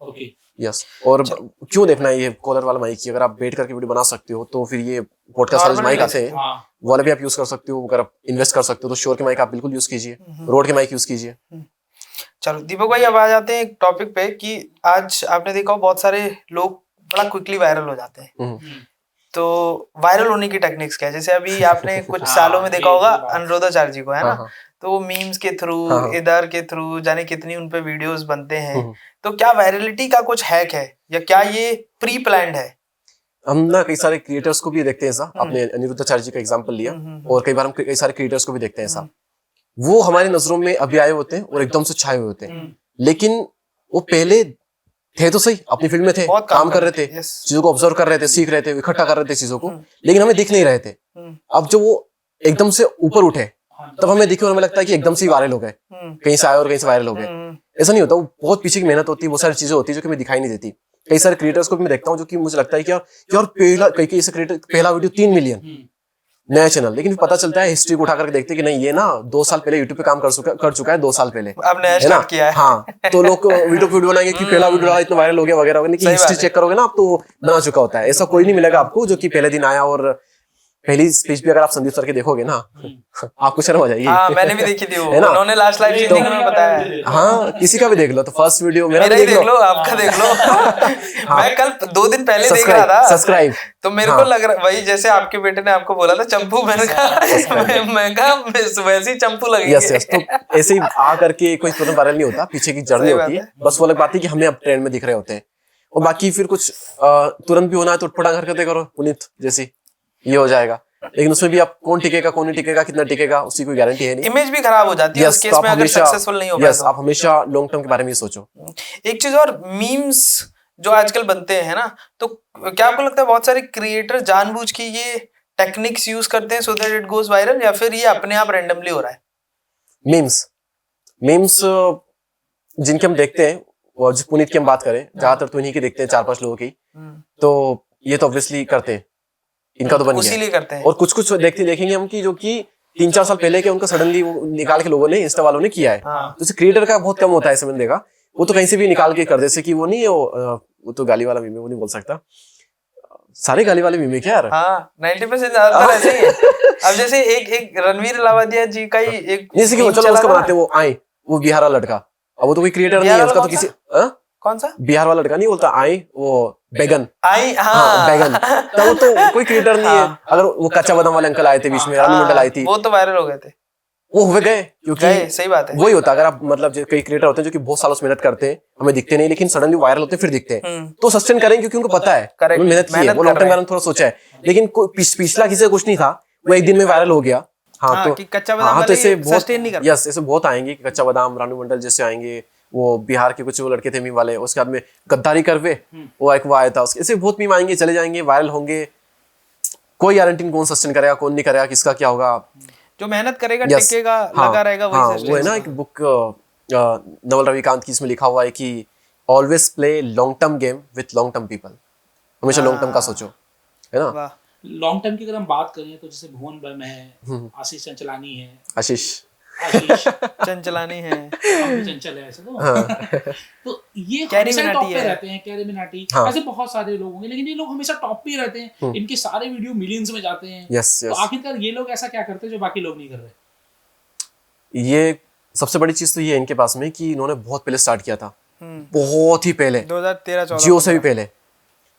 Okay, yes. और क्यों देखना है ये कॉलर वाला माइक की, अगर आप बैठ करके वीडियो बना सकते हो तो फिर ये पॉडकास्ट वाले माइक आते हैं, वो वाले भी आप यूज कर सकते हो। अगर आप इन्वेस्ट कर सकते हो तो शोर के माइक आप बिल्कुल यूज कीजिए, रोड के माइक यूज कीजिए। चलो दीपक भाई, अब आ जाते हैं एक टॉपिक पे कि आज आपने देखा हो बहुत सारे लोग बड़ा क्विकली वायरल हो जाते हैं। तो वायरल होने की टेक्निक्स क्या है? जैसे अभी आपने कुछ सालों में देखा होगा अनुराधाचार्य जी को, है ना? तो वो मीम्स के थ्रू, इधर के थ्रू, जाने कितनी उनपे वीडियोस बनते हैं। तो क्या वायरलिटी का कुछ हैक है या क्या ये प्री प्लान्ड है? हम ना कई सारे क्रिएटर्स को भी देखते हैं ऐसा, आपने अनिरुद्धाचार्य जी का एग्जांपल लिया, और कई बार हम कई सारे क्रिएटर्स को भी देखते हैं ऐसा। वो हमारी नजरों में अभी आए होते हैं और एकदम से छाए हुए होते हैं, लेकिन वो पहले थे तो सही, अपनी फील्ड में थे, काम कर रहे थे, चीजों को ऑब्जर्व कर रहे थे, सीख रहे थे, इकट्ठा कर रहे थे चीजों को, लेकिन हमें दिख नहीं रहे थे। अब जब वो एकदम से ऊपर उठे तब हमें दिखे और हमें लगता है कि एकदम से वायरल हो गए, कहीं से आए और कहीं से वायरल हो गए। ऐसा नहीं होता, वो बहुत पीछे की मेहनत होती है, बहुत सारी चीजें होती है जो कि हमें दिखाई नहीं देती। कई सारे क्रिएटर्स को भी मैं देखता हूँ जो कि मुझे लगता है कि यार पहला कई ऐसे क्रिएटर पहला वीडियो 3 मिलियन नया चैनल, लेकिन पता चलता है हिस्ट्री को उठा करके देखते हैं कि नहीं ये ना 2 साल पहले यूट्यूब पे काम कर चुका है 2 साल पहले, अब नया स्टार्ट किया है। हाँ, तो लोग वीडियो बनाएंगे कि पहला वीडियो डाला इतना वायरल हो गया वगैरह वगैरह, कि हिस्ट्री चेक करोगे ना आप तो बना चुका होता है। ऐसा कोई नहीं मिलेगा आपको जो कि पहले दिन आया। और पहली स्पीच भी अगर आप संदीप सर के देखोगे ना आपको शर्म आ जाएगी। हाँ, मैंने भी देखी थी वो, उन्होंने लास्ट लाइव स्ट्रीमिंग में बताया। हाँ, किसी का भी देख लो, तो फर्स्ट वीडियो मेरा ही देख लो, आपका देख लो। मैं कल 2 दिन पहले देख रहा था सब्सक्राइब, तो मेरे को लग रहा वही जैसे आपके बेटे ने आपको बोला था चंपू, मैंने कहा वैसे ही चंपू लगेगी। यस, तो ऐसे ही आ करके कोई तुरंत वायरल नहीं होता, पीछे की जर्नी होती है। बस वो अलग बात है कि हमें अब ट्रेंड में दिख रहे होते हैं, और बाकी फिर कुछ तुरंत भी होना है तो उठपटांग हरकतें करो पुनीत जैसी, ये हो जाएगा। लेकिन उसमें भी आप कौन टिकेगा कौन नहीं टिकेगा, कितना टिकेगा, उसकी कोई गारंटी है नहीं। इमेज भी खराब हो जाती है उस केस में अगर सक्सेसफुल नहीं हो पाए। आप हमेशा लॉन्ग टर्म के बारे में सोचो। एक चीज और, मीम्स जो आजकल बनते हैं ना, तो क्या आपको लगता है बहुत सारे क्रिएटर जानबूझ के ये टेक्निक्स यूज करते हैं so that it goes viral, या फिर ये अपने आप रैंडमली हो रहा है? मीम्स जिनके हम देखते हैं, और जिस पुनीत की हम बात करें, ज्यादातर तो इन्हीं की देखते हैं, 4-5 लोगों की, तो ये तो ऑब्वियसली करते हैं, इनका तो बन गया है। करते हैं। और कुछ देखेंगे हम कि जो कि 3-4 साल पहले के उनका सडनली निकाल के लोगों ने, इंस्टा वालों ने किया है। तो क्रिएटर का बहुत कम होता है, समझ देगा वो तो कहीं से भी निकाल के कर दे, कि वो नहीं वो तो गाली वाला मीम है, वो नहीं बोल सकता, सारे गाली वाले मीम है क्या यार? 90% ज्यादातर ऐसे ही है। अब जैसे एक रणवीर अलावादिया जी का ही एक, जैसे कि चलो उसका बनाते वो आए, वो बिहार वाला लड़का, अब वो तो कोई क्रिएटर नहीं है, उसका तो किसी कौन सा बिहार वाला लड़का नहीं बोलता आए, वो बैगन, बैगन, तब तो कोई क्रिएटर नहीं है। अगर वो कच्चा बादाम वाले अंकल आए थे बीच में, रानू मंडल आई थी, वो तो वायरल हो गए थे, वो हुए गए, क्योंकि सही बात है। वही होता है, अगर आप मतलब कई क्रिएटर होते हैं जो कि बहुत सालों से मेहनत करते हैं, हमें दिखते नहीं, लेकिन सडनली वायरल होते फिर दिखते हैं, तो सस्टेन करेंगे क्योंकि उनको पता है मेहनत की है, वो लॉन्ग टर्म में थोड़ा सोचा है। लेकिन पिछला किसी का कुछ नहीं था, वो एक दिन में वायरल हो गया। हाँ, तो कच्चा बादाम तो ऐसे बहुत, ऐसे बहुत आएंगे, कच्चा बादाम, रानू मंडल जैसे आएंगे, वो बिहार के कुछ वो लड़के थे मीम वाले, उसके बाद में गद्दारी करवे, वो एक वो आया था, उसके ऐसे बहुत मीम आएंगे, चले जाएंगे, वायरल होंगे, कोई गारंटी नहीं कौन सस्टेन करेगा कौन नहीं करेगा, किसका क्या होगा। जो मेहनत करेगा टिकेगा, लगा रहेगा, वही वो है ना। एक बुक नवल रविकांत की, इसमें लिखा हुआ है कि always play long term game with long term people, हमेशा लॉन्ग टर्म का सोचो, है ना। लॉन्ग टर्म की अगर हम बात करें तो जैसे भुवन बम है, आशीष चंचलानी है, आशीष चंचलानी है, चंचल है ऐसे तो ये हमेशा टॉप पे रहते हैं, कैरी मिनाटी, ऐसे बहुत सारे लोग होंगे, लेकिन ये लोग हमेशा टॉप पे रहते हैं, इनके सारे वीडियो मिलियंस में जाते हैं। तो आखिरकार ये लोग ऐसा क्या करते हैं जो बाकी लोग नहीं कर रहे? ये सबसे बड़ी चीज तो ये है इनके पास में कि इन्होंने बहुत पहले स्टार्ट किया था, बहुत ही पहले, 2013-14 जियो से भी पहले।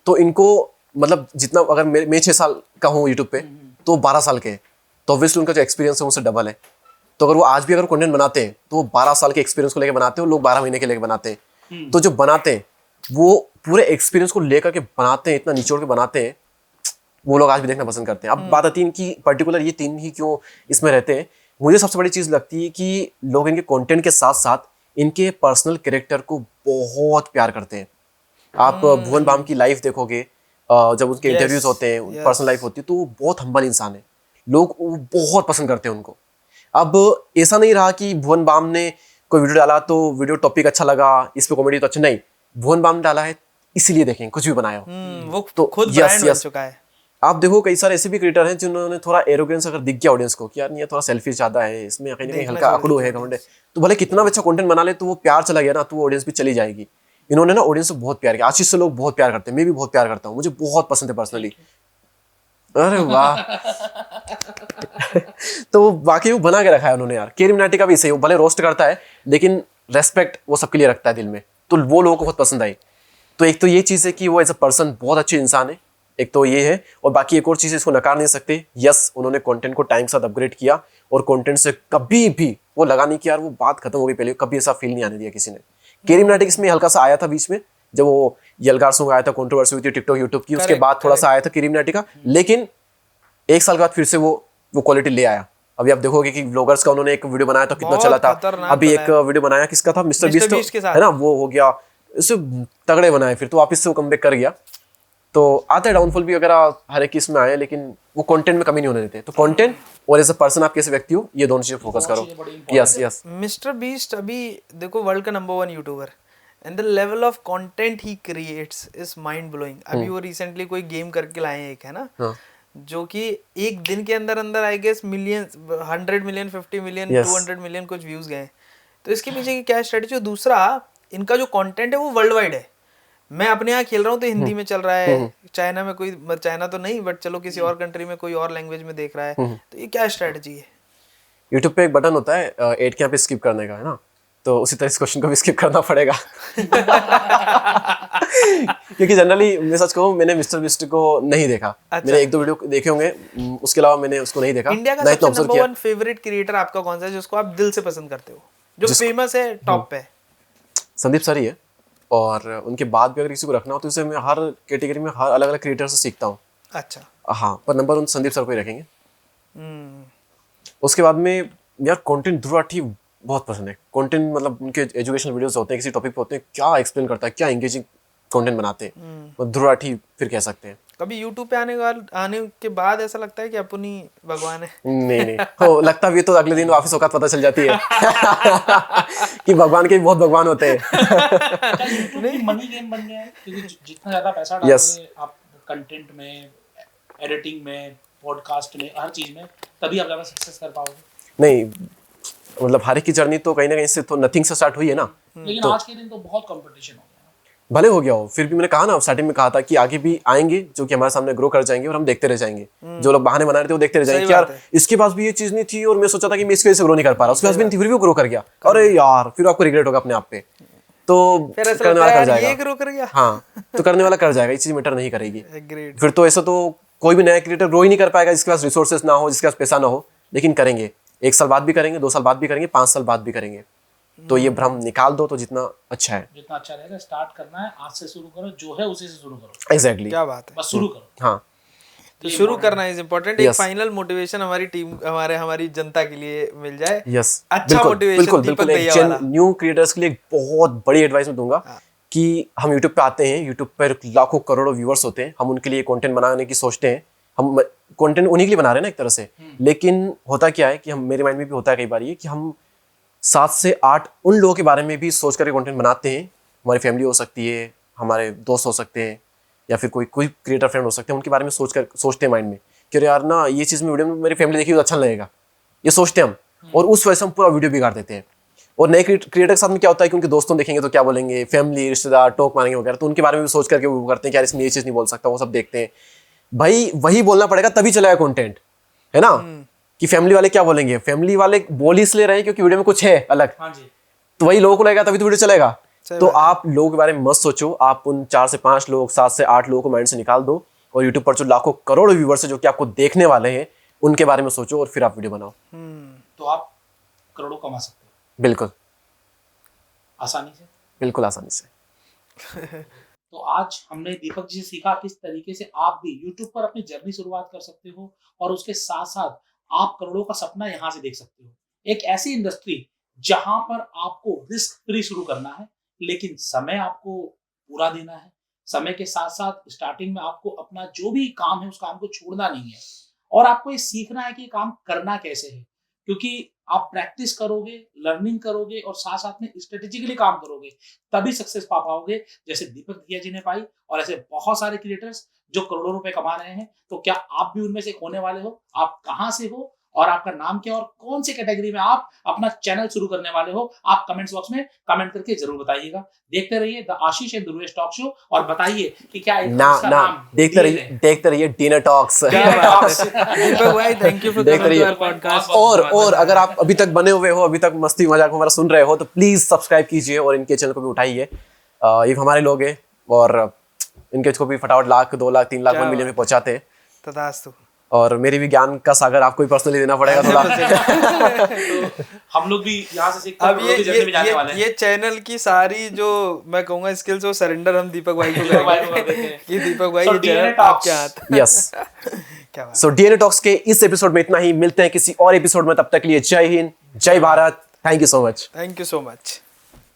तो इनको मतलब जितना, अगर मैं 6 साल का हूँ यूट्यूब पे, तो 12 साल के, तो ऑब्वियसली उनका जो एक्सपीरियंस है उससे डबल है। तो अगर वो आज भी अगर कंटेंट बनाते हैं तो वो 12 साल के एक्सपीरियंस को लेकर बनाते हैं, लोग 12 महीने के लेकर बनाते हैं। तो जो बनाते हैं वो पूरे एक्सपीरियंस को लेकर के बनाते हैं, इतना निचोड़ के बनाते हैं, वो लोग आज भी देखना पसंद करते हैं। अब बात आती है इनकी पर्टिकुलर ये 3 ही क्यों इसमें रहते हैं। मुझे सबसे बड़ी चीज लगती है कि लोग इनके कंटेंट के साथ साथ इनके पर्सनल कैरेक्टर को बहुत प्यार करते हैं। आप भुवन बाम की लाइफ देखोगे, जब उनके इंटरव्यूज होते हैं, पर्सनल लाइफ होती है, तो वो बहुत हम्बल इंसान है, लोग बहुत पसंद करते हैं उनको। अब ऐसा नहीं रहा कि भुवन बाम ने कोई वीडियो डाला तो वीडियो टॉपिक अच्छा लगा, इस पे कॉमेडी तो अच्छा, नहीं, भुवन बाम ने डाला है इसीलिए देखें, कुछ भी बनाया हो, वो तो खुद ब्रांड बन चुका है। आप देखो कई सारे ऐसे भी क्रिएटर हैं जिन्होंने थोड़ा एरोगेंस अगर दिख गया ऑडियंस को कि यार ये थोड़ा सेल्फी ज्यादा है, इसमें कहीं ना कहीं हल्का अकड़ू है, घमंड है, तो भले कितना अच्छा कंटेंट बना ले, तो वो प्यार चला गया ना, तो वो ऑडियंस भी चली जाएगी। इन्होंने ना ऑडियंस को बहुत प्यार किया, आशीष से लोग बहुत प्यार करते हैं, मैं भी बहुत प्यार करता हूँ, मुझे बहुत पसंद है पर्सनली। अरे वाह तो बाकी वो बना के रखा है उन्होंने यार। कैरी मिनाटी का भी सही, वो भले रोस्ट करता है लेकिन रेस्पेक्ट वो सबके लिए रखता है दिल में, तो वो लोगों को बहुत पसंद आई। तो एक तो ये चीज़ है कि वो एज अ पर्सन बहुत अच्छे इंसान है, एक तो ये है, और बाकी एक और चीज़ इसको नकार नहीं सकते, यस उन्होंने कंटेंट को टाइम के साथ अपग्रेड किया और कंटेंट से कभी भी वो लगा नहीं कि यार वो बात खत्म हो गई पहले, कभी ऐसा फील नहीं आने दिया किसी ने। केरी मिनाटी इसमें हल्का सा आया था बीच में, जब वो यलगार सॉन्ग आया था, कंट्रोवर्सी हुई थी टिकटॉक यूट्यूब की, उसके बाद थोड़ा सा आया था केरी मिनाटी का, लेकिन एक साल के बाद फिर से वो क्वालिटी ले आया। अभी आप देखोगे कि व्लॉगर्स का उन्होंने एक वीडियो बनाया था, कितना चला था। अभी एक वीडियो बनाया किसका था, मिस्टर बीस्ट है ना, वो हो गया, इससे तगड़े बनाए, फिर तो वापस से वो कमबैक कर गया। तो आता है डाउनफॉल भी अगर हर एक किस में आए, लेकिन वो कंटेंट में कमी नहीं होने देते। तो कंटेंट और एज अ पर्सन आप कैसे व्यक्ति हो, ये दोनों चीजें फोकस करो। यस यस, मिस्टर बीस्ट अभी देखो वर्ल्ड का number 1 YouTuber, and the level of content he creates is mind blowing. अभी वो रिसेंटली कोई गेम करके लाए हैं एक, है ना, जो कि एक दिन के अंदर अंदर I guess millions, 100 million, 50 million, 200 million कुछ व्यूज गए। तो इसके पीछे की क्या स्ट्रेटेजी? और दूसरा, इनका जो कंटेंट है वो वर्ल्ड वाइड है। मैं अपने यहाँ खेल रहा हूँ तो हिंदी में चल रहा है, चाइना में कोई, चाइना तो नहीं बट चलो किसी और कंट्री में कोई और लैंग्वेज में देख रहा है। तो ये क्या स्ट्रेटजी है? यूट्यूब पे एक बटन होता है एड के यहाँ पे स्किप करने का, है ना, तो उसी तरह इस क्वेश्चन को भी स्किप करना पड़ेगा। क्योंकि जनरली मैं सच कहूँ, मैंने मिस्टर बीस्ट को नहीं देखा। अच्छा। मैंने 1-2 वीडियो देखे होंगे, उसके अलावा मैंने उसको नहीं देखा। इंडिया का सबसे नंबर 1 फेवरेट क्रिएटर आपका कौन सा है, जिसको आप दिल से पसंद करते हो, जो फेमस है, टॉप पे? संदीप सर ही है, और उनके बाद भी अगर किसी को रखना हो तो इसे मैं हर कैटेगरी में हर अलग अलग क्रिएटर से सीखता हूँ। अच्छा, हाँ, पर नंबर 1 संदीप सर को ही रखेंगे। उसके बाद में यार कंटेंट ध्रुव राठी बहुत पसंद है। कंटेंट मतलब उनके एजुकेशनल वीडियोस होते हैं, किसी टॉपिक पे होते हैं, क्या एक्सप्लेन करता है, क्या एंगेजिंग कंटेंट बनाते हैं, ध्रुव राठी फिर कह सकते हैं। कभी YouTube पे आने के बाद ऐसा लगता है कि अपनी भगवान है? नहीं हो लगता भी तो अगले दिन वापस औकात पता चल जाती है कि भगवान के भी बहुत भगवान होते हैं। मनी गेम बन गया है, क्योंकि जितना ज्यादा पैसा डालोगे आप कंटेंट में, एडिटिंग में, पॉडकास्ट में, हर चीज में, तभी आप ज्यादा सक्सेस कर पाओगे। नहीं मतलब हर एक की जर्नी तो कहीं ना कहीं से तो नथिंग से स्टार्ट हुई है ना। लेकिन तो आज के दिन तो बहुत कंपटीशन हो गया, भले हो गया हो, फिर भी मैंने कहा ना, स्टार्टिंग में कहा था कि आगे भी आएंगे जो कि हमारे सामने ग्रो कर जाएंगे और हम देखते रह जाएंगे। जो लोग बहाने बना रहे थे वो देखते रह जाएंगे, यार इसके पास भी ये चीज नहीं थी और मैं सोचा था कि मैं इसकी वजह से ग्रो नहीं कर पा रहा, उसके पास भी नहीं थी फिर भी वो ग्रो कर गया, अरे यार फिर आपको रिग्रेट होगा अपने आप पे। तो करने वाला कर जाएगा, हाँ, तो करने वाला कर जाएगा, ये चीज मैटर नहीं करेगी। फिर तो ऐसा तो कोई भी नया क्रिएटर ग्रो ही नहीं कर पाएगा जिसके पास रिसोर्सेस ना हो, जिसके पास पैसा ना हो। लेकिन करेंगे, 1 साल बाद भी करेंगे, 2 साल बाद भी करेंगे, 5 साल बाद भी करेंगे। तो ये भ्रम निकाल दो तो जितना अच्छा है, जितना अच्छा रहेगा। स्टार्ट करना है, आज से शुरू करो, जो है उसी से शुरू करो। एग्जैक्टली, क्या बात है, बस शुरू करो। हाँ, तो शुरू करना इज इम्पोर्टेंट। एक फाइनल मोटिवेशन हमारी टीम, हमारी जनता के लिए मिल जाए। यस, अच्छा मोटिवेशन दीपक भैया वाला। न्यू क्रिएटर्स के लिए एक बहुत बड़ी एडवाइस मैं दूंगा कि हम यूट्यूब पे आते हैं, यूट्यूब पर लाखों करोड़ों व्यूअर्स होते हैं, हम उनके लिए कंटेंट बनाने की सोचते हैं, हम कंटेंट उन्हीं के लिए बना रहे हैं ना एक तरह से। लेकिन होता क्या है कि हम, मेरे माइंड में भी होता है कई बार ये कि हम 7 से 8 उन लोगों के बारे में भी सोच करके कंटेंट बनाते हैं। हमारी फैमिली हो सकती है, हमारे दोस्त हो सकते हैं, या फिर कोई क्रिएटर फ्रेंड हो सकते हैं, उनके बारे में सोचते हैं माइंड में कि यार ना ये चीज़ में वीडियो में मेरी फैमिली देखी तो अच्छा लगेगा, ये सोचते हैं हम, और उस वजह से हम पूरा वीडियो बिगाड़ देते हैं। और नए क्रिएटर के साथ में क्या होता है कि उनके दोस्तों देखेंगे तो क्या बोलेंगे, फैमिली रिश्तेदार टोक मारेंगे वगैरह, तो उनके बारे में भी सोच करके वो करते हैं कि यार इसमें ये चीज़ नहीं बोल सकता, वो सब देखते हैं। भाई वही बोलना पड़ेगा तभी चलेगा कंटेंट, है ना, कि फैमिली वाले क्या बोलेंगे, फैमिली वाले बोल इसलिए रहे हैं क्योंकि वीडियो में कुछ है अलग। हाँ जी। तो वही लोगों को लगेगा तभी तो वीडियो चलेगा। तो आप लोगों के बारे में मत सोचो, आप उन 4 से 5 लोग, 7 से 8 लोगों को माइंड से निकाल दो, और यूट्यूब पर जो लाखों करोड़ों व्यूअर्स है जो कि आपको देखने वाले हैं, उनके बारे में सोचो और फिर आप वीडियो बनाओ। तो आप करोड़ों कमा सकते हो। बिल्कुल आसानी से, बिल्कुल आसानी से। तो आज हमने दीपक जी से सीखा किस तरीके से आप भी YouTube पर अपनी जर्नी शुरुआत कर सकते हो, और उसके साथ साथ आप करोड़ों का सपना यहाँ से देख सकते हो। एक ऐसी इंडस्ट्री जहां पर आपको रिस्क फ्री शुरू करना है, लेकिन समय आपको पूरा देना है। समय के साथ साथ स्टार्टिंग में आपको अपना जो भी काम है उस काम को छोड़ना नहीं है, और आपको ये सीखना है कि ये काम करना कैसे है, क्योंकि आप प्रैक्टिस करोगे, लर्निंग करोगे और साथ साथ में स्ट्रेटेजिकली काम करोगे, तभी सक्सेस पा पाओगे, जैसे दीपक भैया जी ने पाई, और ऐसे बहुत सारे क्रिएटर्स जो करोड़ों रुपए कमा रहे हैं। तो क्या आप भी उनमें से होने वाले हो? आप कहां से हो और आपका नाम क्या और कौन सी कैटेगरी में आप अपना चैनल शुरू करने वाले हो, आप कमेंट्स बॉक्स में कमेंट करके जरूर बताइएगा। देखते रहिए the Ashish and Dhruvesh talk show और बताइए कि क्या इसका नाम देखते रहिए डिनर टॉक्स। दीपक भाई thank you for coming to our podcast. और अगर आप अभी तक बने हुए हो, अभी तक मस्ती मजाक हमारा सुन रहे हो, तो प्लीज सब्सक्राइब कीजिए और इनके चैनल को भी उठाइए। ये हमारे लोग हैं और इनके को भी फटाफट 1 लाख 2 लाख 3 लाख 1 मिलियन में पहुंचाते हैं। तथास्तु। और मेरी भी ज्ञान का सागर आपको ही पर्सनली देना पड़ेगा थोड़ा। तो हम लोग भी यहाँ से सीखते अब ये चैनल की सारी जो मैं कहूँगा स्किल्स वो सरेंडर हम दीपक भाई को करेंगे कि दीपक भाई ये चैनल आपके हाथ। यस, सो डीएनए टॉक्स के इस एपिसोड में इतना ही। मिलते हैं किसी और एपिसोड में, तब तक के लिए जय हिंद, जय Bharat. Thank you so much. Thank you so much.